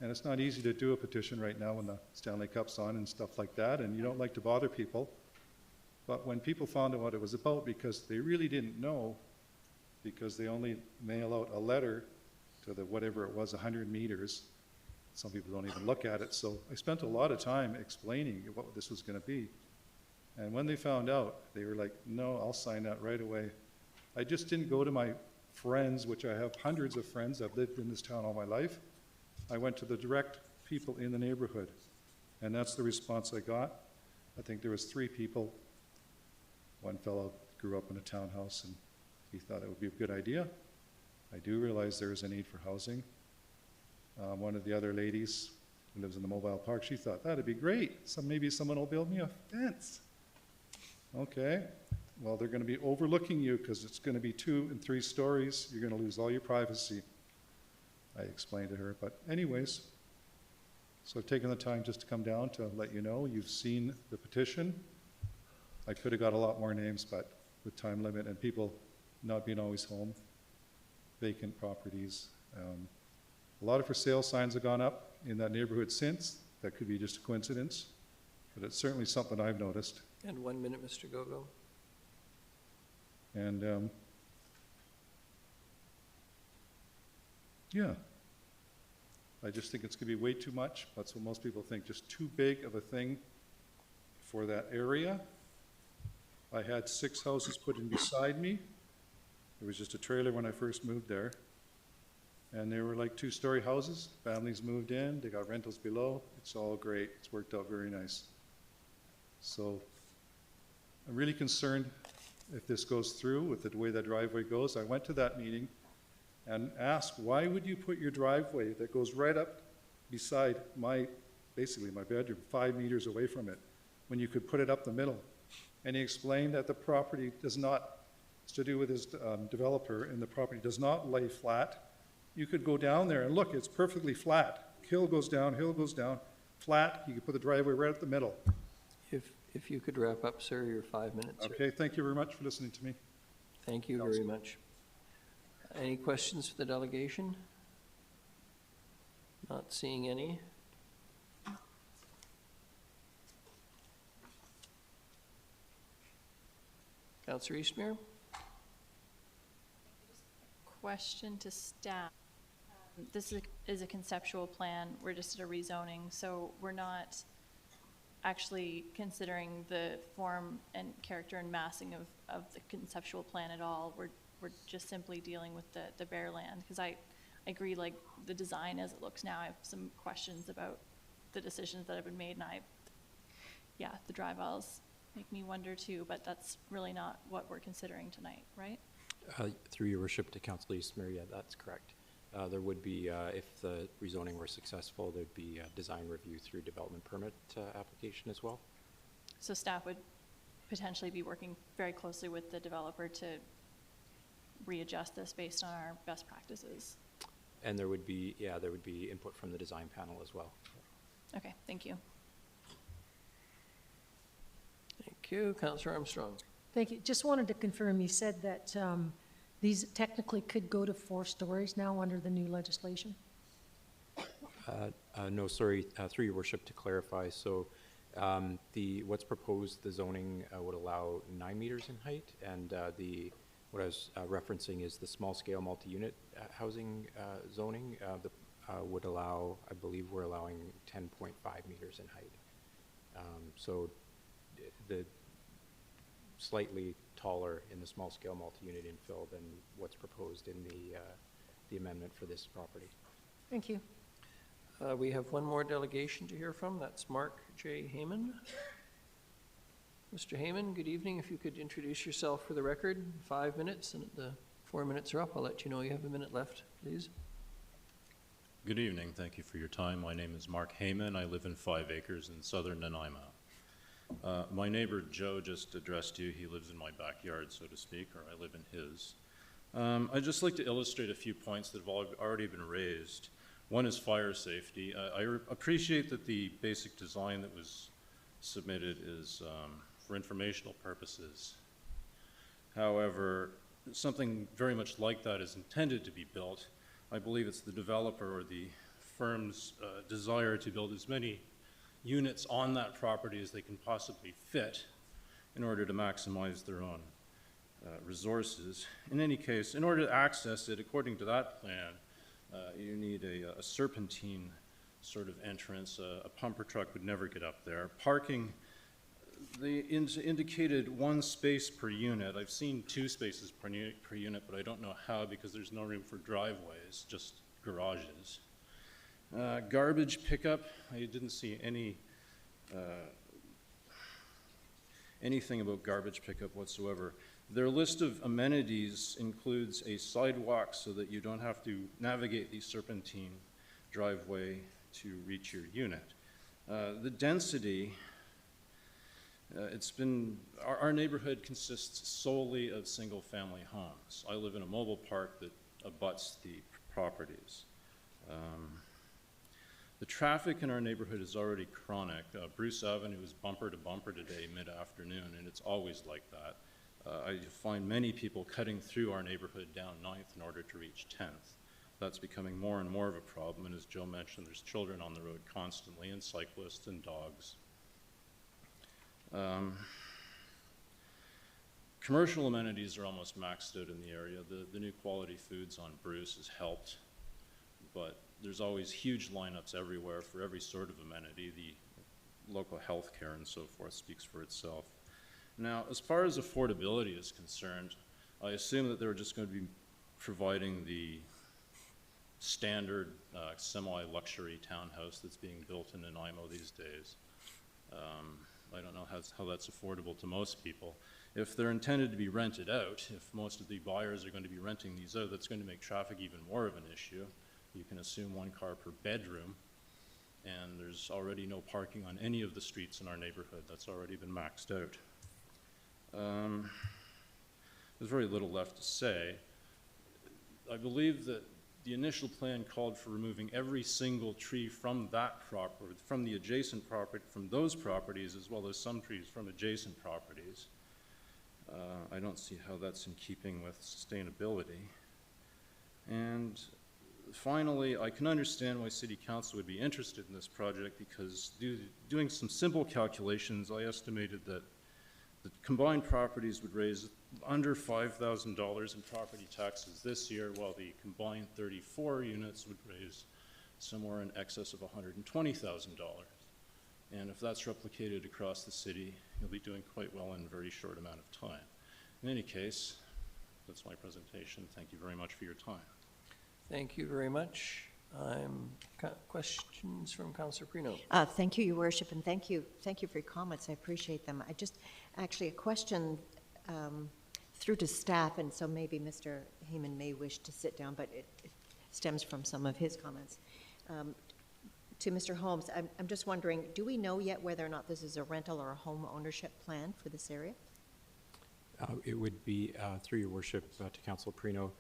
And it's not easy to do a petition right now when the Stanley Cup's on and stuff like that, and you don't like to bother people. But when people found out what it was about, because they really didn't know, because they only mail out a letter to the whatever it was, 100 meters. Some people don't even look at it. So I spent a lot of time explaining what this was going to be. And when they found out, they were like, no, I'll sign that right away. I just didn't go to my friends, which I have hundreds of friends. I've lived in this town all my life. I went to the direct people in the neighborhood. And that's the response I got. I think there was 3 people. One fellow grew up in a townhouse, and he thought it would be a good idea. I do realize there is a need for housing. One of the other ladies who lives in the mobile park, she thought, that'd be great. Maybe someone will build me a fence. Okay, well, they're going to be overlooking you because it's going to be 2 and 3 stories. You're going to lose all your privacy. I explained to her, but anyways, so I've taken the time just to come down to let you know. You've seen the petition. I could have got a lot more names, but with time limit and people not being always home, vacant properties. A lot of for sale signs have gone up in that neighborhood since. That could be just a coincidence, but it's certainly something I've noticed. And 1 minute, Mr. Gogo. And yeah, I just think it's going to be way too much. That's what most people think, just too big of a thing for that area. I had 6 houses put in beside me. It was just a trailer when I first moved there. And they were like 2-story houses. Families moved in, they got rentals below. It's all great. It's worked out very nice. So I'm really concerned if this goes through with the way that driveway goes. I went to that meeting and asked, why would you put your driveway that goes right up beside basically my bedroom, 5 meters away from it, when you could put it up the middle? And he explained that the property does not, it's to do with his developer, and the property does not lay flat. You could go down there and look, it's perfectly flat. Hill goes down, flat. You could put the driveway right up the middle. If you could wrap up, sir, your 5 minutes. Okay, thank you very much for listening to me. Thank you very much. Any questions for the delegation? Not seeing any. Councillor Eastmere? Question to staff. This is a conceptual plan. We're just at a rezoning, so we're not actually considering the form and character and massing of the conceptual plan at all. We're just simply dealing with the bare land, because I agree, like, the design as it looks now, I have some questions about the decisions that have been made, and the drive aisles make me wonder too, but that's really not what we're considering tonight, right? Through your worship to Councillor Eastmere, yeah, that's correct. There would be, if the rezoning were successful, there'd be a design review through development permit application as well. So staff would potentially be working very closely with the developer to readjust this based on our best practices. And there would be, there would be input from the design panel as well. Okay, thank you. Thank you. Councillor Armstrong. Thank you. Just wanted to confirm, you said that these technically could go to 4 stories now under the new legislation? No, sorry, through your worship to clarify. So what's proposed, the zoning would allow 9 meters in height, and what I was referencing is the small scale multi-unit housing zoning would allow, I believe we're allowing 10.5 meters in height. So the slightly taller in the small scale multi-unit infill than what's proposed in the amendment for this property. Thank you. We have one more delegation to hear from. That's Mark J. Heyman. Mr. Heyman, good evening. If you could introduce yourself for the record, 5 minutes, and the 4 minutes are up. I'll let you know you have a minute left, please. Good evening. Thank you for your time. My name is Mark Heyman. I live in 5 acres in southern Nanaimo. My neighbor Joe just addressed you. He lives in my backyard, so to speak, or I live in his. I'd just like to illustrate a few points that have already been raised. One is fire safety. I appreciate that the basic design that was submitted is for informational purposes. However, something very much like that is intended to be built. I believe it's the developer or the firm's desire to build as many units on that property as they can possibly fit in order to maximize their own resources. In any case, in order to access it, according to that plan, you need a serpentine sort of entrance. A pumper truck would never get up there. Parking, they indicated 1 space per unit. I've seen 2 spaces per unit, but I don't know how, because there's no room for driveways, just garages. Garbage pickup, I didn't see anything about garbage pickup whatsoever. Their list of amenities includes a sidewalk so that you don't have to navigate the serpentine driveway to reach your unit. The density, our neighborhood consists solely of single-family homes. I live in a mobile park that abuts the properties. The traffic in our neighborhood is already chronic. Bruce Avenue is bumper to bumper today, mid-afternoon, and it's always like that. I find many people cutting through our neighborhood down 9th in order to reach 10th. That's becoming more and more of a problem, and as Joe mentioned, there's children on the road constantly, and cyclists and dogs. Commercial amenities are almost maxed out in the area. The new Quality Foods on Bruce has helped, but there's always huge lineups everywhere for every sort of amenity. The local health care and so forth speaks for itself. Now, as far as affordability is concerned, I assume that they're just going to be providing the standard semi-luxury townhouse that's being built in Nanaimo these days. I don't know how that's affordable to most people. If they're intended to be rented out, if most of the buyers are going to be renting these out, that's going to make traffic even more of an issue. You can assume 1 car per bedroom, and there's already no parking on any of the streets in our neighborhood. That's already been maxed out. There's very little left to say. I believe that the initial plan called for removing every single tree from that property, from the adjacent property, from those properties, as well as some trees from adjacent properties. I don't see how that's in keeping with sustainability. And finally, I can understand why City Council would be interested in this project, because doing some simple calculations, I estimated that the combined properties would raise under $5,000 in property taxes this year, while the combined 34 units would raise somewhere in excess of $120,000. And if that's replicated across the city, you'll be doing quite well in a very short amount of time. In any case, that's my presentation. Thank you very much for your time. Thank you very much. Questions from Councillor Prino? Thank you, Your Worship, and thank you for your comments. I appreciate them. I just, actually, a question through to staff, and so maybe Mr. Heyman may wish to sit down, but it stems from some of his comments. To Mr. Holmes, I'm just wondering, do we know yet whether or not this is a rental or a home ownership plan for this area? It would be, through Your Worship, to Councillor Prino,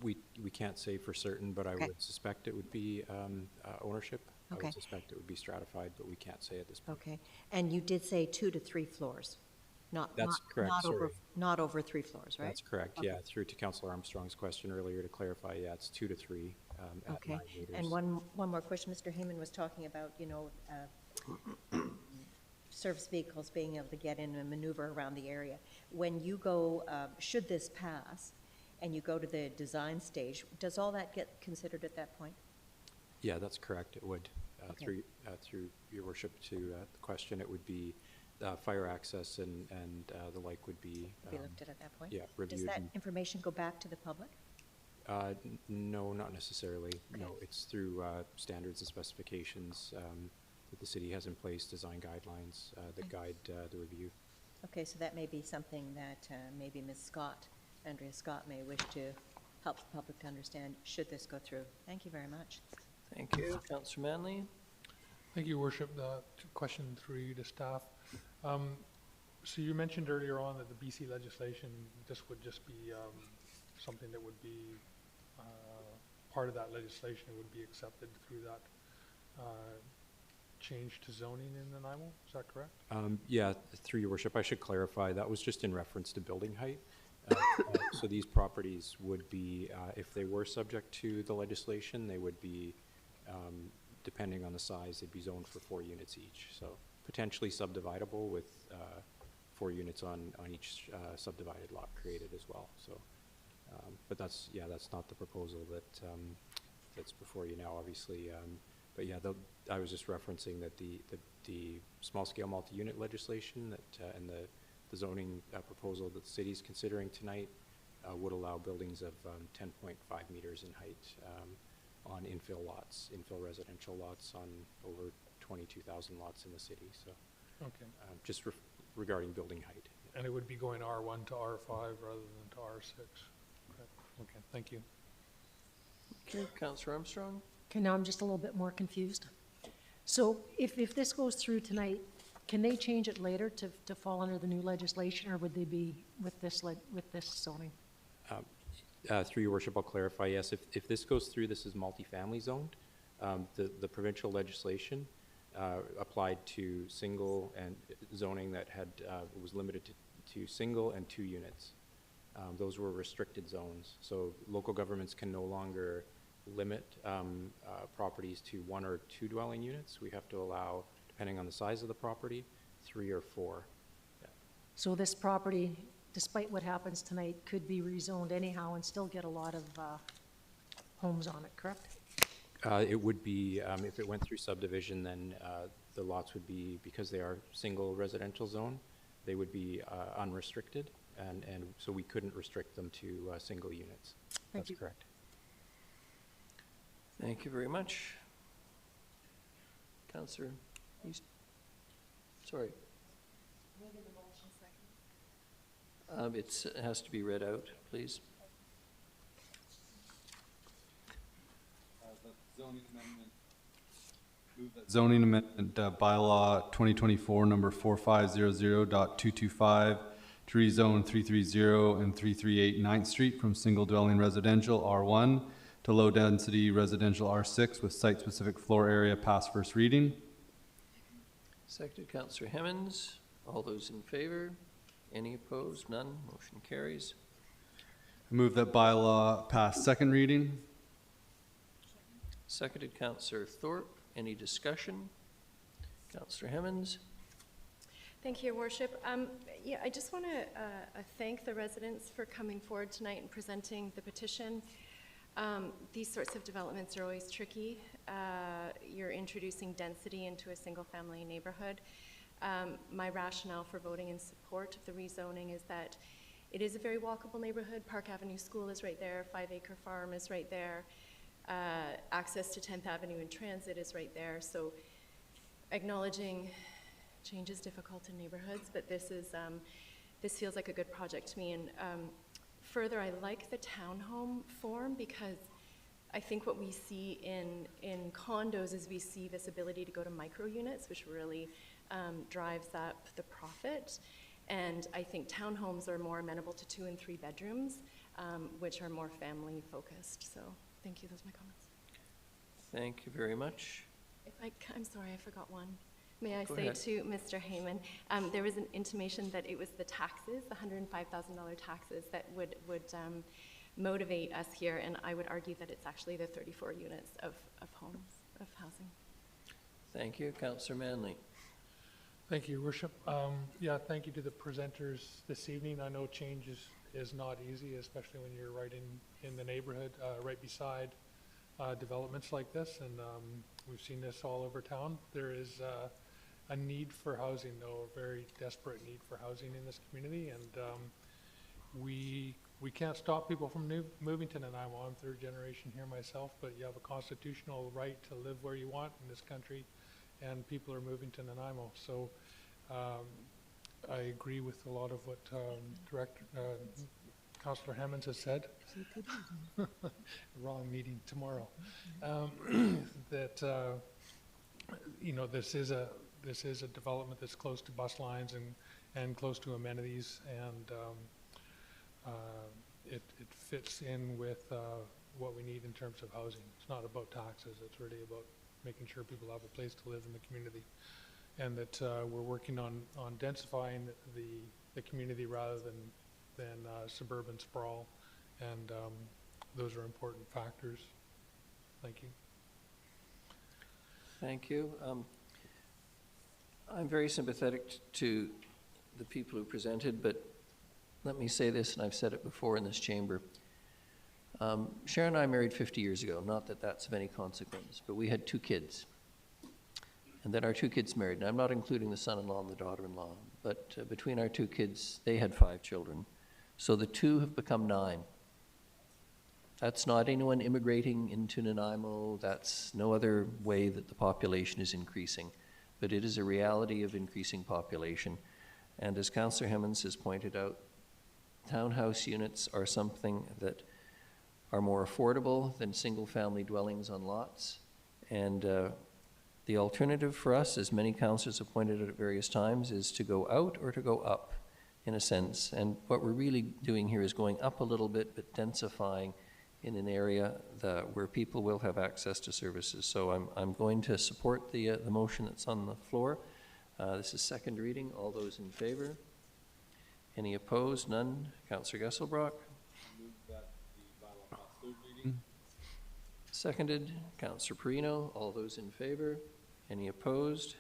we can't say for certain, but I would suspect it would be ownership. Okay. I would suspect it would be stratified, but we can't say at this point. Okay, and you did say 2 to 3 floors, That's correct, not over 3 floors, right? That's correct, Okay. yeah. Through to Councillor Armstrong's question earlier to clarify, yeah, it's 2 to 3 at Okay, 9 meters. and one more question. Mr. Heyman was talking about, service vehicles being able to get in and maneuver around the area. When you go, should this pass, and you go to the design stage, does all that get considered at that point? Yeah, that's correct, it would. Okay. Through Your Worship to the question, it would be fire access and the like would be. Be looked at that point? Yeah, reviewed. Does that information go back to the public? No, not necessarily. Okay. No, it's through standards and specifications that the city has in place, design guidelines that guide the review. Okay, so that may be something that maybe Ms. Scott, Andrea Scott, may wish to help the public to understand should this go through. Thank you very much. Thank you. Councillor Manley? Thank you, Your Worship. Question 3 to staff. So you mentioned earlier on that the BC legislation, this would just be something that would be part of that legislation would be accepted through that change to zoning in Nanaimo. Is that correct? Yeah, through Your Worship, I should clarify, that was just in reference to building height. So these properties would be, if they were subject to the legislation, they would be, depending on the size, they'd be zoned for 4 units each. So potentially subdividable with 4 units on each subdivided lot created as well. So, but that's not the proposal that's before you now, obviously. But yeah, I was just referencing that the small-scale multi-unit legislation that and the zoning proposal that the city is considering tonight would allow buildings of 10.5 meters in height on infill lots, infill residential lots on over 22,000 lots in the city. So, okay, just regarding building height. And it would be going R1 to R5 rather than to R6. Okay, thank you. Okay, Councillor Armstrong? Okay, now I'm just a little bit more confused. So if this goes through tonight, can they change it later to fall under the new legislation, or would they be with this zoning? Through Your Worship, I'll clarify, yes, if this goes through, this is multifamily zoned. The provincial legislation applied to single and zoning that had was limited to single and 2 units. Those were restricted zones. So local governments can no longer limit properties to 1 or 2 dwelling units. We have to allow, depending on the size of the property, 3 or 4. Yeah. So this property, despite what happens tonight, could be rezoned anyhow and still get a lot of homes on it, correct? It would be, if it went through subdivision, then the lots would be, because they are single residential zone, they would be unrestricted, and so we couldn't restrict them to single units. That's correct. Thank you very much. Councillor East? Sorry. It has to be read out, please. Zoning amendment bylaw 2024 number 4500.225 to rezone 330 and 338 9th Street from single dwelling residential R1 to low density residential R6 with site specific floor area past first reading. Seconded, Councillor Hemmens. All those in favor? Any opposed? None. Motion carries. I move that bylaw pass second reading. Seconded, Councillor Thorpe. Any discussion? Councillor Hemmens. Thank you, Your Worship. Yeah, I just want to thank the residents for coming forward tonight and presenting the petition. These sorts of developments are always tricky. You're introducing density into a single-family neighborhood. My rationale for voting in support of the rezoning is that it is a very walkable neighborhood. Park Avenue School is right there. 5 Acre Farm is right there. Access to 10th Avenue and transit is right there. So acknowledging change is difficult in neighborhoods, but this feels like a good project to me. And further, I like the townhome form because I think what we see in condos is we see this ability to go to micro units, which really drives up the profit. And I think townhomes are more amenable to 2 and 3 bedrooms, which are more family focused. So thank you, those are my comments. Thank you very much. I'm sorry, I forgot one. May I Go say ahead. to Mr. Heyman, there was an intimation that it was the taxes, the $105,000 taxes that would motivate us here, and I would argue that it's actually the 34 units of homes, of housing. Thank you. Councillor Manley. Thank you, Your Worship. Yeah, thank you to the presenters this evening. I know change is not easy, especially when you're right in the neighborhood, right beside developments like this, and we've seen this all over town. There is a need for housing, though, a very desperate need for housing in this community, and we can't stop people from moving to Nanaimo. I'm third generation here myself, but you have a constitutional right to live where you want in this country, and people are moving to Nanaimo. So I agree with a lot of what Councillor Hammonds has said. Wrong meeting tomorrow. That you know, this is a development that's close to bus lines and close to amenities, and it fits in with what we need in terms of housing. It's not about taxes. It's really about making sure people have a place to live in the community, and that we're working on densifying the community rather than suburban sprawl, and those are important factors. Thank you. Thank you. I'm very sympathetic to the people who presented, but let me say this, and I've said it before in this chamber. Sharon and I married 50 years ago, not that that's of any consequence, but we had 2 kids. And then our 2 kids married, and I'm not including the son-in-law and the daughter-in-law, but between our 2 kids, they had 5 children. So the 2 have become 9. That's not anyone immigrating into Nanaimo. That's no other way that the population is increasing. But it is a reality of increasing population. And as Councillor Hemmons has pointed out, townhouse units are something that are more affordable than single-family dwellings on lots. And the alternative for us, as many councillors have pointed out at various times, is to go out or to go up, in a sense. And what we're really doing here is going up a little bit, but densifying in an area where people will have access to services. So I'm going to support the motion that's on the floor. This is second reading. All those in favor? Any opposed? None. Councillor Gesselbrock? Move that the bylaw pass third reading. Seconded. Councillor Perino. All those in favor? Any opposed?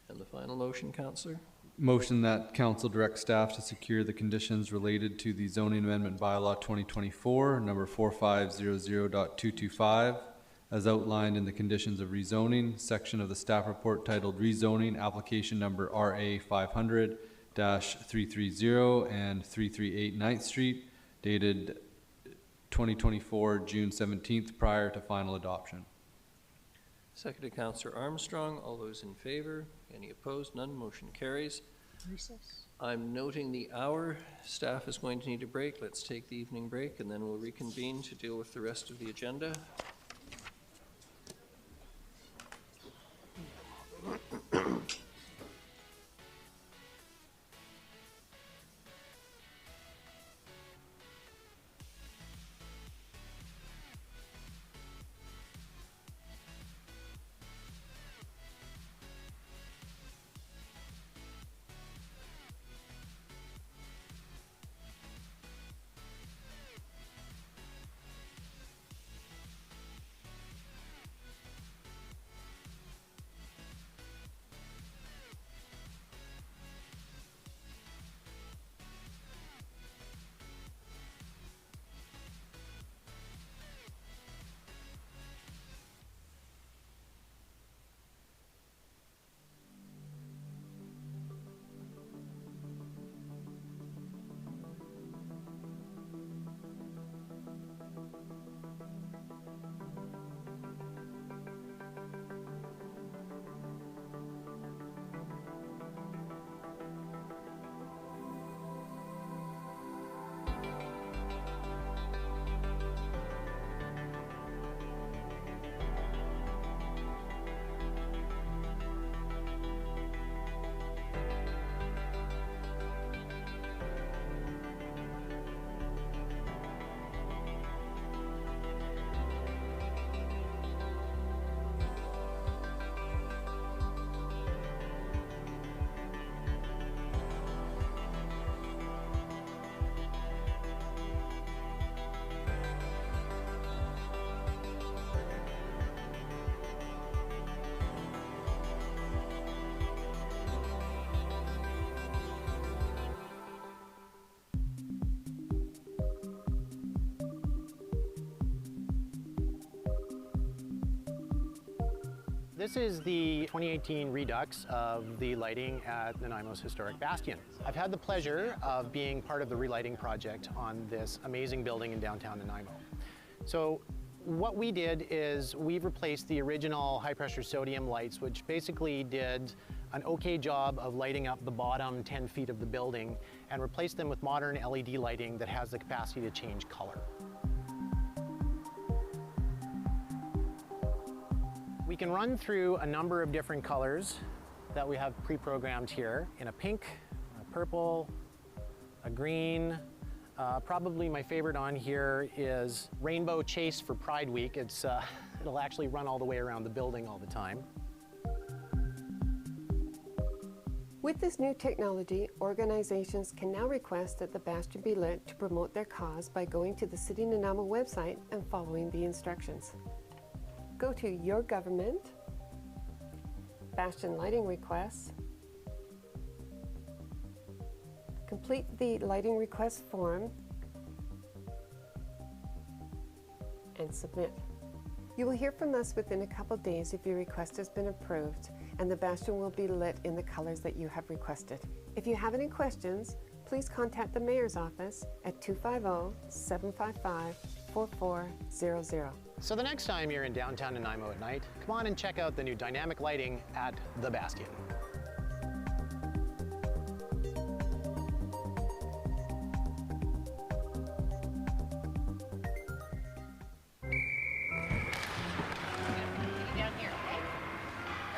And the final motion, Councillor? Motion that council direct staff to secure the conditions related to the zoning amendment bylaw 2024, number 4500.225, as outlined in the conditions of rezoning, section of the staff report titled Rezoning, application number RA 500-330 and 338 9th Street, dated 2024, June 17th, prior to final adoption. Seconded. Councillor Armstrong. All those in favor? Any opposed? None. Motion carries. Recess. I'm noting the hour. Staff is going to need a break. Let's take the evening break, and then we'll reconvene to deal with the rest of the agenda. This is the 2018 redux of the lighting at Nanaimo's historic bastion. I've had the pleasure of being part of the relighting project on this amazing building in downtown Nanaimo. So what we did is we've replaced the original high-pressure sodium lights, which basically did an okay job of lighting up the bottom 10 feet of the building, and replaced them with modern LED lighting that has the capacity to change color. We can run through a number of different colors that we have pre-programmed here in a pink, a purple, a green. Probably my favorite on here is Rainbow Chase for Pride Week. It'll actually run all the way around the building all the time. With this new technology, organizations can now request that the bastion be lit to promote their cause by going to the City of Nanaimo website and following the instructions. Go to Your Government, Bastion Lighting Requests, complete the lighting request form, and submit. You will hear from us within a couple days if your request has been approved, and the bastion will be lit in the colors that you have requested. If you have any questions, please contact the Mayor's office at 250-755-4400. So the next time you're in downtown Nanaimo at night, come on and check out the new dynamic lighting at the Bastion.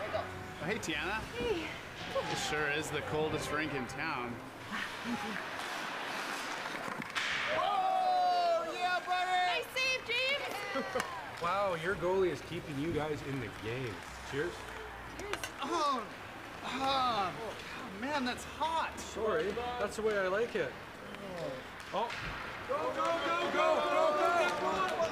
Oh, hey, Tiana. Hey. It sure is the coldest rink in town. Thank you. Oh, yeah, buddy! Nice save, James! Wow, your goalie is keeping you guys in the game. Cheers. Oh, man, that's hot. Sorry, that's the way I like it. Oh. Go, go, go, go, go, go!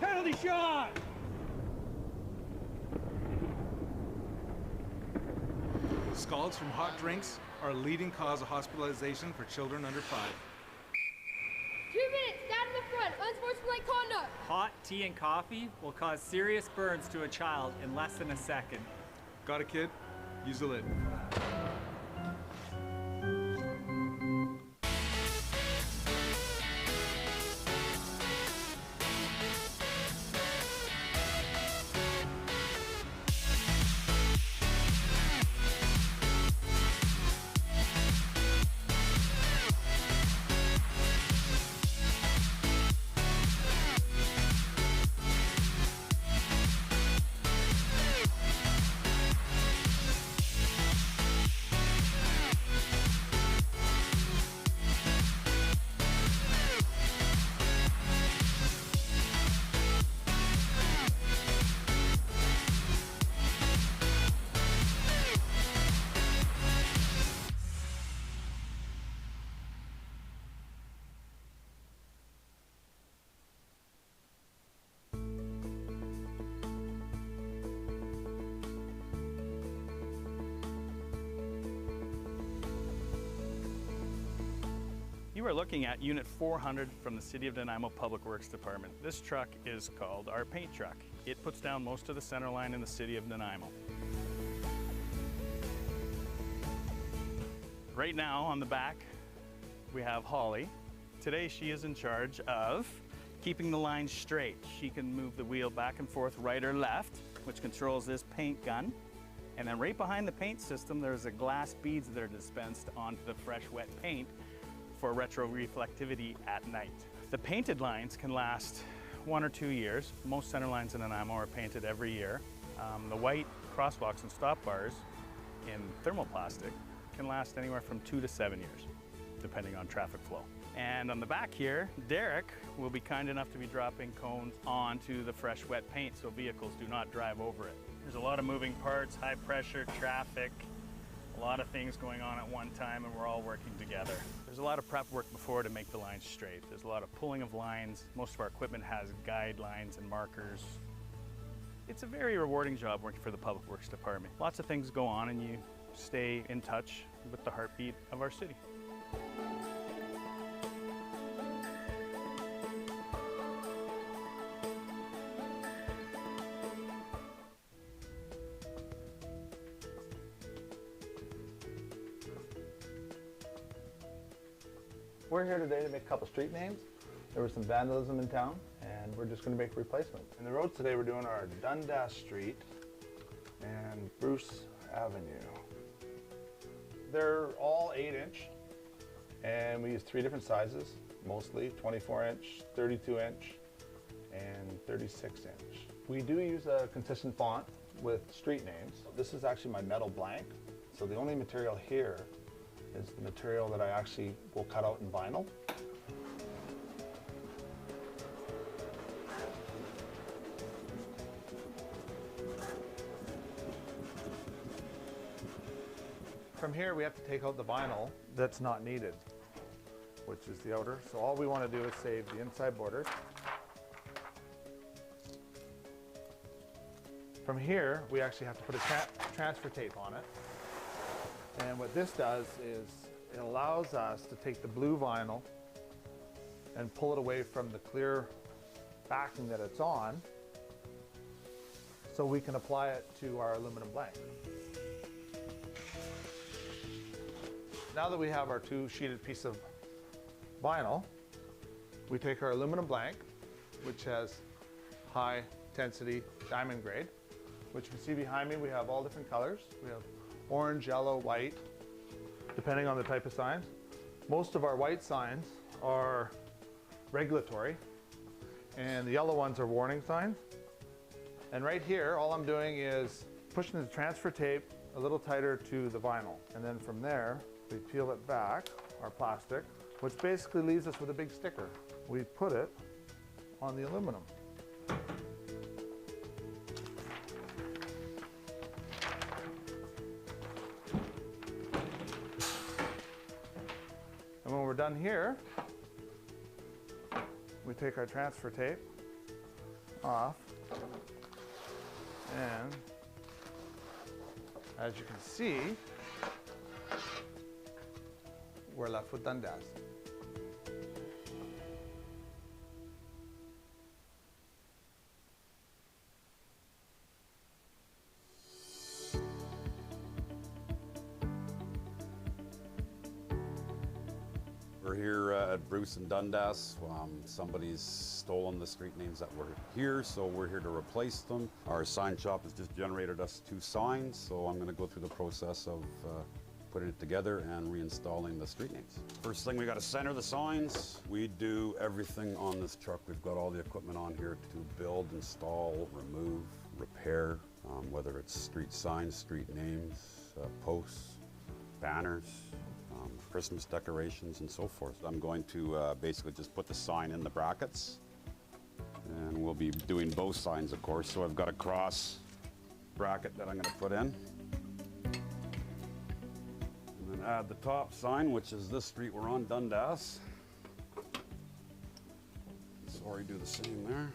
Penalty shot! Scalds from hot drinks are a leading cause of hospitalization for children under 5. 2 minutes, stand in the front, unsportsmanlike conduct. Hot tea and coffee will cause serious burns to a child in less than a second. Got it, kid? Use the lid. You are looking at Unit 400 from the City of Nanaimo Public Works Department. This truck is called our paint truck. It puts down most of the center line in the City of Nanaimo. Right now on the back, we have Holly. Today she is in charge of keeping the line straight. She can move the wheel back and forth right or left, which controls this paint gun. And then right behind the paint system, there's a glass beads that are dispensed onto the fresh wet paint for retro-reflectivity at night. The painted lines can last 1 or 2 years. Most center lines in Nanaimo are painted every year. The white crosswalks and stop bars in thermoplastic can last anywhere from 2 to 7 years, depending on traffic flow. And on the back here, Derek will be kind enough to be dropping cones onto the fresh wet paint so vehicles do not drive over it. There's a lot of moving parts, high pressure, traffic, a lot of things going on at one time, and we're all working together. There's a lot of prep work before to make the lines straight. There's a lot of pulling of lines. Most of our equipment has guidelines and markers. It's a very rewarding job working for the Public Works Department. Lots of things go on and you stay in touch with the heartbeat of our city. We're here today to make a couple street names. There was some vandalism in town, and we're just going to make a replacement. And the roads today, we're doing our Dundas Street and Bruce Avenue. They're all 8-inch, and we use 3 different sizes, mostly 24-inch, 32-inch, and 36-inch. We do use a consistent font with street names. This is actually my metal blank, so the only material here is the material that I actually will cut out in vinyl. From here, we have to take out the vinyl that's not needed, which is the outer. So all we want to do is save the inside borders. From here, we actually have to put a transfer tape on it. And what this does is it allows us to take the blue vinyl and pull it away from the clear backing that it's on, so we can apply it to our aluminum blank. Now that we have our 2-sheeted piece of vinyl, we take our aluminum blank, which has high intensity diamond grade, which you can see behind me. We have all different colors. We have orange, yellow, white, depending on the type of signs. Most of our white signs are regulatory, and the yellow ones are warning signs. And right here, all I'm doing is pushing the transfer tape a little tighter to the vinyl. And then from there, we peel it back, our plastic, which basically leaves us with a big sticker. We put it on the aluminum. And when we're done here, we take our transfer tape off, and as you can see, we're left with Dundas. We're here at Bruce and Dundas. Somebody's stolen the street names that were here, so we're here to replace them. Our sign shop has just generated us 2 signs, so I'm going to go through the process of putting it together and reinstalling the street names. First thing, we got to center the signs. We do everything on this truck. We've got all the equipment on here to build, install, remove, repair, whether it's street signs, street names, posts, banners, Christmas decorations, and so forth. I'm going to basically just put the sign in the brackets, and we'll be doing both signs, of course. So I've got a cross bracket that I'm going to put in. And then add the top sign, which is this street we're on, Dundas. Sorry, do the same there.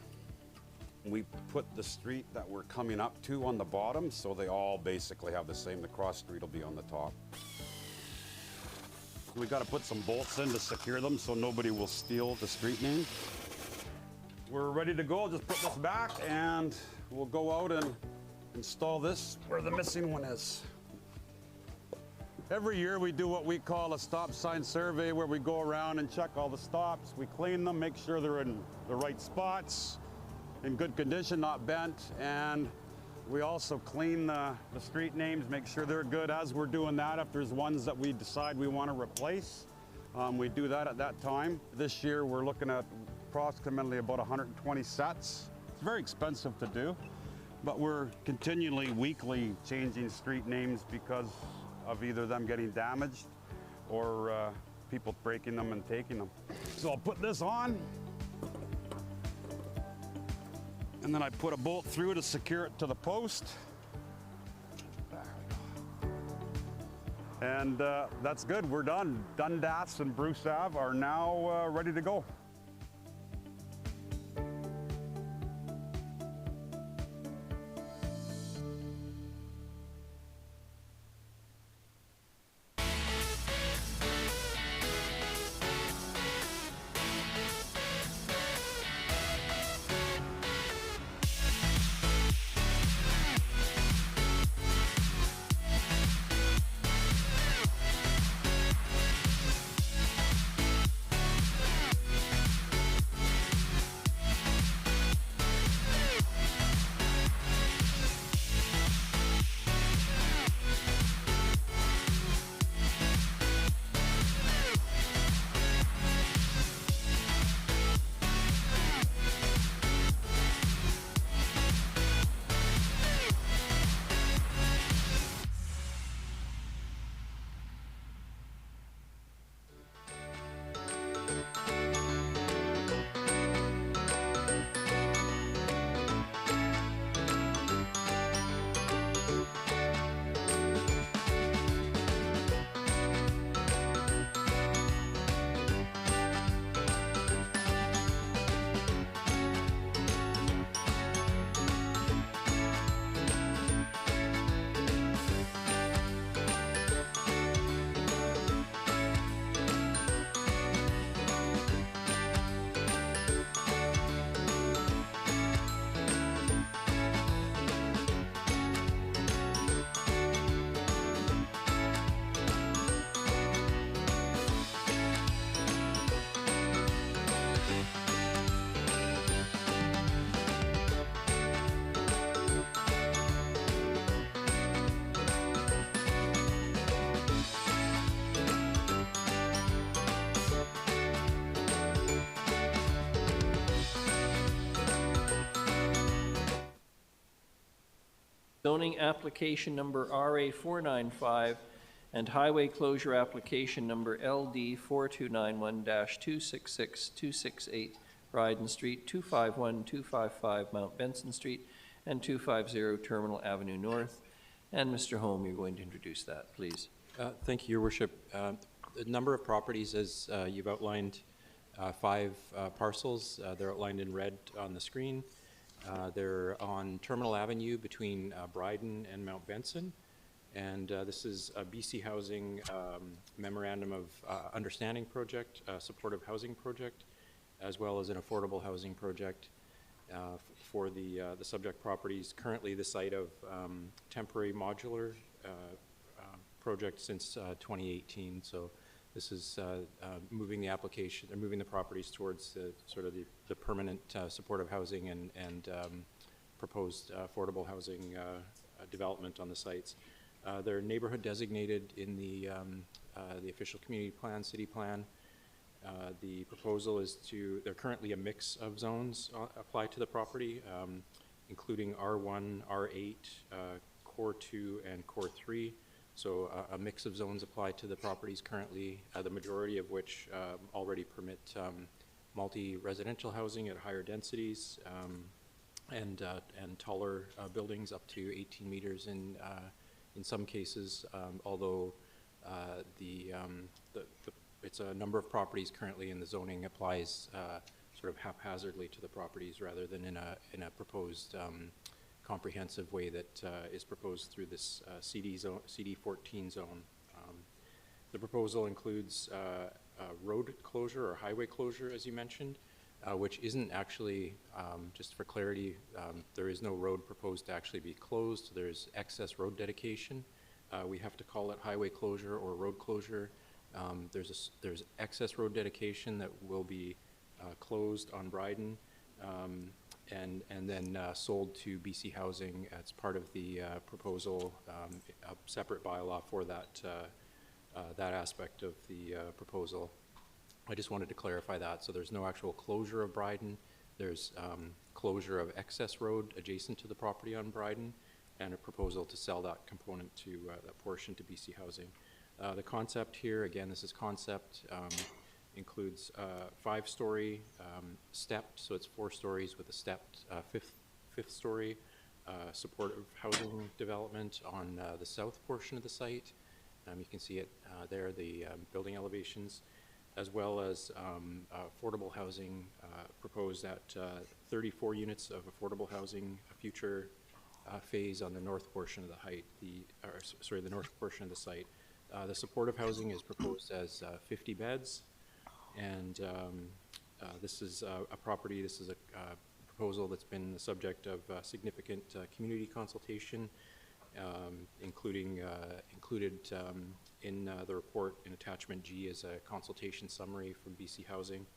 We put the street that we're coming up to on the bottom, so they all basically have the same. The cross street will be on the top. We got to put some bolts in to secure them so nobody will steal the street name. We're ready to go. Just put this back and we'll go out and install this where the missing one is. Every year we do what we call a stop sign survey, where we go around and check all the stops. We clean them, make sure they're in the right spots, in good condition, not bent, and we also clean the street names, make sure they're good. As we're doing that, if there's ones that we decide we want to replace, we do that at that time. This year we're looking at approximately about 120 sets. It's very expensive to do, but we're continually, weekly changing street names because of either them getting damaged or people breaking them and taking them. So I'll put this on, and then I put a bolt through to secure it to the post. There we go. And that's good, we're done. Dundas and Bruce Ave are now ready to go. zoning application number RA495 and highway closure application number LD 4291-266-268 Bryden Street, 251-255 Mount Benson Street, and 250 Terminal Avenue North. And Mr. Holm, you're going to introduce that, please. Thank you, Your Worship. The number of properties, as you've outlined, 5 parcels. They're outlined in red on the screen. They're on Terminal Avenue between Bryden and Mount Benson. And this is a BC Housing Memorandum of Understanding project, supportive housing project, as well as an affordable housing project for the subject properties. Currently the site of temporary modular project since 2018. So this is moving the application, or moving the properties towards the permanent supportive housing and proposed affordable housing development on the sites. They're neighborhood designated in the official community plan, city plan. The proposal is they're currently a mix of zones applied to the property, including R1, R8, Core 2, and Core 3. So a mix of zones applied to the properties currently, the majority of which already permit multi-residential housing at higher densities and taller buildings up to 18 meters in some cases, although it's a number of properties currently, and the zoning applies sort of haphazardly to the properties rather than in a proposed comprehensive way that is proposed through this CD14 zone. The proposal includes road closure or highway closure, as you mentioned, which isn't actually, just for clarity, there is no road proposed to actually be closed. There's excess road dedication. We have to call it highway closure or road closure. There's excess road dedication that will be closed on Bryden and then sold to BC Housing as part of the proposal, a separate bylaw for that aspect of the proposal. I just wanted to clarify that. So there's no actual closure of Bryden. There's closure of excess road adjacent to the property on Bryden, and a proposal to sell that component to that portion to BC Housing. The concept here, again, this is concept, includes 5-story stepped, so it's 4 stories with a stepped fifth story supportive housing development on the south portion of the site. You can see it there, the building elevations, as well as affordable housing proposed at 34 units of affordable housing, a future phase on the north portion of the north portion of the site. The supportive housing is proposed as 50 beds, and this is a property, this is a proposal that's been the subject of significant community consultation, included in the report in attachment G is a consultation summary from BC Housing.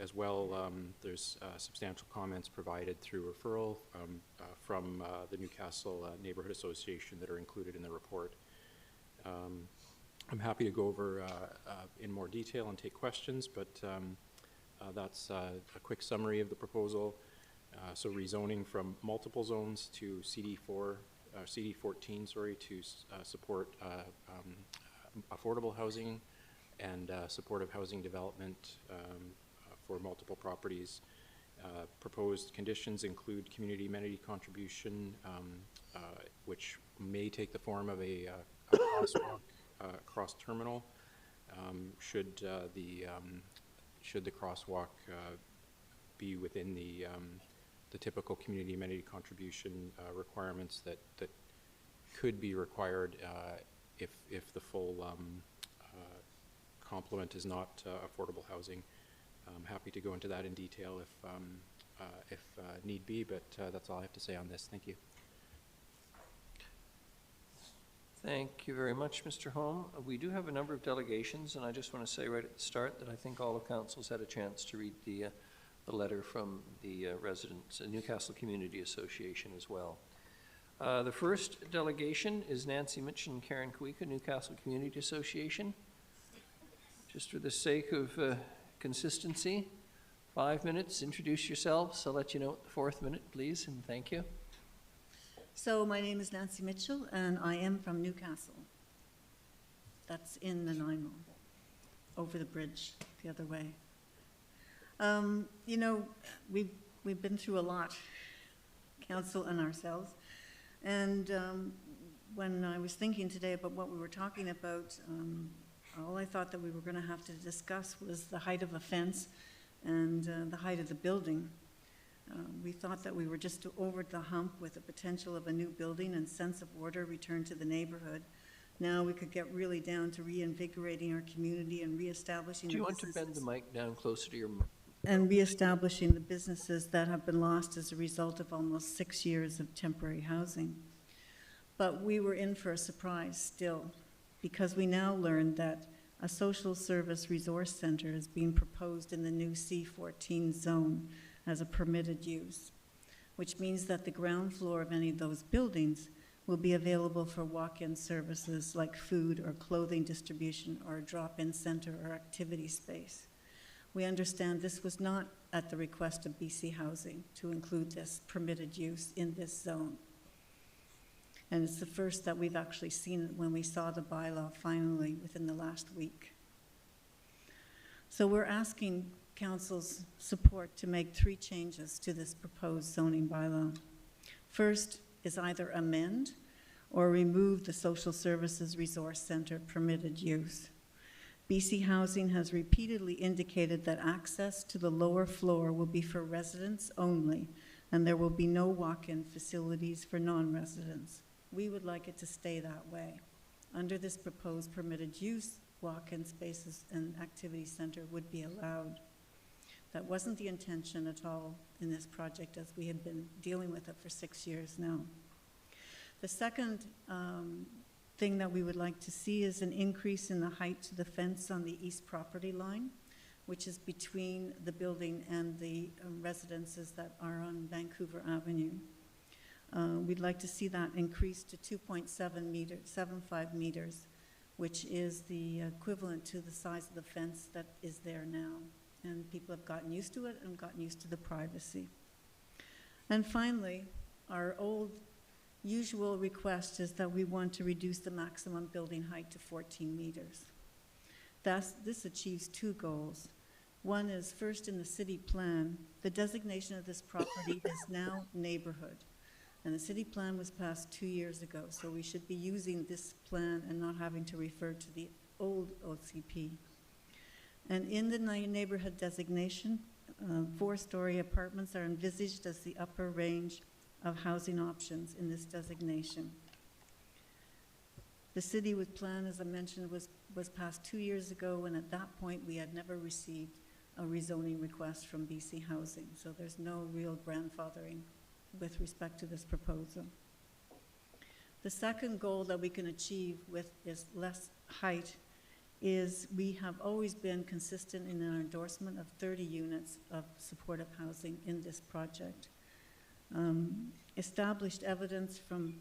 As well, there's substantial comments provided through referral from the Newcastle Neighborhood Association that are included in the report. I'm happy to go over in more detail and take questions, but that's a quick summary of the proposal. So rezoning from multiple zones to CD14, to support affordable housing and supportive housing development for multiple properties. Proposed conditions include community amenity contribution, which may take the form of a crosswalk cross terminal. Should the crosswalk be within the typical community amenity contribution requirements that could be required if the full complement is not affordable housing. I'm happy to go into that in detail if need be, but that's all I have to say on this. Thank you. Thank you very much, Mr. Holm. We do have a number of delegations, and I just want to say right at the start that I think all of council's had a chance to read the letter from the residents, Newcastle Community Association as well. The first delegation is Nancy Mitch and Karen Kawika, Newcastle Community Association. Just for the sake of consistency, 5 minutes, introduce yourselves. I'll let you know at the 4th minute, please, and thank you. So my name is Nancy Mitchell, and I am from Newcastle. That's in Nanaimo, over the bridge the other way. You know, we've been through a lot, council and ourselves. And when I was thinking today about what we were talking about, all I thought that we were going to have to discuss was the height of a fence and the height of the building. We thought that we were just over the hump with the potential of a new building and sense of order returned to the neighborhood. Now we could get really down to reinvigorating our community and reestablishing Do you the want to businesses. bend the mic down closer to your And reestablishing the businesses that have been lost as a result of almost 6 years of temporary housing. But we were in for a surprise still, because we now learned that a social service resource center is being proposed in the new C14 zone as a permitted use, which means that the ground floor of any of those buildings will be available for walk-in services like food or clothing distribution or a drop-in center or activity space. We understand this was not at the request of BC Housing to include this permitted use in this zone. And it's the first that we've actually seen it when we saw the bylaw finally within the last week. So we're asking Council's support to make 3 changes to this proposed zoning bylaw. First is either amend or remove the Social Services Resource Center permitted use. BC Housing has repeatedly indicated that access to the lower floor will be for residents only, and there will be no walk-in facilities for non-residents. We would like it to stay that way. Under this proposed permitted use, walk-in spaces and activity center would be allowed. That wasn't the intention at all in this project, as we have been dealing with it for 6 years now. The second thing that we would like to see is an increase in the height to the fence on the east property line, which is between the building and the residences that are on Vancouver Avenue. We'd like to see that increase to 2.75 meters, which is the equivalent to the size of the fence that is there now. And people have gotten used to it and gotten used to the privacy. And finally, our old usual request is that we want to reduce the maximum building height to 14 meters. This achieves 2 goals. One is, first, in the city plan, the designation of this property is now neighborhood. And the city plan was passed 2 years ago, so we should be using this plan and not having to refer to the old OCP. And in the neighborhood designation, 4-story apartments are envisaged as the upper range of housing options in this designation. The city with plan, as I mentioned, was passed 2 years ago, and at that point we had never received a rezoning request from BC Housing, so there's no real grandfathering with respect to this proposal. The second goal that we can achieve with this less height is we have always been consistent in our endorsement of 30 units of supportive housing in this project. Established evidence from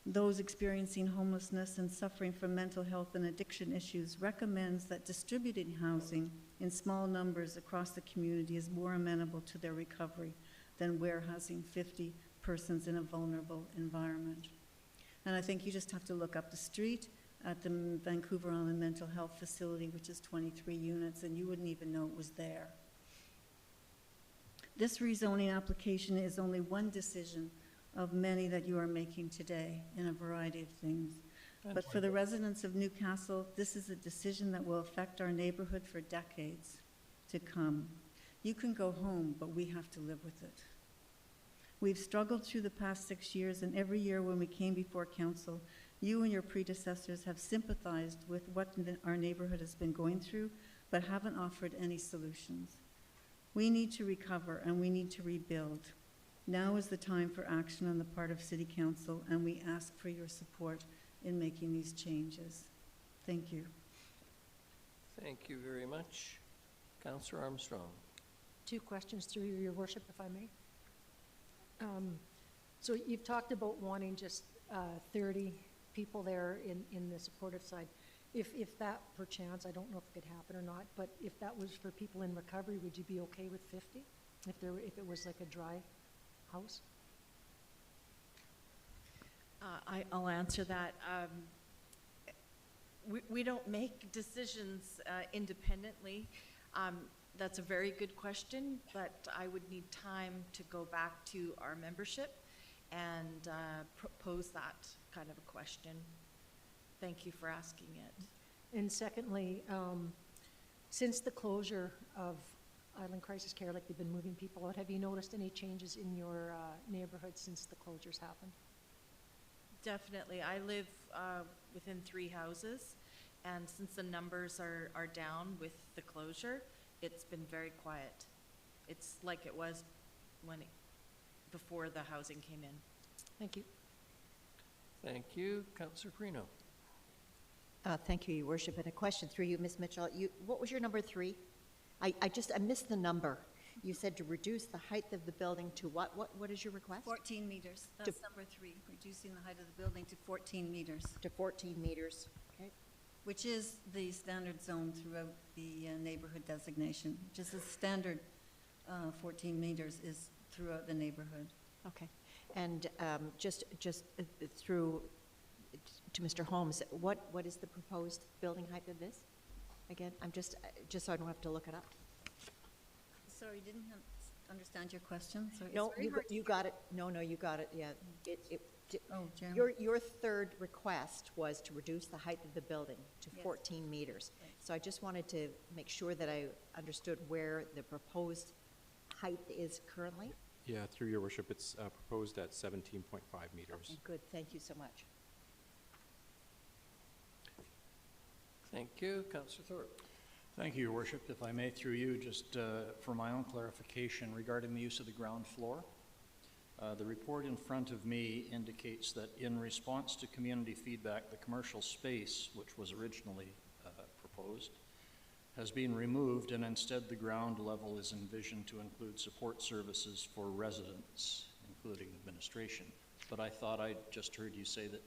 those experiencing homelessness and suffering from mental health and addiction issues recommends that distributing housing in small numbers across the community is more amenable to their recovery than warehousing 50 persons in a vulnerable environment. And I think you just have to look up the street at the Vancouver Island Mental Health Facility, which is 23 units, and you wouldn't even know it was there. This rezoning application is only one decision of many that you are making today in a variety of things. But for the residents of Newcastle, this is a decision that will affect our neighborhood for decades to come. You can go home, but we have to live with it. We've struggled through the past 6 years, and every year when we came before council, you and your predecessors have sympathized with what our neighborhood has been going through, but haven't offered any solutions. We need to recover and we need to rebuild. Now is the time for action on the part of City Council, and we ask for your support in making these changes. Thank you. Thank you very much. Councillor Armstrong. 2 questions through you, Your Worship, if I may. So you've talked about wanting just 30 people there in the supportive side. If that perchance, I don't know if it could happen or not, but if that was for people in recovery, would you be okay with 50? If it was like a dry house? I'll answer that. We don't make decisions independently. That's a very good question, but I would need time to go back to our membership and propose that kind of a question. Thank you for asking it. And secondly, since the closure of Island Crisis Care, like they've been moving people out, have you noticed any changes in your neighborhood since the closures happened? Definitely. I live within 3 houses, and since the numbers are down with the closure, it's been very quiet. It's like it was before the housing came in. Thank you. Thank you. Councillor Perino. Thank you, Your Worship. And a question through you, Ms. Mitchell. What was your number 3? I missed the number. You said to reduce the height of the building to what? What is your request? 14 meters. That's number 3, reducing the height of the building to 14 meters. To 14 meters. Okay. Which is the standard zone throughout the neighborhood designation, which is the standard 14 meters is throughout the neighborhood. Okay. And just through to Mr. Holmes, what is the proposed building height of this? Again, I'm just so I don't have to look it up. Sorry, didn't understand your question. Sorry, no, you got it. No, you got it. Yeah. Jeremy. Your third request was to reduce the height of the building to 14 meters. Right. So I just wanted to make sure that I understood where the proposed height is currently. Yeah, through your worship, it's proposed at 17.5 meters. Okay, good, thank you so much. Thank you. Councillor Thorpe. Thank you, Your Worship. If I may, through you, just for my own clarification regarding the use of the ground floor. The report in front of me indicates that in response to community feedback, the commercial space, which was originally proposed, has been removed, and instead the ground level is envisioned to include support services for residents, including administration. But I thought I just heard you say that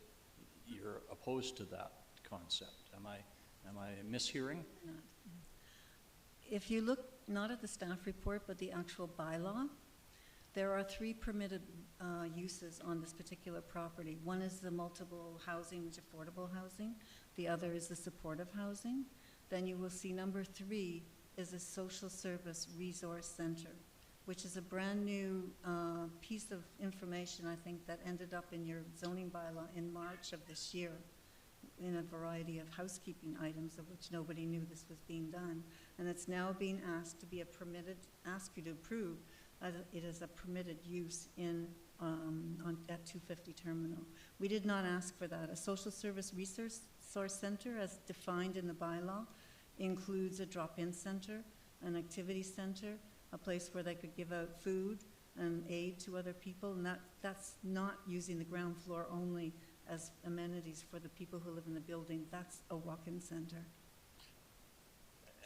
you're opposed to that concept. Am I mishearing? If you look not at the staff report, but the actual bylaw, there are 3 permitted uses on this particular property. One is the multiple housing, which is affordable housing. The other is the supportive housing. Then you will see number 3 is a social service resource center, which is a brand new piece of information, I think, that ended up in your zoning bylaw in March of this year in a variety of housekeeping items of which nobody knew this was being done. And it's now being asked to be ask you to approve it is a permitted use in at 250 Terminal. We did not ask for that. A social service resource center, as defined in the bylaw, includes a drop-in center, an activity center, a place where they could give out food and aid to other people, and that's not using the ground floor only as amenities for the people who live in the building. That's a walk-in center.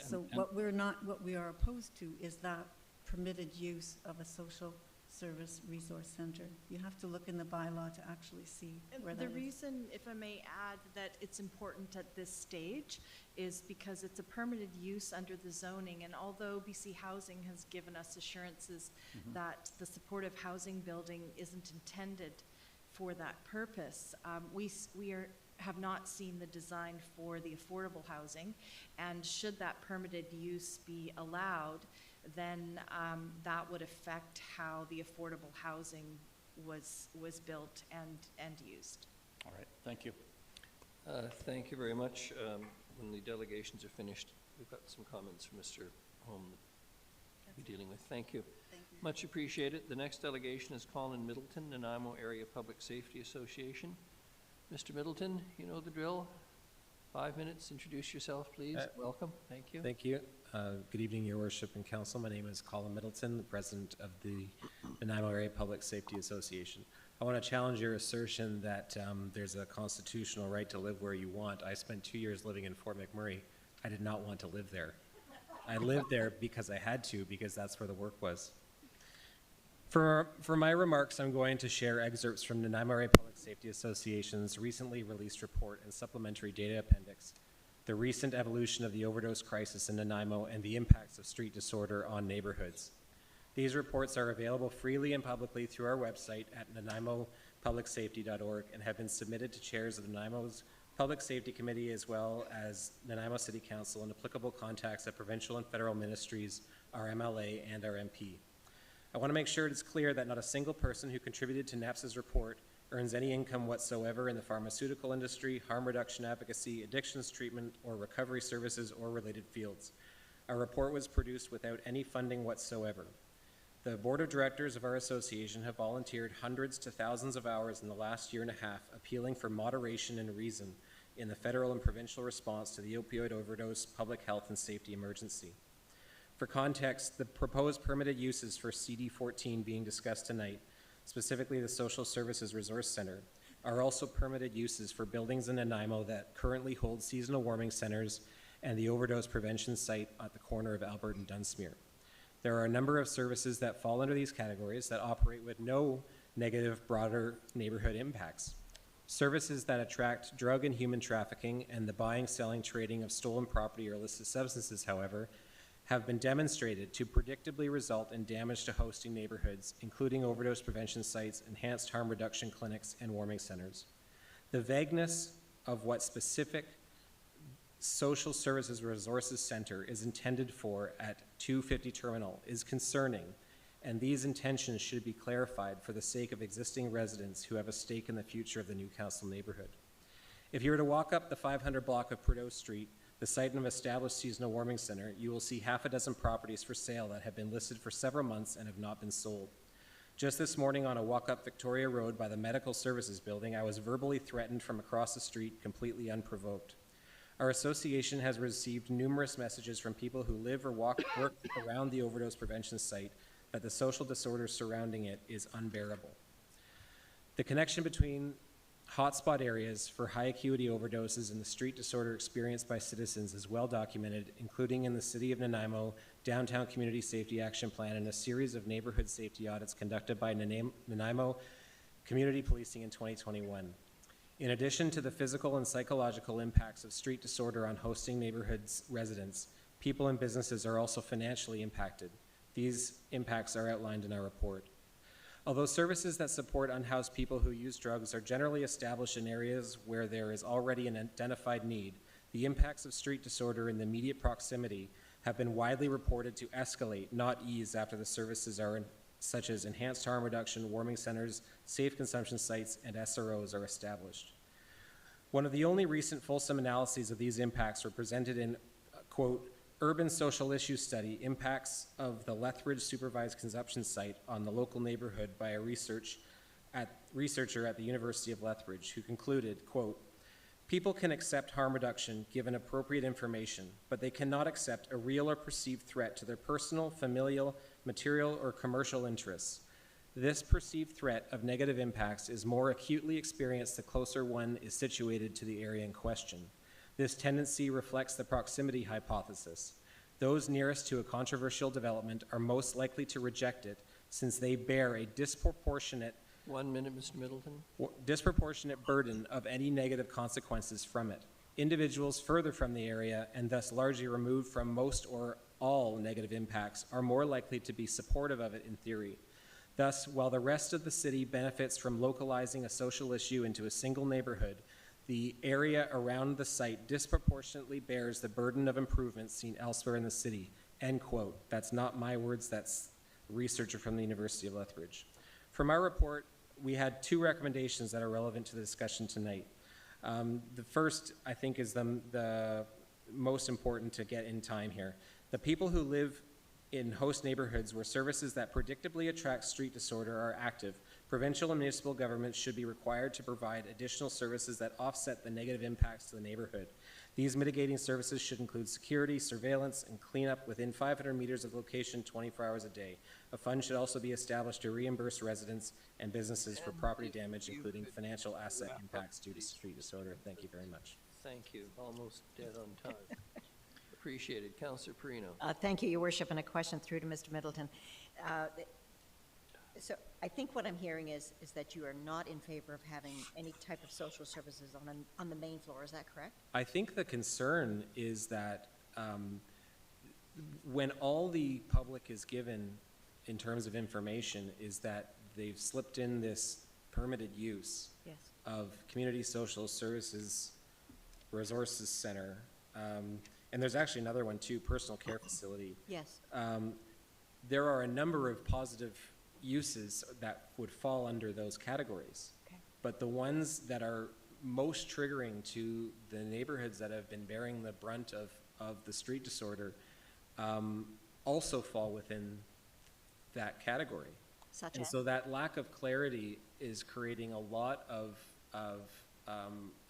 So what we are opposed to is that permitted use of a social service resource center. You have to look in the bylaw to actually see where that is. The reason, if I may add, that it's important at this stage is because it's a permitted use under the zoning, and although BC Housing has given us assurances that the supportive housing building isn't intended for that purpose, we have not seen the design for the affordable housing, and should that permitted use be allowed, then that would affect how the affordable housing was built and used. All right, thank you. Thank you very much. When the delegations are finished, we've got some comments from Mr. Holm that we'll be dealing with. Thank you. Thank you. Much appreciated. The next delegation is Colin Middleton, Nanaimo Area Public Safety Association. Mr. Middleton, you know the drill. 5 minutes, introduce yourself, please. Welcome. Thank you. Thank you. Good evening, Your Worship and Council. My name is Colin Middleton, the President of the Nanaimo Area Public Safety Association. I want to challenge your assertion that there's a constitutional right to live where you want. I spent 2 years living in Fort McMurray. I did not want to live there. I lived there because I had to, because that's where the work was. For my remarks, I'm going to share excerpts from the Nanaimo Area Public Safety Association's recently released report and supplementary data appendix, the recent evolution of the overdose crisis in Nanaimo and the impacts of street disorder on neighborhoods. These reports are available freely and publicly through our website at publicsafety.org and have been submitted to chairs of the Nanaimo's Public Safety Committee as well as Nanaimo City Council and applicable contacts at provincial and federal ministries, our MLA and our MP. I want to make sure it is clear that not a single person who contributed to NAPS's report earns any income whatsoever in the pharmaceutical industry, harm reduction advocacy, addictions treatment, or recovery services or related fields. Our report was produced without any funding whatsoever. The board of directors of our association have volunteered hundreds to thousands of hours in the last year and a half appealing for moderation and reason in the federal and provincial response to the opioid overdose public health and safety emergency. For context, the proposed permitted uses for CD14 being discussed tonight, specifically the Social Services Resource Center, are also permitted uses for buildings in Nanaimo that currently hold seasonal warming centers and the overdose prevention site at the corner of Albert and Dunsmuir. There are a number of services that fall under these categories that operate with no negative broader neighborhood impacts. Services that attract drug and human trafficking and the buying, selling, trading of stolen property or illicit substances, however, have been demonstrated to predictably result in damage to hosting neighborhoods, including overdose prevention sites, enhanced harm reduction clinics, and warming centers. The vagueness of what specific Social Services Resources Center is intended for at 250 Terminal is concerning, and these intentions should be clarified for the sake of existing residents who have a stake in the future of the new council neighborhood. If you were to walk up the 500 block of Prudhoe Street, the site of an established seasonal warming center, you will see half a dozen properties for sale that have been listed for several months and have not been sold. Just this morning on a walk up Victoria Road by the Medical Services Building, I was verbally threatened from across the street completely unprovoked. Our association has received numerous messages from people who live or work around the overdose prevention site that the social disorders surrounding it is unbearable. The connection between hotspot areas for high acuity overdoses and the street disorder experienced by citizens is well documented, including in the City of Nanaimo Downtown Community Safety Action Plan and a series of neighborhood safety audits conducted by Nanaimo Community Policing in 2021. In addition to the physical and psychological impacts of street disorder on hosting neighborhoods residents, people and businesses are also financially impacted. These impacts are outlined in our report. Although services that support unhoused people who use drugs are generally established in areas where there is already an identified need, the impacts of street disorder in the immediate proximity have been widely reported to escalate, not ease, after the services are such as enhanced harm reduction, warming centers, safe consumption sites, and SROs are established. One of the only recent fulsome analyses of these impacts were presented in, quote, Urban Social Issues Study, Impacts of the Lethbridge Supervised Consumption Site on the Local Neighborhood by a researcher at the University of Lethbridge, who concluded, quote, people can accept harm reduction given appropriate information, but they cannot accept a real or perceived threat to their personal, familial, material, or commercial interests. This perceived threat of negative impacts is more acutely experienced the closer one is situated to the area in question. This tendency reflects the proximity hypothesis. Those nearest to a controversial development are most likely to reject it since they bear a disproportionate 1 minute, Mr. Middleton. Disproportionate burden of any negative consequences from it. Individuals further from the area and thus largely removed from most or all negative impacts are more likely to be supportive of it in theory. Thus, while the rest of the city benefits from localizing a social issue into a single neighborhood, the area around the site disproportionately bears the burden of improvements seen elsewhere in the city, end quote. That's not my words, that's a researcher from the University of Lethbridge. From our report, we had two recommendations that are relevant to the discussion tonight. The first, I think, is the most important to get in time here. The people who live in host neighborhoods where services that predictably attract street disorder are active, provincial and municipal governments should be required to provide additional services that offset the negative impacts to the neighborhood. These mitigating services should include security, surveillance, and cleanup within 500 meters of location 24 hours a day. A fund should also be established to reimburse residents and businesses for property damage, including financial asset impacts due to street disorder. Thank you very much. Thank you. Almost dead on time. Appreciated. Councillor Perino. Thank you, Your Worship, and a question through to Mr. Middleton. So I think what I'm hearing is that you are not in favor of having any type of social services on the main floor. Is that correct? I think the concern is that when all the public is given in terms of information is that they've slipped in this permitted use Yes. of Community Social Services Resources Center, and there's actually another one too, personal care facility. Yes. There are a number of positive uses that would fall under those categories. Okay. But the ones that are most triggering to the neighborhoods that have been bearing the brunt of the street disorder also fall within that category. Such and as? so that lack of clarity is creating a lot of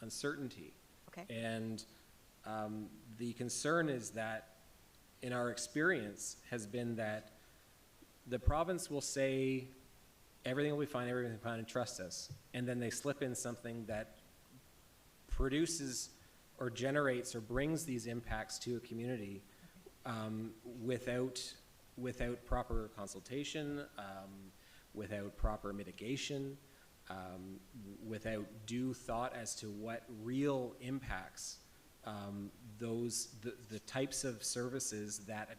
uncertainty. Okay. And the concern is that, in our experience, has been that the province will say, everything will be fine, everything will be fine, and trust us. And then they slip in something that produces or generates or brings these impacts to a community without proper consultation, without proper mitigation, without due thought as to what real impacts the types of services that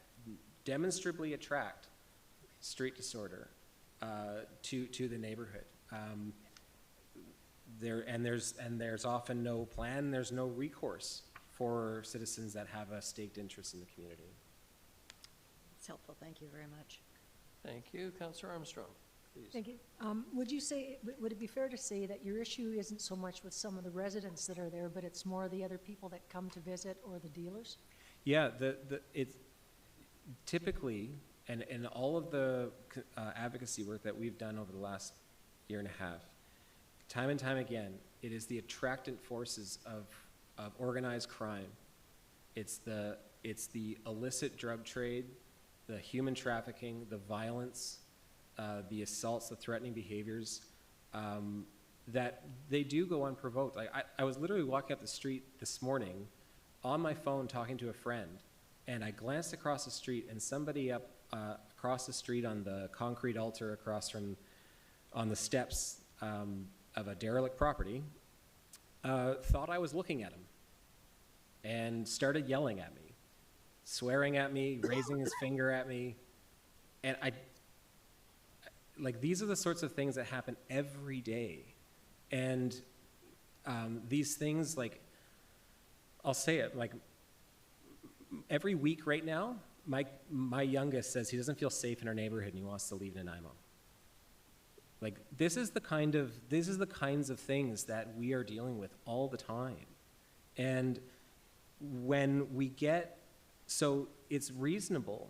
demonstrably attract street disorder to the neighborhood. There's often no plan, there's no recourse for citizens that have a staked interest in the community. It's helpful, thank you very much. Thank you. Councillor Armstrong, please. Thank you. Would it be fair to say that your issue isn't so much with some of the residents that are there, but it's more the other people that come to visit or the dealers? Yeah, it's typically, and all of the advocacy work that we've done over the last year and a half, time and time again, it is the attractant forces of organized crime. It's the illicit drug trade, the human trafficking, the violence, the assaults, the threatening behaviors, that they do go unprovoked. Like I was literally walking up the street this morning on my phone talking to a friend, and I glanced across the street, and somebody up across the street on the concrete altar across from, on the steps of a derelict property, thought I was looking at him and started yelling at me, swearing at me, raising his finger at me. And like, these are the sorts of things that happen every day. And these things, like, I'll say it, like, every week right now, my youngest says he doesn't feel safe in our neighborhood and he wants to leave Nanaimo. Like, this is the kinds of things that we are dealing with all the time. And when we get, so it's reasonable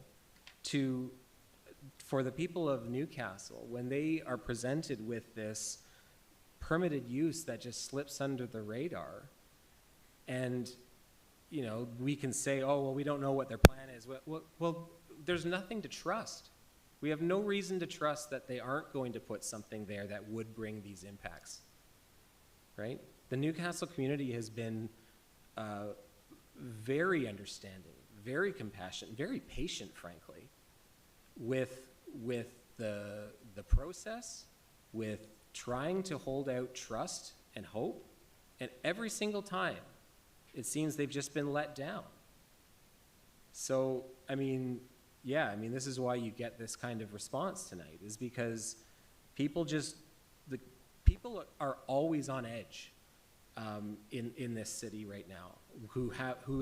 for the people of Newcastle, when they are presented with this permitted use that just slips under the radar, and, you know, we can say, oh, well, we don't know what their plan is. Well, there's nothing to trust. We have no reason to trust that they aren't going to put something there that would bring these impacts, right? The Newcastle community has been very understanding, very compassionate, very patient, frankly, with the process, with trying to hold out trust and hope, and every single time, it seems they've just been let down. So, I mean, yeah, I mean, this is why you get this kind of response tonight, is because people people are always on edge in this city right now, who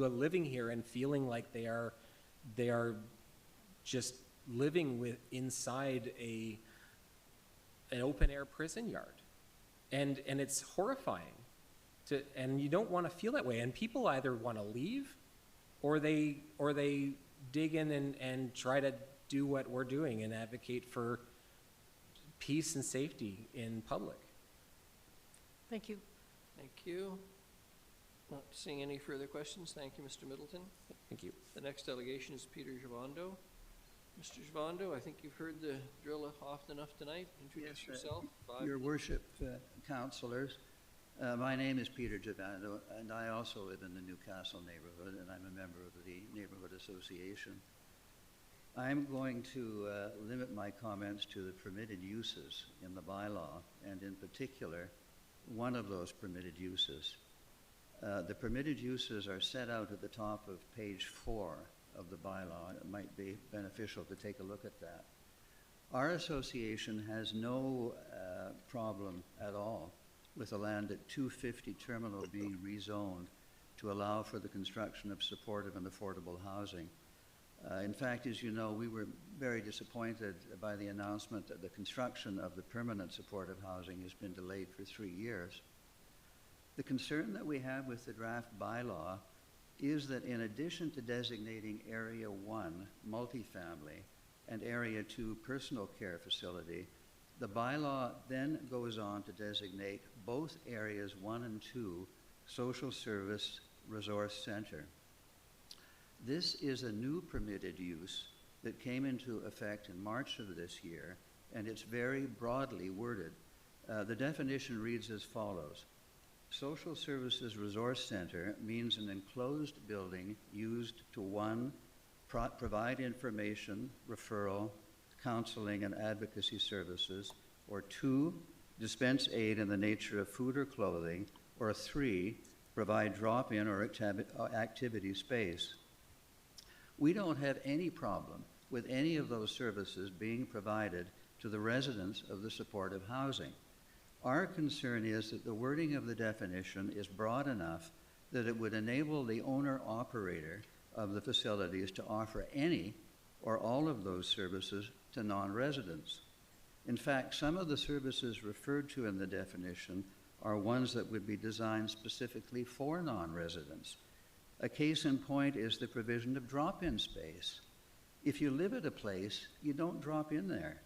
are living here and feeling like they are just living inside an open air prison yard, and it's horrifying. And you don't want to feel that way. And people either want to leave, or they dig in and try to do what we're doing and advocate for peace and safety in public. Thank you. Thank you. Not seeing any further questions. Thank you, Mr. Middleton. Thank you. The next delegation is Peter Givondo. Mr. Givondo, I think you've heard the drill often enough tonight. Introduce yourself. Your Worship, councillors. My name is Peter Givondo, and I also live in the Newcastle neighborhood, and I'm a member of the Neighborhood Association. I'm going to limit my comments to the permitted uses in the bylaw, and in particular, one of those permitted uses. The permitted uses are set out at the top of page 4 of the bylaw. It might be beneficial to take a look at that. Our association has no problem at all with the land at 250 Terminal being rezoned to allow for the construction of supportive and affordable housing. In fact, as you know, we were very disappointed by the announcement that the construction of the permanent supportive housing has been delayed for 3 years. The concern that we have with the draft bylaw is that in addition to designating Area 1 multifamily and Area 2 personal care facility, the bylaw then goes on to designate both Areas 1 and 2 social service resource center. This is a new permitted use that came into effect in March of this year, and it's very broadly worded. The definition reads as follows. Social Services Resource Center means an enclosed building used to 1, provide information, referral, counseling, and advocacy services, or 2, dispense aid in the nature of food or clothing, or 3, provide drop-in or activity space. We don't have any problem with any of those services being provided to the residents of the supportive housing. Our concern is that the wording of the definition is broad enough that it would enable the owner-operator of the facilities to offer any or all of those services to non-residents. In fact, some of the services referred to in the definition are ones that would be designed specifically for non-residents. A case in point is the provision of drop-in space. If you live at a place, you don't drop in there.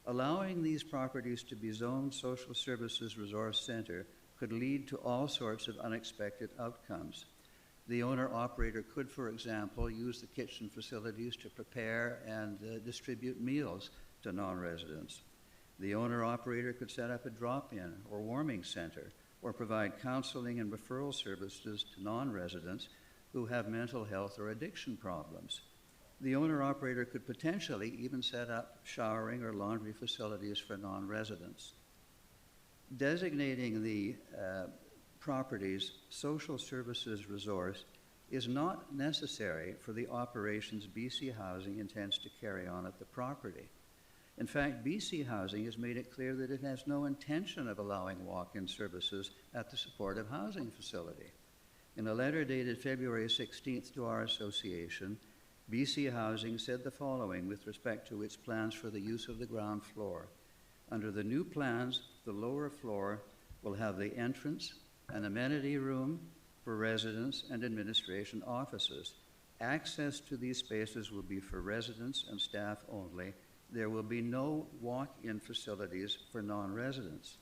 Allowing these properties to be zoned Social Services Resource Center could lead to all sorts of unexpected outcomes. The owner-operator could, for example, use the kitchen facilities to prepare and distribute meals to non-residents. The owner-operator could set up a drop-in or warming center or provide counseling and referral services to non-residents who have mental health or addiction problems. The owner-operator could potentially even set up showering or laundry facilities for non-residents. Designating the property's social services resource is not necessary for the operations BC Housing intends to carry on at the property. In fact, BC Housing has made it clear that it has no intention of allowing walk-in services at the supportive housing facility. In a letter dated February 16th to our association, BC Housing said the following with respect to its plans for the use of the ground floor. Under the new plans, the lower floor will have the entrance, an amenity room for residents and administration offices. Access to these spaces will be for residents and staff only. There will be no walk-in facilities for non-residents.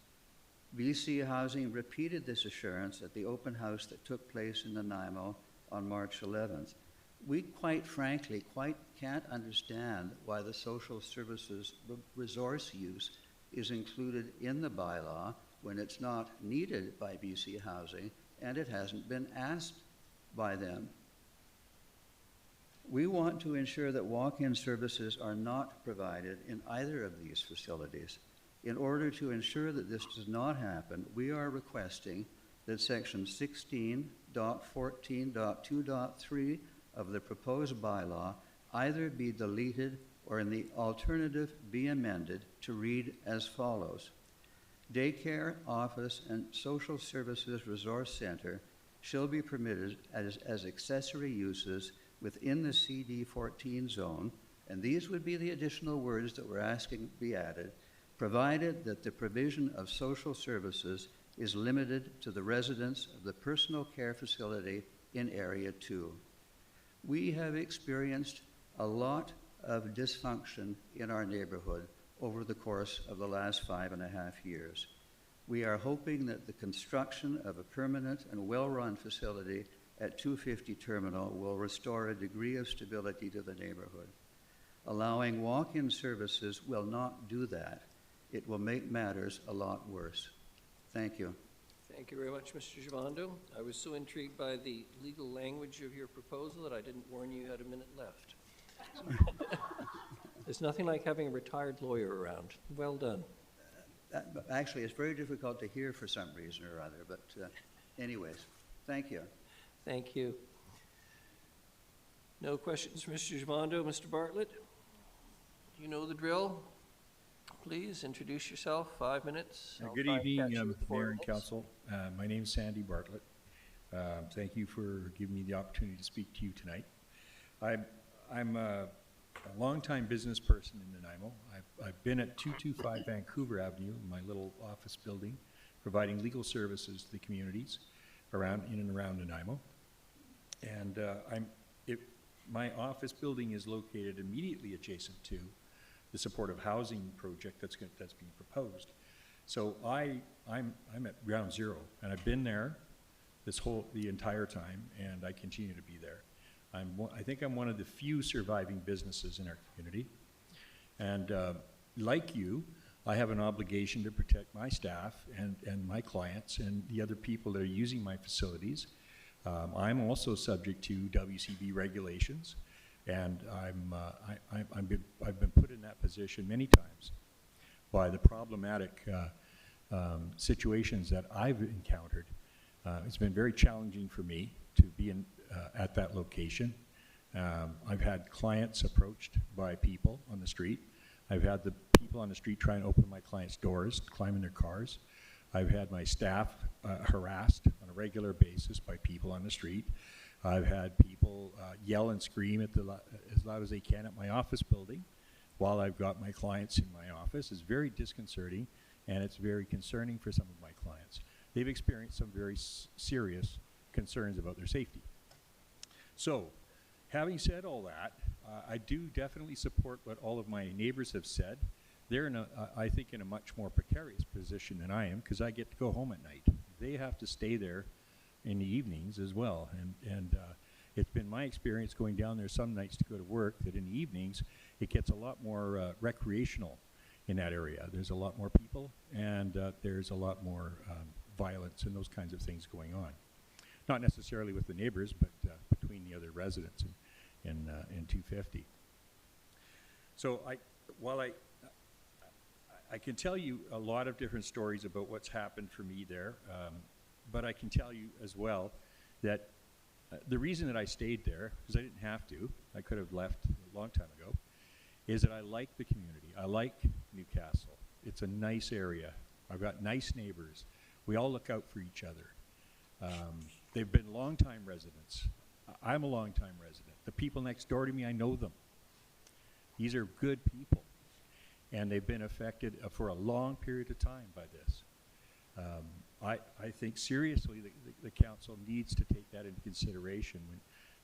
BC Housing repeated this assurance at the open house that took place in Nanaimo on March 11th. We quite frankly can't understand why the social services resource use is included in the bylaw when it's not needed by BC Housing and it hasn't been asked by them. We want to ensure that walk-in services are not provided in either of these facilities. In order to ensure that this does not happen, we are requesting that section 16.14.2.3 of the proposed bylaw either be deleted or in the alternative be amended to read as follows. Daycare, office, and social services resource center shall be permitted as accessory uses within the CD14 zone, and these would be the additional words that we're asking be added, provided that the provision of social services is limited to the residents of the personal care facility in Area 2. We have experienced a lot of dysfunction in our neighborhood over the course of the last 5.5 years. We are hoping that the construction of a permanent and well-run facility at 250 Terminal will restore a degree of stability to the neighborhood. Allowing walk-in services will not do that. It will make matters a lot worse. Thank you. Thank you very much, Mr. Giovando. I was so intrigued by the legal language of your proposal that I didn't warn you had a minute left. There's nothing like having a retired lawyer around. Well done. Actually, it's very difficult to hear for some reason or other, but anyways, thank you. Thank you. No questions for Mr. Giovando. Mr. Bartlett, you know the drill. Please introduce yourself, 5 minutes. I'll Good try and catch evening, you with 4 Mayor and minutes. Council. My name is Sandy Bartlett. Thank you for giving me the opportunity to speak to you tonight. I'm a longtime business person in Nanaimo. I've been at 225 Vancouver Avenue, my little office building, providing legal services to the communities in and around Nanaimo. And my office building is located immediately adjacent to the supportive housing project that's being proposed. So I'm at ground zero, and I've been there the entire time, and I continue to be there. I think I'm one of the few surviving businesses in our community, and like you, I have an obligation to protect my staff and my clients and the other people that are using my facilities. I'm also subject to WCB regulations, and I've been put in that position many times by the problematic situations that I've encountered. It's been very challenging for me to be at that location. I've had clients approached by people on the street. I've had the people on the street try and open my clients' doors, climb in their cars. I've had my staff harassed on a regular basis by people on the street. I've had people yell and scream as loud as they can at my office building while I've got my clients in my office. It's very disconcerting, and it's very concerning for some of my clients. They've experienced some very serious concerns about their safety. So, having said all that, I do definitely support what all of my neighbors have said. They're I think, in a much more precarious position than I am, because I get to go home at night. They have to stay there in the evenings as well, and it's been my experience going down there some nights to go to work that in the evenings it gets a lot more recreational in that area. There's a lot more people, and there's a lot more violence and those kinds of things going on. Not necessarily with the neighbors, but between the other residents in 250. So while I can tell you a lot of different stories about what's happened for me there, but I can tell you as well that the reason that I stayed there, because I didn't have to, I could have left a long time ago, is that I like the community. I like Newcastle. It's a nice area. I've got nice neighbors. We all look out for each other. They've been longtime residents. I'm a longtime resident. The people next door to me, I know them. These are good people, and they've been affected for a long period of time by this. I think seriously the council needs to take that into consideration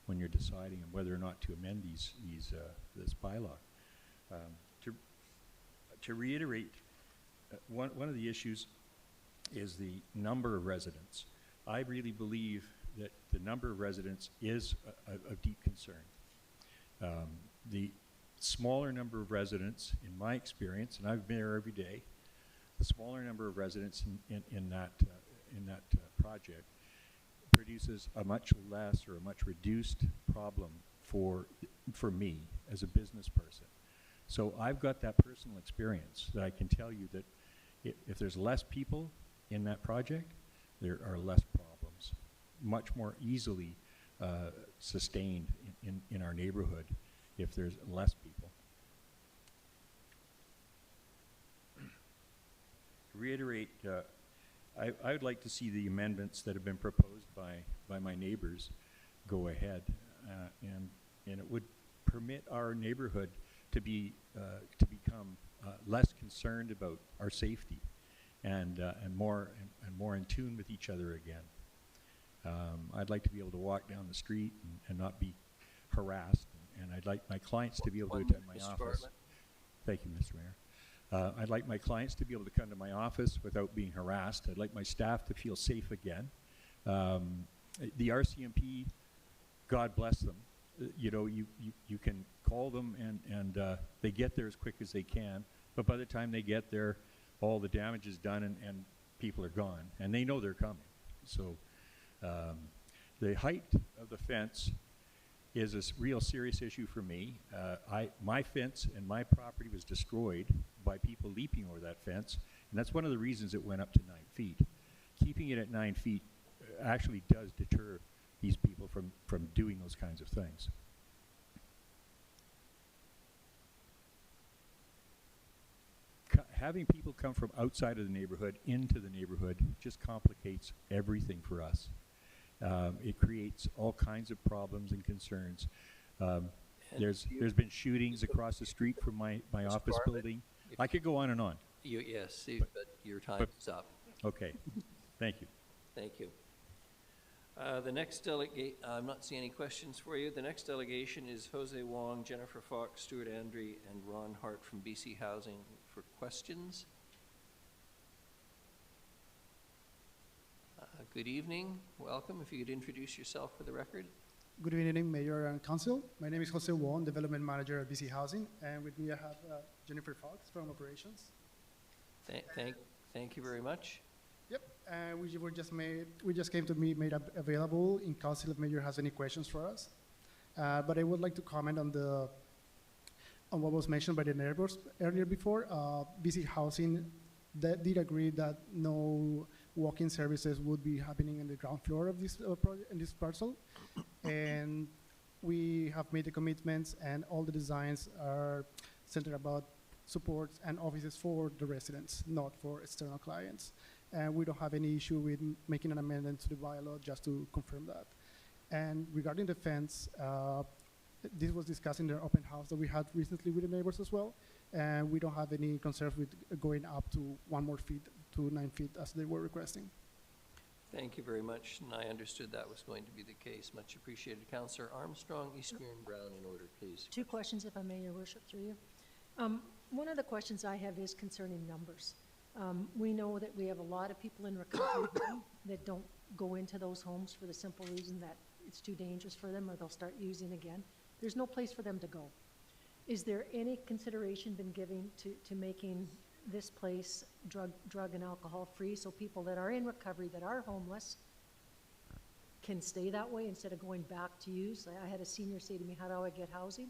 when you're deciding on whether or not to amend this bylaw. To reiterate, one of the issues is the number of residents. I really believe that the number of residents is of deep concern. The smaller number of residents, in my experience, and I've been there every day, the smaller number of residents in that project produces a much less or a much reduced problem for me as a business person. So I've got that personal experience that I can tell you that if there's less people in that project, there are less problems, much more easily sustained in our neighborhood if there's less people. To reiterate, I would like to see the amendments that have been proposed by my neighbors go ahead, and it would permit our neighborhood to become less concerned about our safety and more in tune with each other again. I'd like to be able to walk down the street and not be harassed, and I'd like my clients to be able to attend my office. Thank you, Mr. Mayor. I'd like my clients to be able to come to my office without being harassed. I'd like my staff to feel safe again. The RCMP, God bless them. You know, you can call them and they get there as quick as they can, but by the time they get there, all the damage is done and people are gone, and they know they're coming. So the height of the fence is a real serious issue for me. My fence and my property was destroyed by people leaping over that fence, and that's one of the reasons it went up to 9 feet. Keeping it at 9 feet actually does deter these people from doing those kinds of things. having people come from outside of the neighborhood into the neighborhood just complicates everything for us. It creates all kinds of problems and concerns. There's been shootings across the street from my office building. I could go on and on. Yes, but your time is up. Okay, thank you. Thank you. The next delegate, I'm not seeing any questions for you. The next delegation is Jose Wong, Jennifer Fox, Stuart Andre, and Ron Hart from BC Housing for questions. Good evening. Welcome. If you could introduce yourself for the record. Good evening, Mayor and Council. My name is Jose Wong, Development Manager at BC Housing, and with me I have Jennifer Fox from Operations. Thank you very much. Yep, and we just came to be made available in Council if Mayor has any questions for us. But I would like to comment on what was mentioned by the neighbors earlier before. BC Housing did agree that no walk-in services would be happening in the ground floor of this project, in this parcel. And we have made the commitments, and all the designs are centered about supports and offices for the residents, not for external clients. And we don't have any issue with making an amendment to the bylaw just to confirm that. And regarding the fence, this was discussed in the open house that we had recently with the neighbors as well. And we don't have any concerns with going up to 1 more feet to 9 feet as they were requesting. Thank you very much, and I understood that was going to be the case. Much appreciated. Councillor Armstrong, Eastern Brown in order, please. 2 questions, if I may, Your Worship, through you. One of the questions I have is concerning numbers. We know that we have a lot of people in recovery that don't go into those homes for the simple reason that it's too dangerous for them or they'll start using again. There's no place for them to go. Is there any consideration been given to making this place drug and alcohol free so people that are in recovery, that are homeless, can stay that way instead of going back to use? I had a senior say to me, how do I get housing?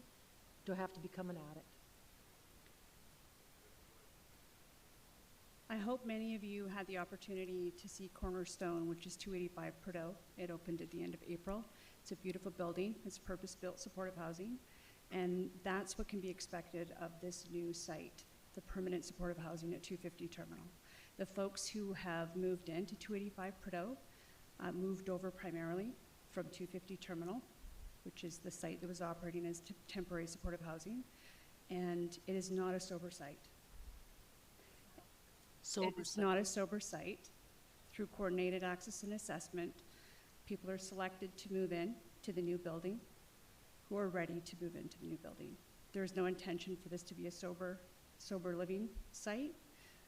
Do I have to become an addict? I hope many of you had the opportunity to see Cornerstone, which is 285 Prudhoe. It opened at the end of April. It's a beautiful building. It's purpose-built supportive housing. And that's what can be expected of this new site, the permanent supportive housing at 250 Terminal. The folks who have moved into 285 Prudhoe moved over primarily from 250 Terminal, which is the site that was operating as temporary supportive housing. And it is not a sober site. It's not a sober site. Through coordinated access and assessment, people are selected to move in to the new building who are ready to move into the new building. There is no intention for this to be a sober living site.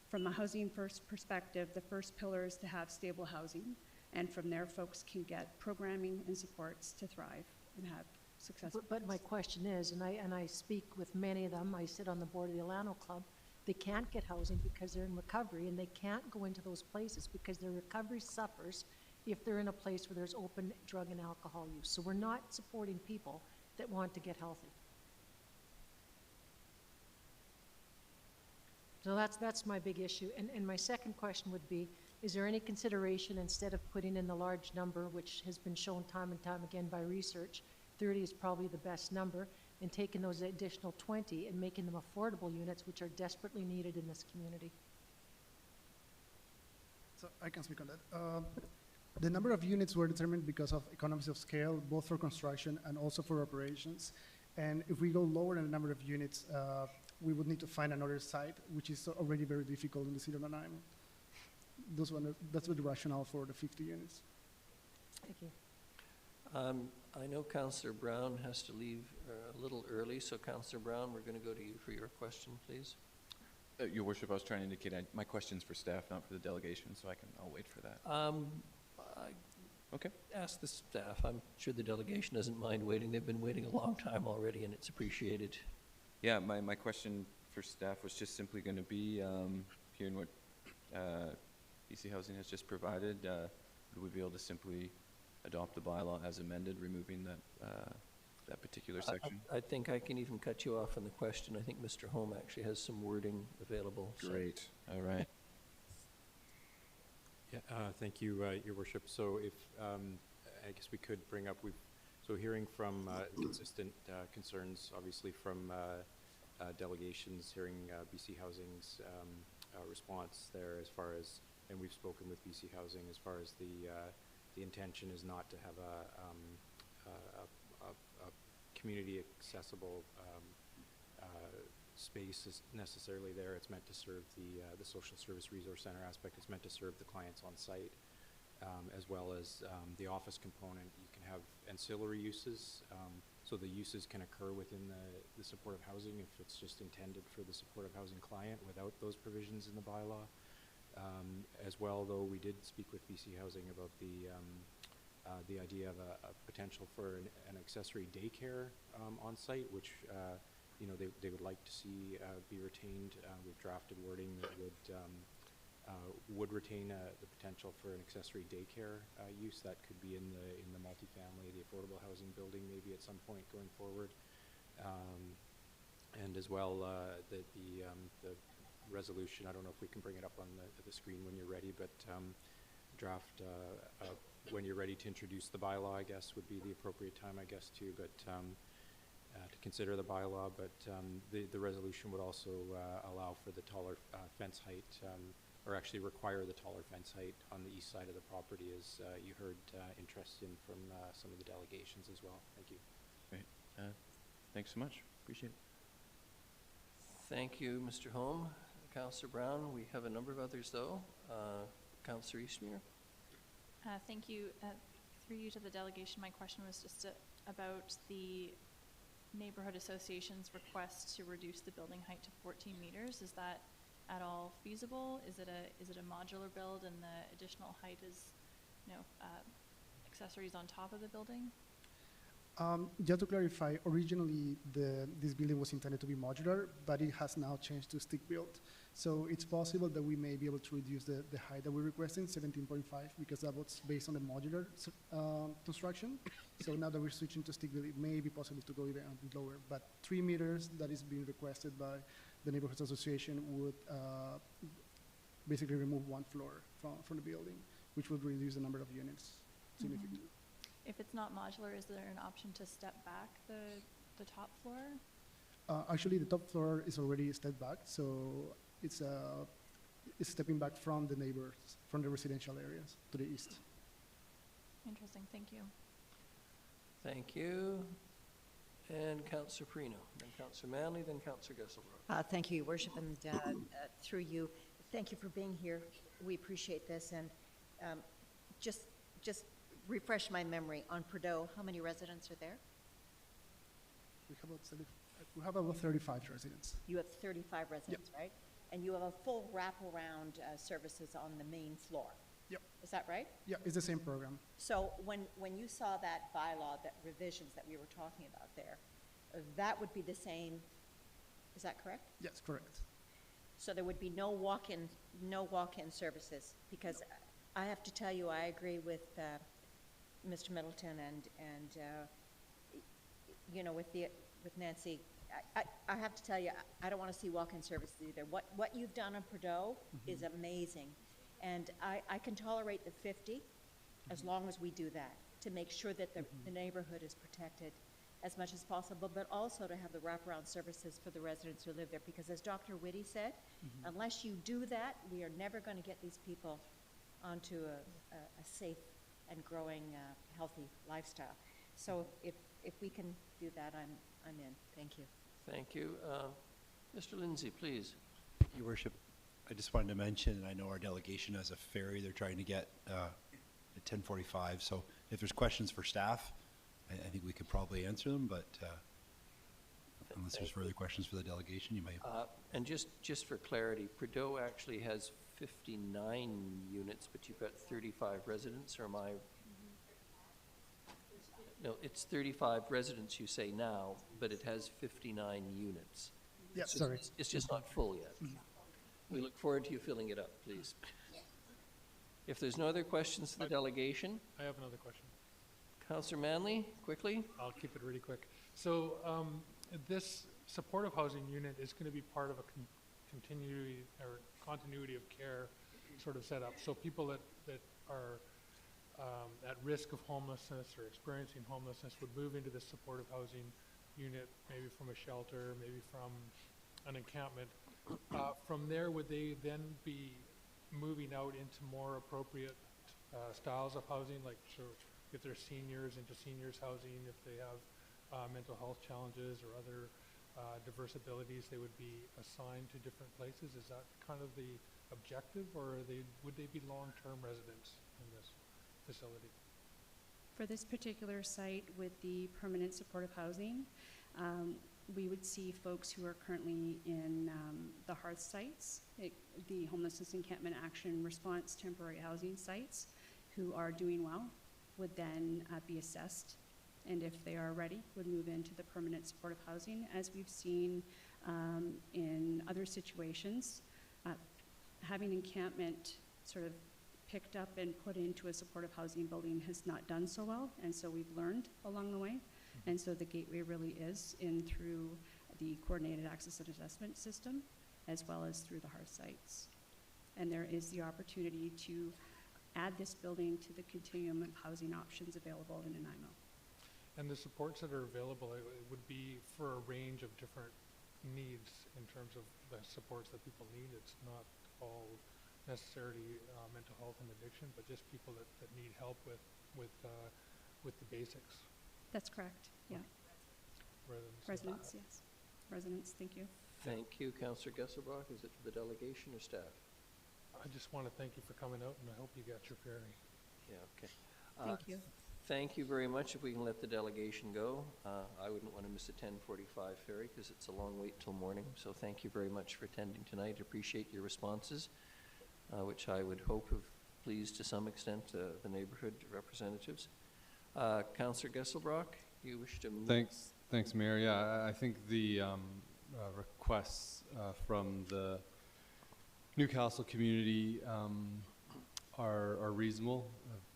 From a housing first perspective, the first pillar is to have stable housing, and from there folks can get programming and supports to thrive and have successful. But my question is, and I speak with many of them, I sit on the board of the Alano Club, they can't get housing because they're in recovery, and they can't go into those places because their recovery suffers if they're in a place where there's open drug and alcohol use. So we're not supporting people that want to get healthy. So that's my big issue. And my second question would be, is there any consideration, instead of putting in the large number, which has been shown time and time again by research, 30 is probably the best number, and taking those additional 20 and making them affordable units, which are desperately needed in this community? So I can speak on that. The number of units were determined because of economies of scale, both for construction and also for operations. And if we go lower in the number of units, we would need to find another site, which is already very difficult in the city of Nanaimo. That's the rationale for the 50 units. Thank you. I know Councillor Brown has to leave a little early, so Councillor Brown, we're going to go to you for your question, please. Your Worship, I was trying to indicate my question's for staff, not for the delegation, so I'll wait for that. Okay. Ask the staff. I'm sure the delegation doesn't mind waiting. They've been waiting a long time already, and it's appreciated. Yeah, my question for staff was just simply going to be, hearing what BC Housing has just provided, would we be able to simply adopt the bylaw as amended, removing that particular section? I think I can even cut you off on the question. I think Mr. Holm actually has some wording available. Great. All right. Yeah, thank you, Your Worship. So if, I guess we could bring up, so hearing from consistent concerns, obviously from delegations, hearing BC Housing's response there as far as, and we've spoken with BC Housing as far as the intention is not to have a community accessible space is necessarily there. It's meant to serve the social service resource center aspect. It's meant to serve the clients on site, as well as the office component. You can have ancillary uses, so the uses can occur within the supportive housing if it's just intended for the supportive housing client without those provisions in the bylaw. As well, though, we did speak with BC Housing about the idea of a potential for an accessory daycare on site, which you know, they would like to see be retained. We've drafted wording that would retain the potential for an accessory daycare use that could be in the multifamily, the affordable housing building, maybe at some point going forward. And as well, the resolution, I don't know if we can bring it up on the screen when you're ready, but draft when you're ready to introduce the bylaw, I guess, would be the appropriate time, I guess, too. But to consider the bylaw, but the resolution would also allow for the taller fence height, or actually require the taller fence height on the east side of the property, as you heard interest in from some of the delegations as well. Thank you. Great. Thanks so much. Appreciate it. Thank you, Mr. Holm. Councillor Brown, we have a number of others, though. Councillor Eastmere. Thank you. Through you to the delegation, my question was just about the neighborhood association's request to reduce the building height to 14 meters. Is that at all feasible? Is it a modular build and the additional height is, you know, accessories on top of the building? Just to clarify, originally this building was intended to be modular, but it has now changed to stick built. So it's possible that we may be able to reduce the height that we're requesting, 17.5, because that was based on the modular construction. So now that we're switching to stick built, it may be possible to go even a bit lower. But 3 meters that is being requested by the Neighborhoods Association would basically remove 1 floor from the building, which would reduce the number of units significantly. Mm-hmm. If it's not modular, is there an option to step back the top floor? Actually, the top floor is already stepped back, so it's stepping back from the neighbors, from the residential areas to the east. Interesting. Thank you. Thank you. And Councillor Perino, then Councillor Manley, then Councillor Gesselbrook. Thank you, Your Worship, and through you, thank you for being here. We appreciate this, and just refresh my memory on Prudhoe. How many residents are there? We have about 35 residents. You have 35 residents, yep. Right? And you have a full wraparound services on the main floor. Yep. Is that right? Yeah, it's the same program. So when you saw that bylaw, that revisions that we were talking about there, that would be the same, is that correct? Yes, correct. So there would be no walk-in services, because no. I have to tell you, I agree with Mr. Middleton and you know, with Nancy. I have to tell you, I don't want to see walk-in services either. What you've done on Prudhoe is amazing, and I can tolerate the 50 as long as we do that, to make sure that the neighborhood is protected as much as possible, but also to have the wraparound services for the residents who live there, because as Dr. Whitty said, unless you do that, we are never going to get these people onto a safe and growing healthy lifestyle. So if we can do that, I'm in. Thank you. Thank you. Mr. Lindsay, please. Your Worship, I just wanted to mention, I know our delegation has a ferry they're trying to get at 10:45, so if there's questions for staff, I think we could probably answer them, but unless there's further questions for the delegation, you might. And just for clarity, Prudhoe actually has 59 units, but you've got 35 residents, or am I? No, it's 35 residents you say now, but it has 59 units. Yes, so sorry. It's just not full yet. We look forward to you filling it up, please. If there's no other questions to the delegation. I have another question. Councillor Manley, quickly. I'll keep it really quick. So this supportive housing unit is going to be part of a continuity of care sort of setup. So people that are at risk of homelessness or experiencing homelessness would move into this supportive housing unit, maybe from a shelter, maybe from an encampment. From there, would they then be moving out into more appropriate styles of housing, like sort of if they're seniors, into seniors housing, if they have mental health challenges or other diverse abilities, they would be assigned to different places? Is that kind of the objective, or would they be long-term residents in this facility? For this particular site with the permanent supportive housing, we would see folks who are currently in the hearth sites, the homelessness encampment action response temporary housing sites, who are doing well, would then be assessed, and if they are ready, would move into the permanent supportive housing. As we've seen in other situations, having encampment sort of picked up and put into a supportive housing building has not done so well, and so we've learned along the way. And so the gateway really is in through the coordinated access and assessment system, as well as through the hearth sites. And there is the opportunity to add this building to the continuum of housing options available in Nanaimo. And the supports that are available, it would be for a range of different needs in terms of the supports that people need. It's not all necessarily mental health and addiction, but just people that need help with the basics. That's correct, yeah. Residents, yes. Residents, thank you. Thank you, Councillor Gesselbrock. Is it for the delegation or staff? I just want to thank you for coming out, and I hope you got your ferry. Yeah, okay. Thank you. Thank you very much. If we can let the delegation go, I wouldn't want to miss a 10:45 ferry because it's a long wait till morning. So thank you very much for attending tonight. Appreciate your responses, which I would hope have pleased to some extent the neighborhood representatives. Councillor Gesselbrock, you wish to move? Thanks, Mayor. Yeah, I think the requests from the Newcastle community are reasonable.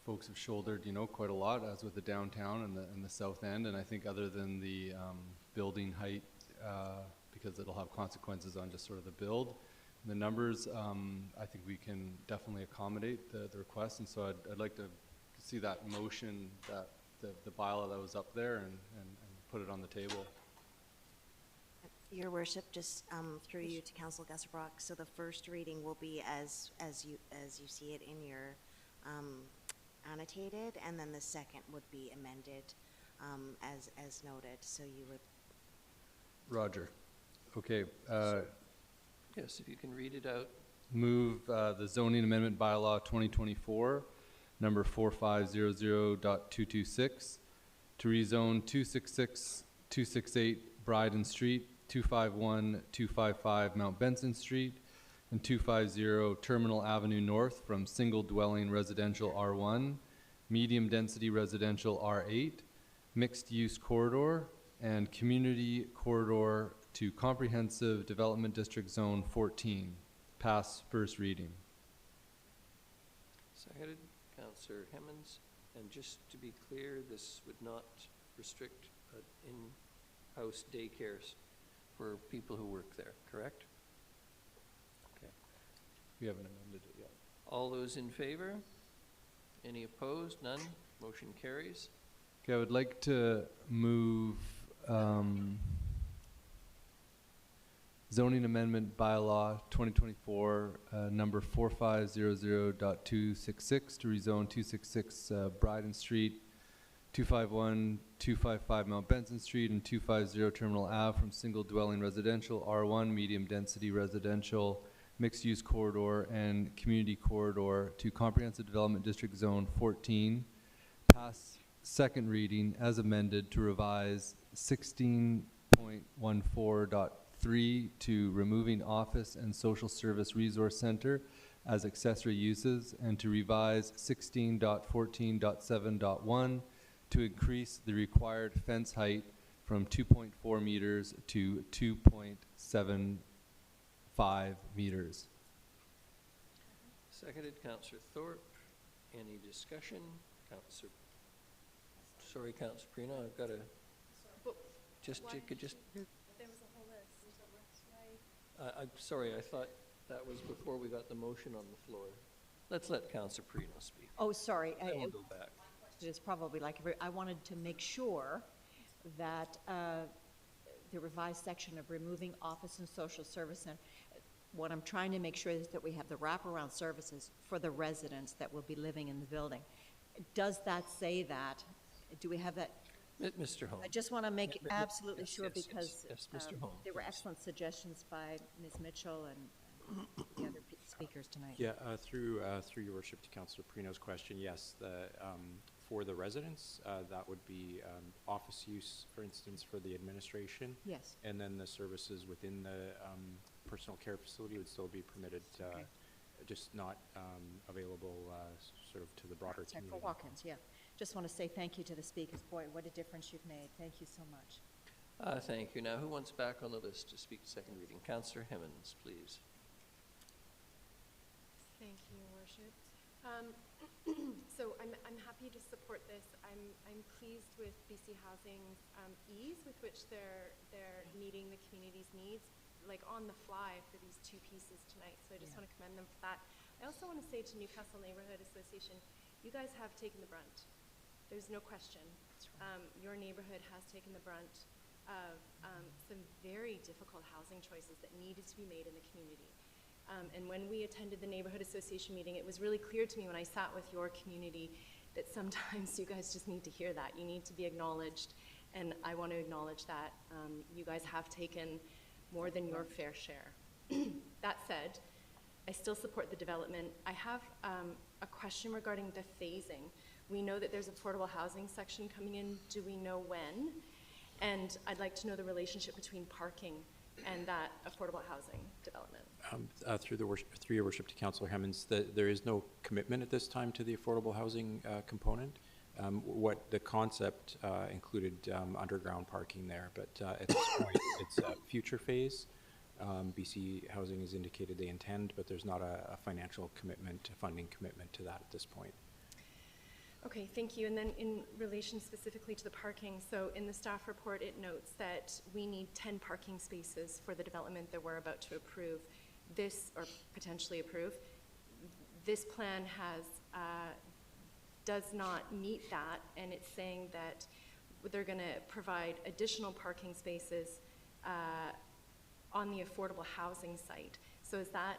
Folks have shouldered, quite a lot, as with the downtown and the south end. And I think other than the building height, because it'll have consequences on just sort of the build, the numbers, I think we can definitely accommodate the request. And so I'd like to see that motion, that the bylaw that was up there, and put it on the table. Your Worship, just through you to Councillor Gesselbrock. So the first reading will be as you see it in your annotated, and then the second would be amended as noted. So you would. Roger. Okay. Yes, if you can read it out. Move the zoning amendment bylaw 2024, number 4500.226, to rezone 266-268 Bryden Street, 251-255 Mount Benson Street, and 250 Terminal Avenue North from single dwelling residential R1, medium density residential R8, mixed use corridor, and community corridor to comprehensive development district zone 14. Pass first reading. Seconded, Councillor Hemmons. And just to be clear, this would not restrict in-house daycares for people who work there, correct? Okay. We haven't amended it yet. All those in favor? Any opposed? None? Motion carries. Okay, I would like to move zoning amendment bylaw 2024, number 4500.266 to rezone 266 Bryden Street, 251-255 Mount Benson Street, and 250 Terminal Ave from single dwelling residential R1, medium density residential, mixed use corridor, and community corridor to comprehensive development district zone 14. Pass second reading as amended to revise 16.14.3 to removing office and social service resource center as accessory uses, and to revise 16.14.7.1 to increase the required fence height from 2.4 meters to 2.75 meters. Seconded, Councillor Thorpe. Any discussion? Councillor Prina, I've got a, you could just. There was a whole list. I'm sorry, I thought that was before we got the motion on the floor. Let's let Councillor Prina speak. Oh, sorry. Then we'll go back. It's probably like I wanted to make sure that the revised section of removing office and social service center. What I'm trying to make sure is that we have the wraparound services for the residents that will be living in the building. Does that say that? Do we have that? Mr. Holmes. I just want to make absolutely Yes, sure yes, yes, because yes, Mr. Holmes, there were please. excellent suggestions by Ms. Mitchell and the other speakers tonight. Yeah, through your worship to Councillor Perino's question, yes, for the residents, that would be office use, for instance, for the administration. Yes. And then the services within the personal care facility would still be permitted, just not available sort of to the broader Sorry, community. for walk-ins, yeah. Just want to say thank you to the speakers. Boy, what a difference you've made. Thank you so much. Thank you. Now, who wants back on the list to speak second reading? Councillor Hemmons, please. Thank you, Your Worship. So I'm happy to support this. I'm pleased with BC Housing's ease with which they're meeting the community's needs, like on the fly for these two pieces tonight. So I just want to commend them for that. I also want to say to Newcastle Neighborhood Association, you guys have taken the brunt. There's no question. Your neighborhood has taken the brunt of some very difficult housing choices that needed to be made in the community. And when we attended the neighborhood association meeting, it was really clear to me when I sat with your community that sometimes you guys just need to hear that. You need to be acknowledged, and I want to acknowledge that. You guys have taken more than your fair share. That said, I still support the development. I have a question regarding the phasing. We know that there's affordable housing section coming in. Do we know when? And I'd like to know the relationship between parking and that affordable housing development. Through your worship to Councillor Hemmons, there is no commitment at this time to the affordable housing component. What the concept included underground parking there, but at this point it's a future phase. BC Housing has indicated they intend, but there's not a financial commitment, a funding commitment to that at this point. Okay, thank you. And then in relation specifically to the parking, so in the staff report, it notes that we need 10 parking spaces for the development that we're about to approve. This, or potentially approve, this plan does not meet that, and it's saying that they're going to provide additional parking spaces on the affordable housing site. So is that,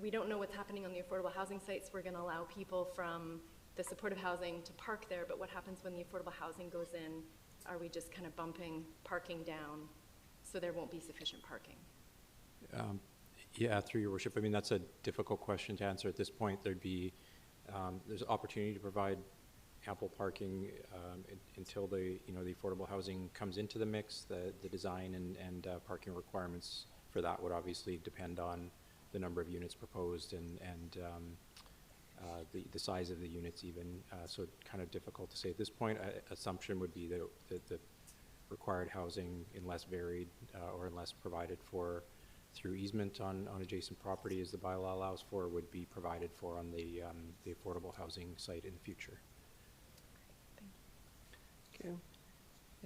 we don't know what's happening on the affordable housing sites. We're going to allow people from the supportive housing to park there, but what happens when the affordable housing goes in? Are we just kind of bumping parking down so there won't be sufficient parking? Yeah, through your worship. I mean, that's a difficult question to answer at this point. There'd be, there's opportunity to provide ample parking until the affordable housing comes into the mix. The design and parking requirements for that would obviously depend on the number of units proposed and the size of the units even. So kind of difficult to say at this point. Assumption would be that the required housing, unless varied or unless provided for through easement on adjacent property as the bylaw allows for, would be provided for on the affordable housing site in the future. Okay.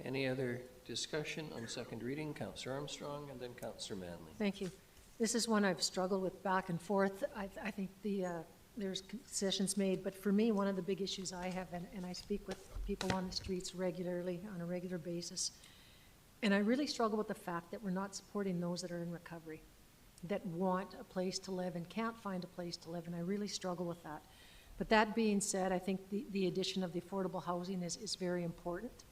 Any other discussion on second reading? Councillor Armstrong and then Councillor Manley. Thank you. This is one I've struggled with back and forth. I think there's concessions made, but for me, one of the big issues I have, and I speak with people on the streets regularly, on a regular basis, and I really struggle with the fact that we're not supporting those that are in recovery, that want a place to live and can't find a place to live, and I really struggle with that. But that being said, I think the addition of the affordable housing is very important.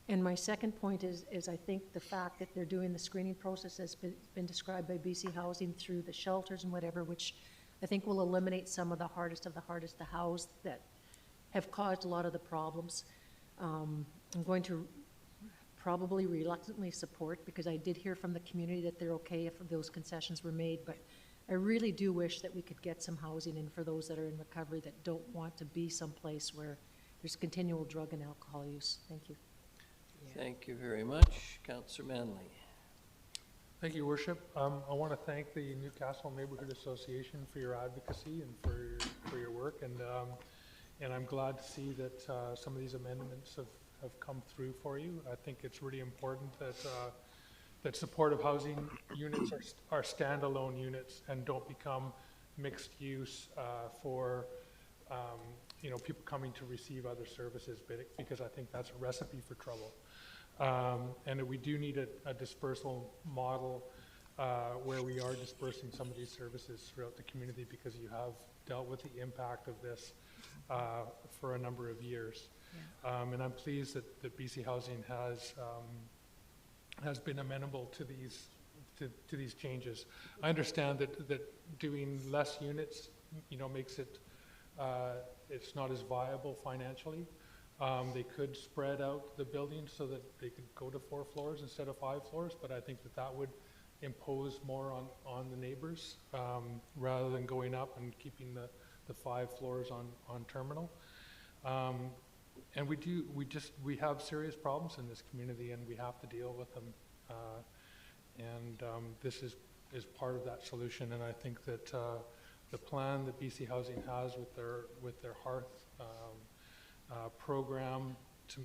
And my second point is I think the fact that they're doing the screening process has been described by BC Housing through the shelters and whatever, which I think will eliminate some of the hardest to house that have caused a lot of the problems. I'm going to probably reluctantly support, because I did hear from the community that they're okay if those concessions were made, but I really do wish that we could get some housing in for those that are in recovery that don't want to be someplace where there's continual drug and alcohol use. Thank you. Thank you very much. Councillor Manley. Thank you, Worship. I want to thank the Newcastle Neighborhood Association for your advocacy and for your work, and I'm glad to see that some of these amendments have come through for you. I think it's really important that supportive housing units are standalone units and don't become mixed use for people coming to receive other services, because I think that's a recipe for trouble. And that we do need a dispersal model where we are dispersing some of these services throughout the community, because you have dealt with the impact of this for a number of years. And I'm pleased that BC Housing has been amenable to these changes. I understand that doing less units, makes it it's not as viable financially. They could spread out the building so that they could go to 4 floors instead of 5 floors, but I think that would impose more on the neighbors rather than going up and keeping the 5 floors on terminal. And we have serious problems in this community, and we have to deal with them. This is part of that solution, and I think that the plan that BC Housing has with their Hearth program to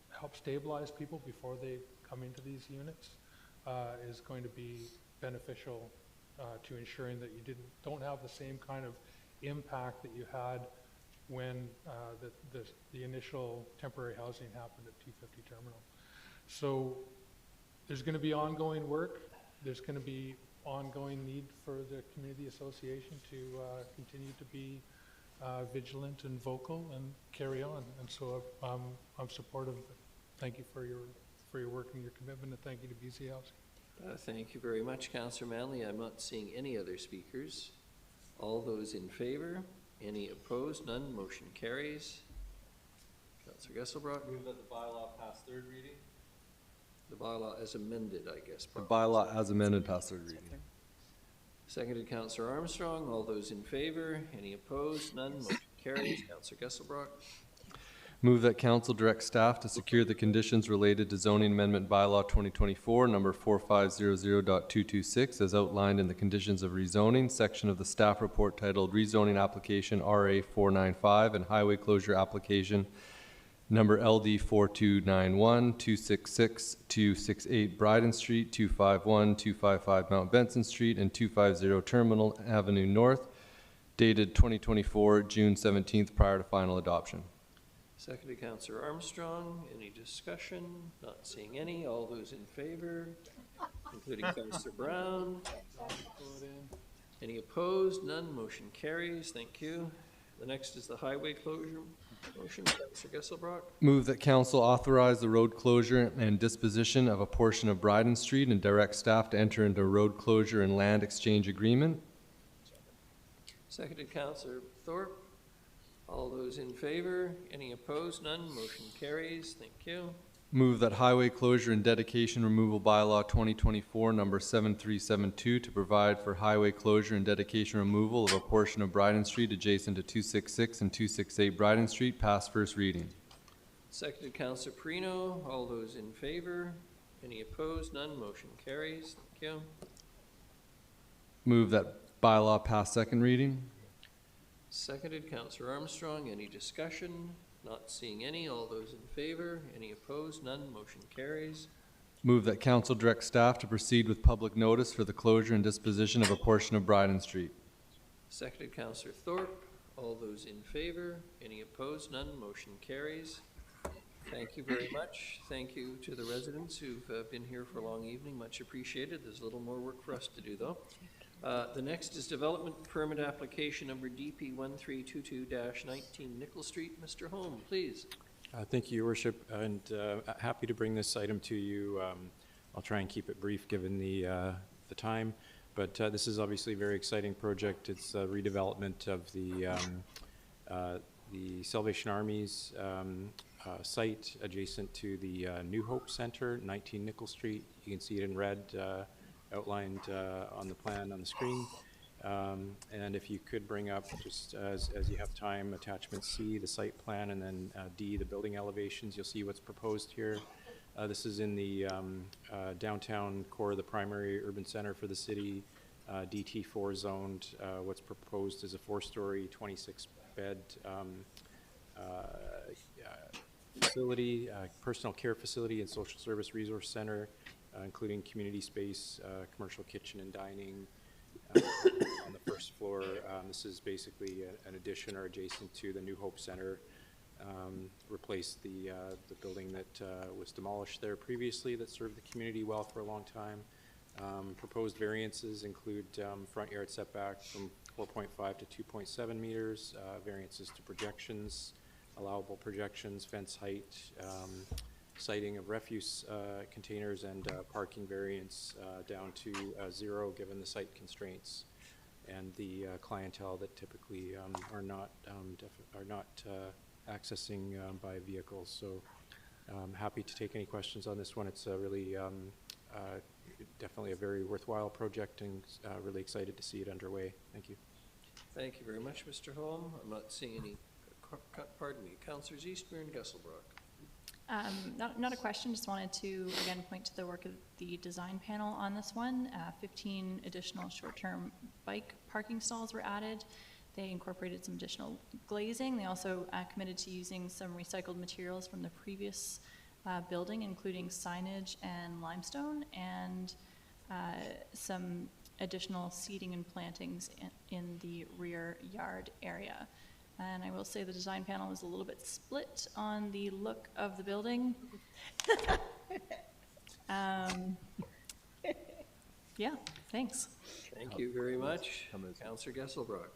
help stabilize people before they come into these units is going to be beneficial to ensuring that you don't have the same kind of impact that you had when the initial temporary housing happened at 250 Terminal. So there's going to be ongoing work. There's going to be ongoing need for the community association to continue to be vigilant and vocal and carry on. And so I'm supportive. Thank you for your work and your commitment, and thank you to BC Housing. Thank you very much, Councillor Manley. I'm not seeing any other speakers. All those in favor? Any opposed? None. Motion carries. Councillor Gesselbrock. Move that the bylaw pass 3rd reading. The bylaw as amended, I guess. The bylaw as amended pass 3rd reading. Seconded, Councillor Armstrong. All those in favor? Any opposed? None. Motion carries. Councillor Gesselbrock. Move that council direct staff to secure the conditions related to zoning amendment bylaw 2024 number 4500.226 as outlined in the conditions of rezoning section of the staff report titled rezoning application RA 495 and highway closure application number LD 4291 266 268 Bryden Street 251 255 Mount Benson Street and 250 Terminal Avenue North, dated 2024 June 17th prior to final adoption. Seconded, Councillor Armstrong. Any discussion? Not seeing any. All those in favor, including Councillor Brown. Any opposed? None. Motion carries. Thank you. The next is the highway closure motion. Councillor Gesselbrock. Move that council authorize the road closure and disposition of a portion of Bryden Street and direct staff to enter into a road closure and land exchange agreement. Seconded, Councillor Thorpe. All those in favor? Any opposed? None. Motion carries. Thank you. Move that highway closure and dedication removal bylaw 2024 number 7372 to provide for highway closure and dedication removal of a portion of Bryden Street adjacent to 266 and 268 Bryden Street pass 1st reading. Seconded, Councillor Perino. All those in favor? Any opposed? None. Motion carries. Thank you. Move that bylaw pass 2nd reading. Seconded, Councillor Armstrong. Any discussion? Not seeing any. All those in favor? Any opposed? None. Motion carries. Move that council direct staff to proceed with public notice for the closure and disposition of a portion of Bryden Street. Seconded, Councillor Thorpe. All those in favor? Any opposed? None. Motion carries. Thank you very much. Thank you to the residents who've been here for a long evening. Much appreciated. There's a little more work for us to do, though. The next is development permit application number DP 1322-19 Nickel Street. Mr. Holm, please. Thank you, Your Worship, and happy to bring this item to you. I'll try and keep it brief given the time, but this is obviously a very exciting project. It's a redevelopment of the Salvation Army's site adjacent to the New Hope Center, 19 Nickel Street. You can see it in red outlined on the plan on the screen. And if you could bring up, just as you have time, attachment C, the site plan, and then D, the building elevations, you'll see what's proposed here. This is in the downtown core of the primary urban center for the city, DT4 zoned. What's proposed is a 4-story, 26-bed facility, personal care facility and social service resource center, including community space, commercial kitchen and dining on the 1st floor. This is basically an addition or adjacent to the New Hope Center replace the building that was demolished there previously that served the community well for a long time. Proposed variances include front yard setback from 4.5 to 2.7 meters, variances to projections, allowable projections, fence height, siting of refuse containers, and parking variance down to 0 given the site constraints and the clientele that typically are not accessing by vehicles. So happy to take any questions on this one. It's really definitely a very worthwhile project, and really excited to see it underway. Thank you. Thank you very much, Mr. Holm. I'm not seeing any, pardon me, Councillors Eastburn, Gesselbrock. Not a question, just wanted to again point to the work of the design panel on this one. 15 additional short-term bike parking stalls were added. They incorporated some additional glazing. They also committed to using some recycled materials from the previous building, including signage and limestone, and some additional seating and plantings in the rear yard area. And I will say the design panel was a little bit split on the look of the building. Yeah, thanks. Thank you very much. Councillor Gesselbrock.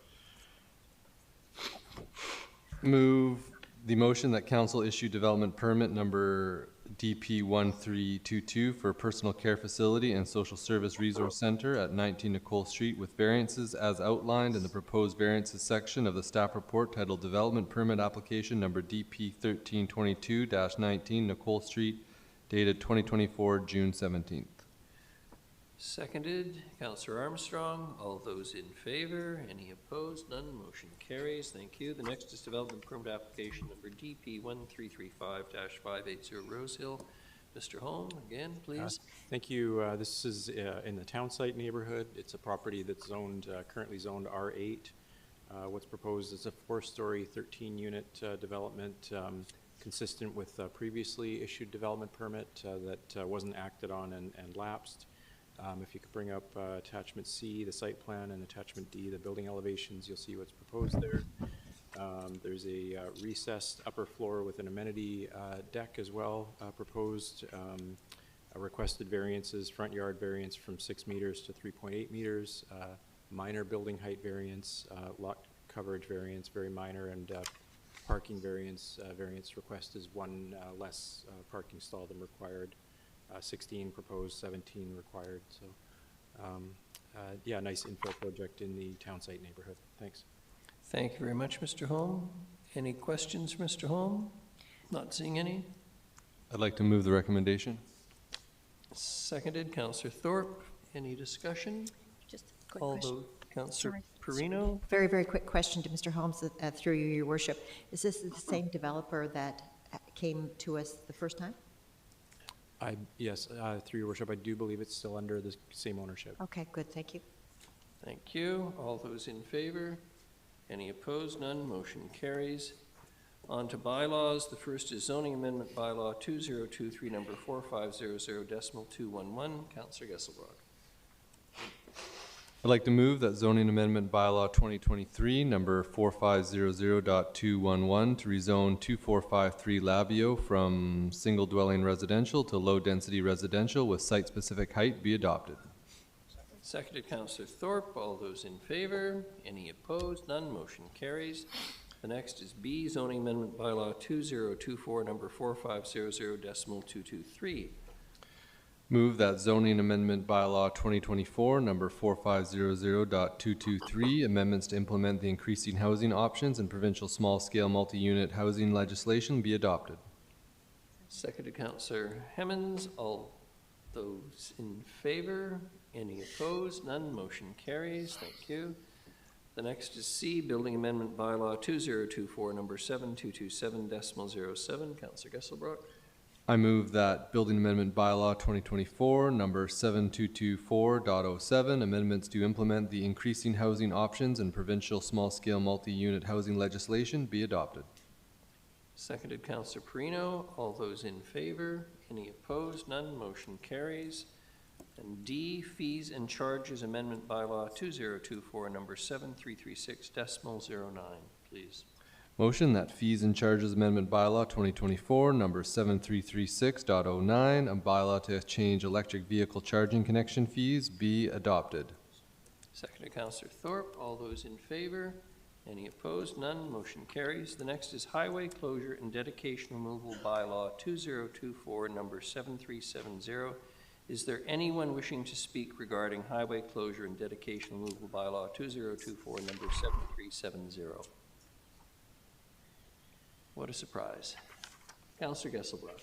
Move the motion that council issue development permit number DP 1322 for a personal care facility and social service resource center at 19 Nicole Street with variances as outlined in the proposed variances section of the staff report titled Development Permit Application number DP 1322-19 Nicole Street, dated 2024 June 17th. Seconded, Councillor Armstrong. All those in favor? Any opposed? None. Motion carries. Thank you. The next is development permit application number DP 1335-580 Rose Hill. Mr. Holm, again, please. Thank you. This is in the town site neighborhood. It's a property that's zoned, currently zoned R8. What's proposed is a 4-story, 13-unit development consistent with previously issued development permit that wasn't acted on and lapsed. If you could bring up attachment C, the site plan, and attachment D, the building elevations, you'll see what's proposed there. There's a recessed upper floor with an amenity deck as well proposed. Requested variances, front yard variance from 6 meters to 3.8 meters, minor building height variance, lot coverage variance, very minor, and parking variance. Variance request is 1 less parking stall than required. 16 proposed, 17 required. So, yeah, nice infill project in the town site neighborhood. Thanks. Thank you very much, Mr. Holm. Any questions, Mr. Holm? Not seeing any. I'd like to move the recommendation. Seconded, Councillor Thorpe. Any discussion? Just a quick question. Councillor Perino. Very, very quick question to Mr. Holmes, through you, Your Worship. Is this the same developer that came to us the first time? Yes, through your worship, I do believe it's still under the same ownership. Okay, good, thank you. Thank you. All those in favor? Any opposed? None. Motion carries. On to bylaws. The first is zoning amendment bylaw 2023, number 4500.211. Councillor Gesselbrock. I'd like to move that zoning amendment bylaw 2023, number 4500.211 to rezone 2453 Labio from single dwelling residential to low density residential with site-specific height be adopted. Seconded, Councillor Thorpe. All those in favor? Any opposed? None. Motion carries. The next is B, zoning amendment bylaw 2024, number 4500.223. Move that zoning amendment bylaw 2024, number 4500.223, amendments to implement the increasing housing options and provincial small-scale multi-unit housing legislation be adopted. Seconded, Councillor Hemmons. All those in favor? Any opposed? None. Motion carries. Thank you. The next is C, building amendment bylaw 2024, number 7227.07. Councillor Gesselbrock. I move that building amendment bylaw 2024, number 7224.07, amendments to implement the increasing housing options and provincial small-scale multi-unit housing legislation be adopted. Seconded, Councillor Perino. All those in favor? Any opposed? None. Motion carries. And D, fees and charges amendment bylaw 2024, number 7336.09, please. Motion that fees and charges amendment bylaw 2024 number 7336.09, a bylaw to change electric vehicle charging connection fees, be adopted. Seconded Councillor Thorpe. All those in favor? Any opposed? None. Motion carries. The next is Highway Closure and Dedication Removal Bylaw 2024, number 7370. Is there anyone wishing to speak regarding Highway Closure and Dedication Removal Bylaw 2024, number 7370? What a surprise. Councillor Gesselbrock.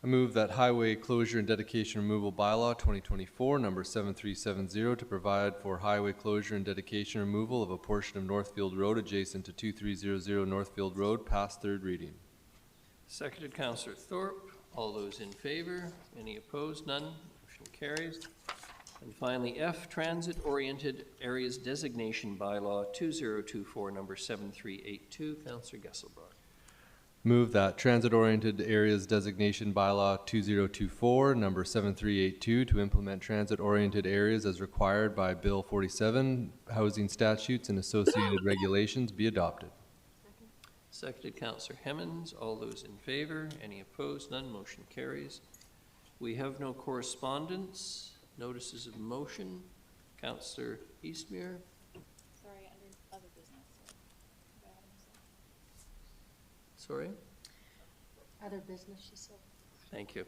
I move that Highway Closure and Dedication Removal Bylaw 2024, number 7370, to provide for highway closure and dedication removal of a portion of Northfield Road adjacent to 2300 Northfield Road, pass third reading. Seconded Councillor Thorpe. All those in favor? Any opposed? None. Motion carries. And finally, F, Transit-Oriented Areas Designation Bylaw 2024, number 7382. Councillor Gesselbrock. Move that Transit-Oriented Areas Designation Bylaw 2024, number 7382, to implement transit-oriented areas as required by Bill 47, housing statutes and associated regulations, be adopted. Seconded Councillor Hemmons. All those in favor? Any opposed? None. Motion carries. We have no correspondence. Notices of motion. Councillor Eastmere. Sorry, under other business. Sorry? Other business, she said. Thank you.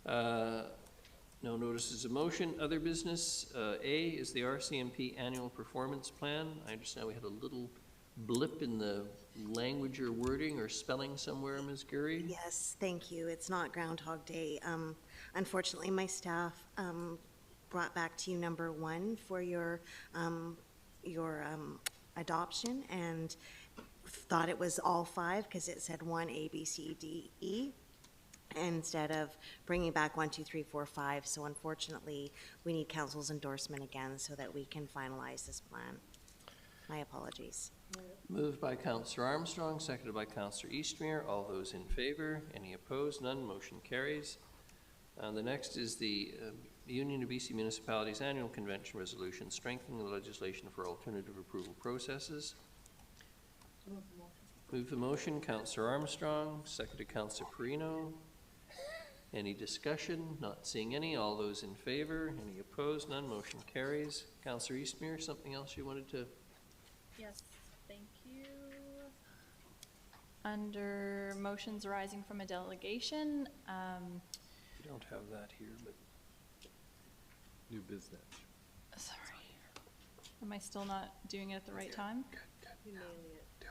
No notices of motion. Other business. A is the RCMP Annual Performance Plan. I understand we had a little blip in the language or wording or spelling somewhere, Ms. Gurry? Yes, thank you. It's not Groundhog Day. Unfortunately, my staff brought back to you number 1 for your adoption, and thought it was all 5 because it said 1 A, B, C, D, E, instead of bringing back 1, 2, 3, 4, 5. So unfortunately, we need council's endorsement again so that we can finalize this plan. My apologies. Moved by Councillor Armstrong, seconded by Councillor Eastmere. All those in favor? Any opposed? None. Motion carries. The next is the Union of BC Municipalities Annual Convention Resolution, strengthening the legislation for alternative approval processes. Move the motion, Councillor Armstrong, seconded Councillor Perino. Any discussion? Not seeing any. All those in favor? Any opposed? None. Motion carries. Councillor Eastmere, something else you wanted to? Yes, thank you. Under motions arising from a delegation, We don't have that here, but New business. sorry. Am I still not doing it at the right time?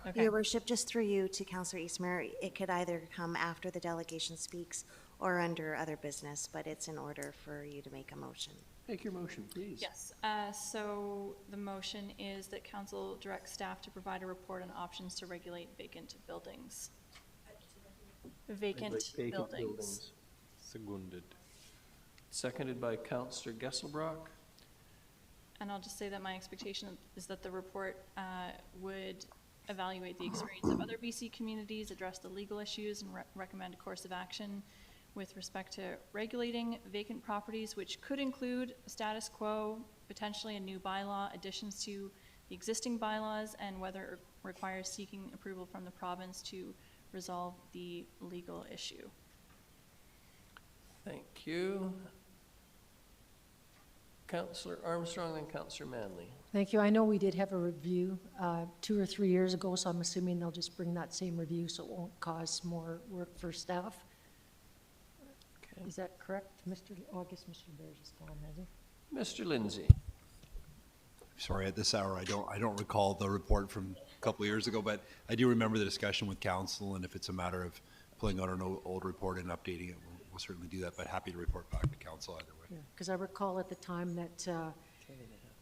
Okay. Your worship, just through you to Councillor Eastmere, it could either come after the delegation speaks or under other business, but it's in order for you to make a motion. Make your motion, please. Yes, so the motion is that council directs staff to provide a report on options to regulate vacant buildings. Vacant buildings. Seconded. Seconded by Councillor Gesselbrock. And I'll just say that my expectation is that the report would evaluate the experience of other BC communities, address the legal issues, and recommend a course of action with respect to regulating vacant properties, which could include status quo, potentially a new bylaw, additions to the existing bylaws, and whether it requires seeking approval from the province to resolve the legal issue. Thank you. Councillor Armstrong, then Councillor Manley. Thank you. I know we did have a review 2 or 3 years ago, so I'm assuming they'll just bring that same review so it won't cause more work for staff. Okay. Is that correct, Mr. Oh, I guess Mr. Bears is gone, has he? Mr. Lindsay. Sorry, at this hour, I don't recall the report from a couple of years ago, but I do remember the discussion with council, and if it's a matter of pulling out an old report and updating it, we'll certainly do that, but happy to report back to council either way. Because I recall at the time that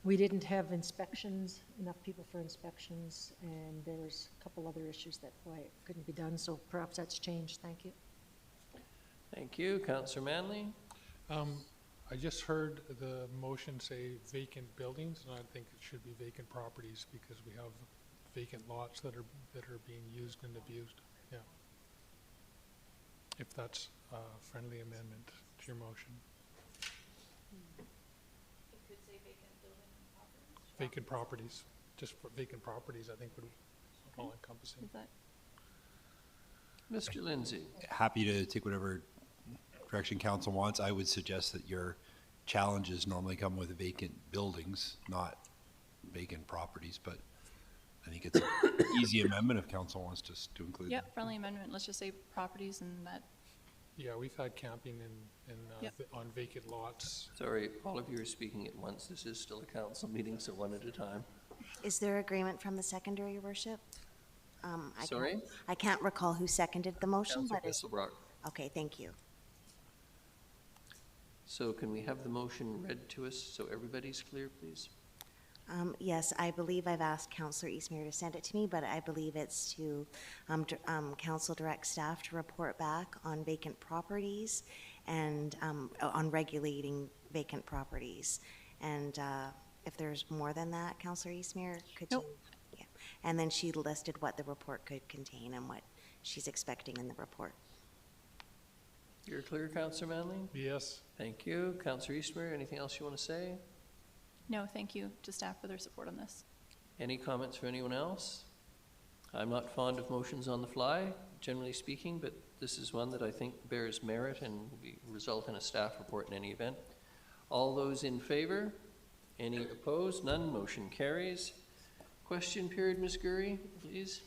we didn't have inspections, enough people for inspections, and there was a couple other issues that why it couldn't be done, so perhaps that's changed. Thank you. Thank you. Councillor Manley. I just heard the motion say vacant buildings, and I think it should be vacant properties because we have vacant lots that are being used and abused. Yeah. If that's a friendly amendment to your motion. It could say vacant building properties. Vacant properties, just for vacant properties, I think would all-encompassing. Is that, Mr. Lindsay. Happy to take whatever direction council wants. I would suggest that your challenges normally come with vacant buildings, not vacant properties, but I think it's an easy amendment if council wants to include yeah, that. friendly amendment, let's just say properties and that, Yeah, we've had camping Yep. on vacant lots. Sorry, all of you are speaking at once. This is still a council meeting, so one at a time. Is there agreement from the seconder, your worship? Sorry? I can't recall who seconded the motion, Councillor but is, Kesselbrock. okay, thank you. So can we have the motion read to us so everybody's clear, please? Yes, I believe I've asked Councillor Eastmere to send it to me, but I believe it's to council direct staff to report back on vacant properties and on regulating vacant properties. And if there's more than that, Councillor Eastmere, could you? Yeah. And then she listed what the report could contain and what she's expecting in the report. You're clear, Councillor Manley? Yes. Thank you. Councillor Eastmere, anything else you want to say? no, thank you to staff for their support on this. Any comments for anyone else? I'm not fond of motions on the fly, generally speaking, but this is one that I think bears merit and will result in a staff report in any event. All those in favor? Any opposed? None. Motion carries. Question period, Ms. Gurry, please.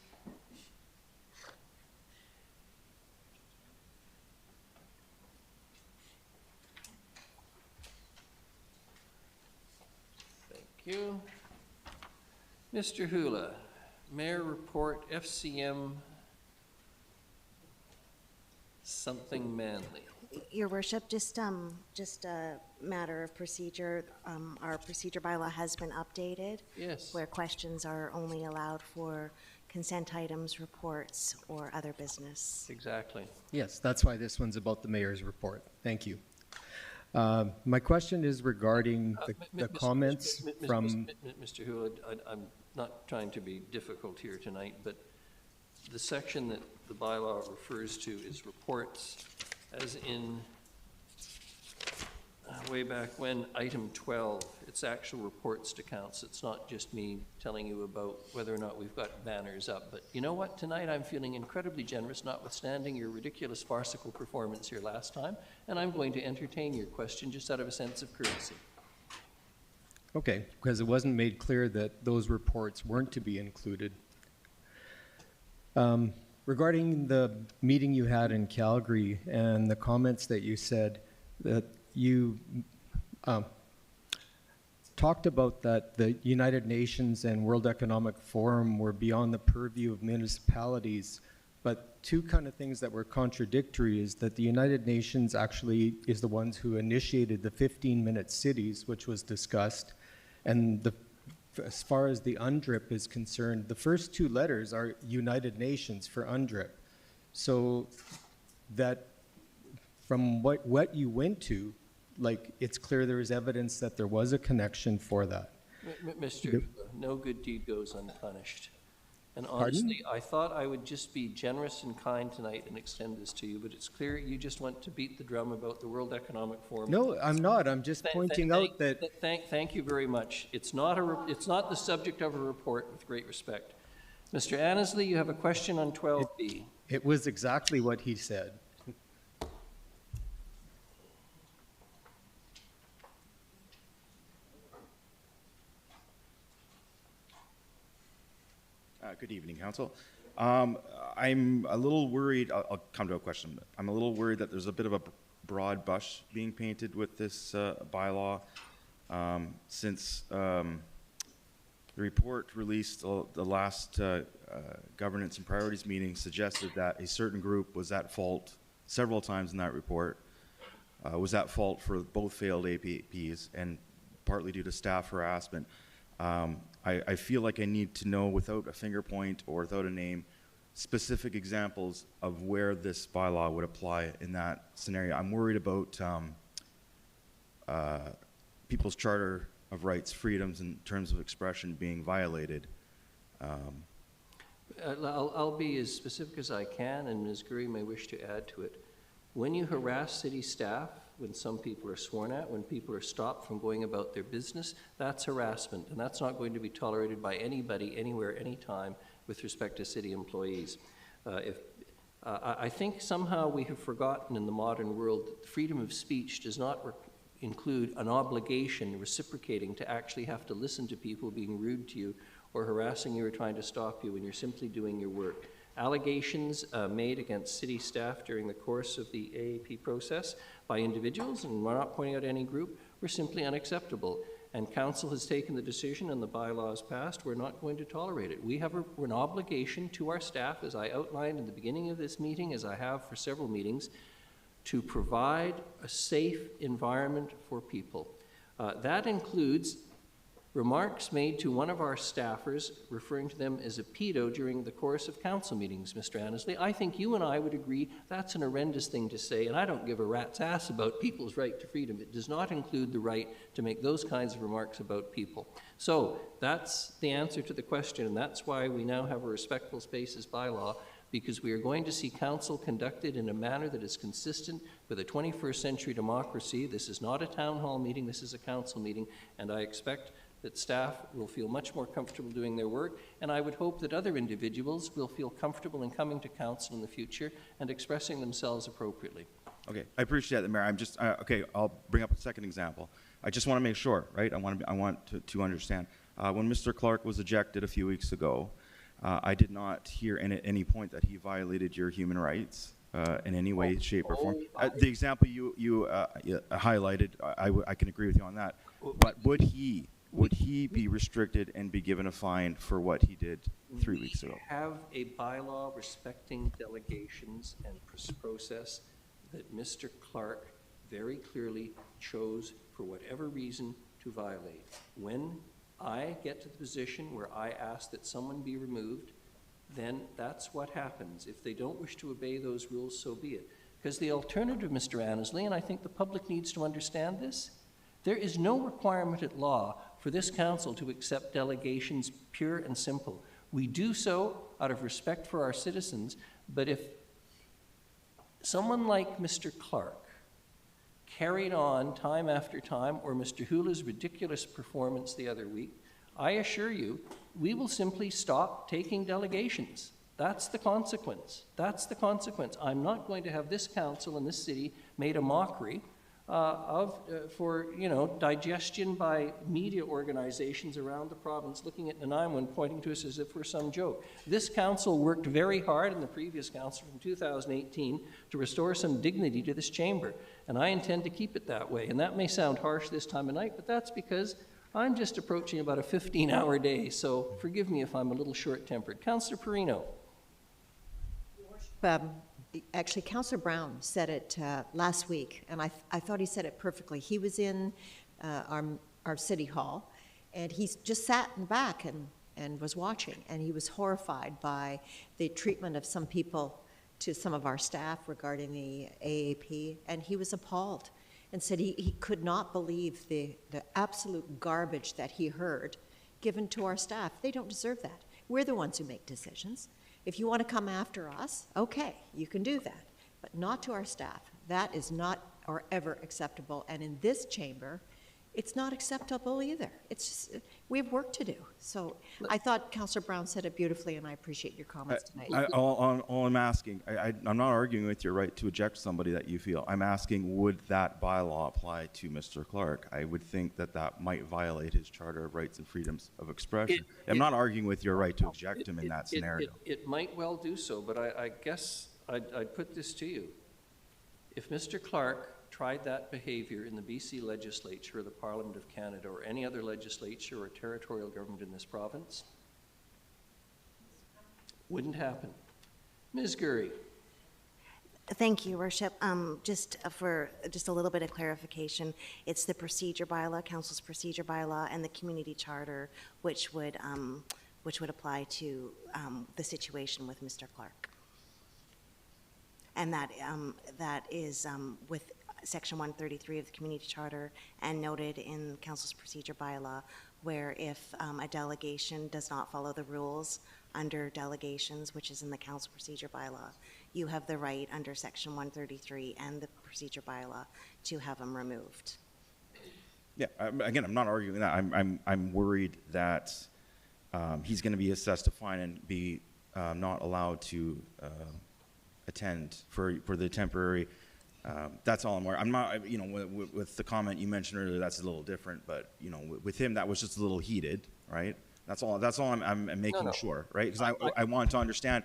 Thank you. Mr. Hula, Mayor Report FCM something Manly. Your worship, just a matter of procedure. Our procedure bylaw has been updated. Yes. Where questions are only allowed for consent items, reports, or other business. Exactly. Yes, that's why this one's about the mayor's report. Thank you. My question is regarding the comments from... Mr. Hula, I'm not trying to be difficult here tonight, but the section that the bylaw refers to is reports, as in way back when, item 12, it's actual reports to council. It's not just me telling you about whether or not we've got banners up. But you know what? Tonight I'm feeling incredibly generous, notwithstanding your ridiculous farcical performance here last time, and I'm going to entertain your question just out of a sense of courtesy. Okay, because it wasn't made clear that those reports weren't to be included. Regarding the meeting you had in Calgary and the comments that you said, that you talked about that the United Nations and World Economic Forum were beyond the purview of municipalities, but two kind of things that were contradictory is that the United Nations actually is the ones who initiated the 15-minute cities, which was discussed, and as far as the UNDRIP is concerned, the first two letters are United Nations for UNDRIP. So that from what you went to, like, it's clear there is evidence that there was a connection for that. Mr. No good deed goes unpunished. And honestly, I thought I would just be generous and kind tonight and extend this to you, but it's clear you just want to beat the drum about the World Economic Forum. No, I'm not. I'm just pointing out that... Thank you very much. It's not the subject of a report, with great respect. Mr. Annesley, you have a question on 12B. It was exactly what he said. Good evening, Council. I'm a little worried, I'll come to a question. I'm a little worried that there's a bit of a broad brush being painted with this bylaw, since the report released the last governance and priorities meeting suggested that a certain group was at fault several times in that report, was at fault for both failed APPs and partly due to staff harassment. I feel like I need to know, without a finger point or without a name, specific examples of where this bylaw would apply in that scenario. I'm worried about people's charter of rights, freedoms, and terms of expression being violated. I'll be as specific as I can, and Ms. Gurry may wish to add to it. When you harass city staff, when some people are sworn at, when people are stopped from going about their business, that's harassment, and that's not going to be tolerated by anybody, anywhere, anytime, with respect to city employees. I think somehow we have forgotten in the modern world that freedom of speech does not include an obligation reciprocating to actually have to listen to people being rude to you or harassing you or trying to stop you when you're simply doing your work. Allegations made against city staff during the course of the AAP process by individuals, and we're not pointing out any group, were simply unacceptable. And council has taken the decision and the bylaws passed. We're not going to tolerate it. We have an obligation to our staff, as I outlined in the beginning of this meeting, as I have for several meetings, to provide a safe environment for people. That includes remarks made to one of our staffers, referring to them as a pedo during the course of council meetings, Mr. Annesley. I think you and I would agree that's an horrendous thing to say, and I don't give a rat's ass about people's right to freedom. It does not include the right to make those kinds of remarks about people. So that's the answer to the question, and that's why we now have a respectful spaces bylaw, because we are going to see council conducted in a manner that is consistent with a 21st century democracy. This is not a town hall meeting, this is a council meeting, and I expect that staff will feel much more comfortable doing their work, and I would hope that other individuals will feel comfortable in coming to council in the future and expressing themselves appropriately. Okay, I appreciate that, Mayor. I'm just, okay, I'll bring up a second example. I just want to make sure, right? I want to understand. When Mr. Clark was ejected a few weeks ago, I did not hear at any point that he violated your human rights in any way, shape, or form. The example you highlighted, I can agree with you on that. But would he be restricted and be given a fine for what he did 3 weeks ago? We have a bylaw respecting delegations and process that Mr. Clark very clearly chose, for whatever reason, to violate. When I get to the position where I ask that someone be removed, then that's what happens. If they don't wish to obey those rules, so be it. Because the alternative, Mr. Annesley, and I think the public needs to understand this, there is no requirement at law for this council to accept delegations, pure and simple. We do so out of respect for our citizens, but if someone like Mr. Clark carried on time after time, or Mr. Hula's ridiculous performance the other week, I assure you, we will simply stop taking delegations. That's the consequence. That's the consequence. I'm not going to have this council and this city made a mockery for, you know, digestion by media organizations around the province looking at Nanaimo and pointing to us as if we're some joke. This council worked very hard in the previous council from 2018 to restore some dignity to this chamber, and I intend to keep it that way. And that may sound harsh this time of night, but that's because I'm just approaching about a 15-hour day, so forgive me if I'm a little short-tempered. Councillor Perino. Actually, Councillor Brown said it last week, and I thought he said it perfectly. He was in our city hall, and he just sat in the back and was watching, and he was horrified by the treatment of some people to some of our staff regarding the AAP, and he was appalled and said he could not believe the absolute garbage that he heard given to our staff. They don't deserve that. We're the ones who make decisions. If you want to come after us, okay, you can do that, but not to our staff. That is not or ever acceptable, and in this chamber, it's not acceptable either. It's just, we have work to do. So I thought Councillor Brown said it beautifully, and I appreciate your comments tonight. All I'm asking, I'm not arguing with your right to eject somebody that you feel. I'm asking, would that bylaw apply to Mr. Clark? I would think that that might violate his Charter of Rights and Freedoms of Expression. I'm not arguing with your right to eject him in that scenario. It might well do so, but I guess I'd put this to you. If Mr. Clark tried that behavior in the BC legislature or the Parliament of Canada or any other legislature or territorial government in this province, wouldn't happen. Ms. Gurry. Thank you, Worship. Just for a little bit of clarification, it's the procedure bylaw, Council's procedure bylaw, and the community charter, which would apply to the situation with Mr. Clark. And that is with Section 133 of the Community Charter and noted in Council's procedure bylaw, where if a delegation does not follow the rules under delegations, which is in the Council procedure bylaw, you have the right under Section 133 and the procedure bylaw to have them removed. Yeah, again, I'm not arguing that. I'm worried that he's going to be assessed a fine and be not allowed to attend for the temporary. That's all I'm aware. I'm not, you know, with the comment you mentioned earlier, that's a little different, but, you know, with him, that was just a little heated, right? That's all I'm making sure, right? Because I want to understand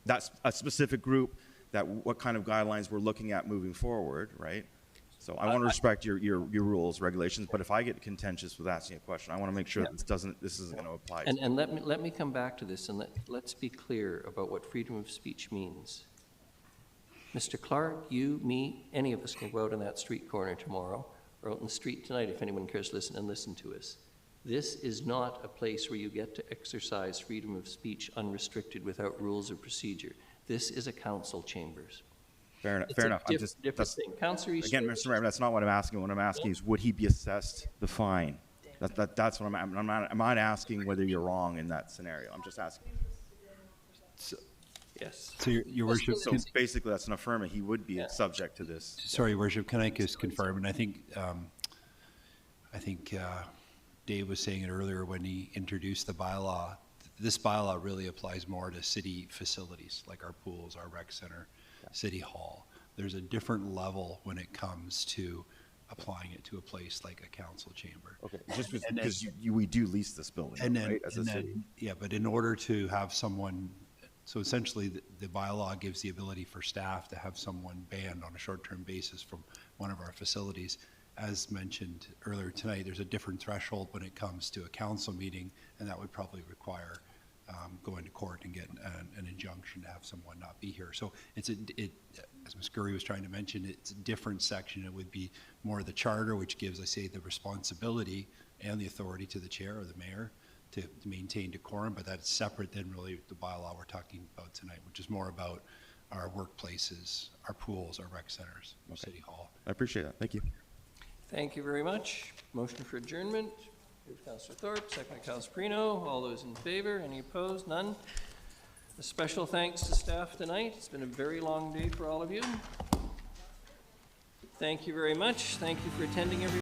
that's a specific group, that what kind of guidelines we're looking at moving forward, right? So I want to respect your rules, regulations, but if I get contentious with asking a question, I want to make sure that this isn't going to apply to And let me come back to this, and let's be clear about what freedom of speech means. Mr. Clark, you, me, any of us can go out on that street corner tomorrow, or out in the street tonight if anyone cares to listen to us. This is not a place where you get to exercise freedom of speech unrestricted without rules of procedure. This is a council chambers. Fair enough. It's Fair a enough. different thing. Councillor Easter, Again, Mr. Mayor, that's not what I'm asking. What I'm asking is, would he be assessed the fine? That's what I'm not asking whether you're wrong in that scenario. I'm just asking. Yes. So, Your Worship, So basically, that's an affirmative. He would be subject to this. sorry, Your Worship, can I just confirm? And I think Dave was saying it earlier when he introduced the bylaw. This bylaw really applies more to city facilities, like our pools, our rec center, City Hall. There's a different level when it comes to applying it to a place like a council chamber. Okay, just because we do lease this building, right, as a city. Yeah, but in order to have someone, so essentially the bylaw gives the ability for staff to have someone banned on a short-term basis from one of our facilities. As mentioned earlier tonight, there's a different threshold when it comes to a council meeting, and that would probably require going to court and get an injunction to have someone not be here. So as Ms. Gurry was trying to mention, it's a different section. It would be more the charter, which gives, I say, the responsibility and the authority to the chair or the mayor to maintain decorum, but that's separate than really the bylaw we're talking about tonight, which is more about our workplaces, our pools, our rec centers, City Hall. I appreciate that. Thank you. Thank you very much. Motion for adjournment. Councillor Thorpe, second by Councillor Perino. All those in favor? Any opposed? None. A special thanks to staff tonight. It's been a very long day for all of you. Thank you very much. Thank you for attending, everyone.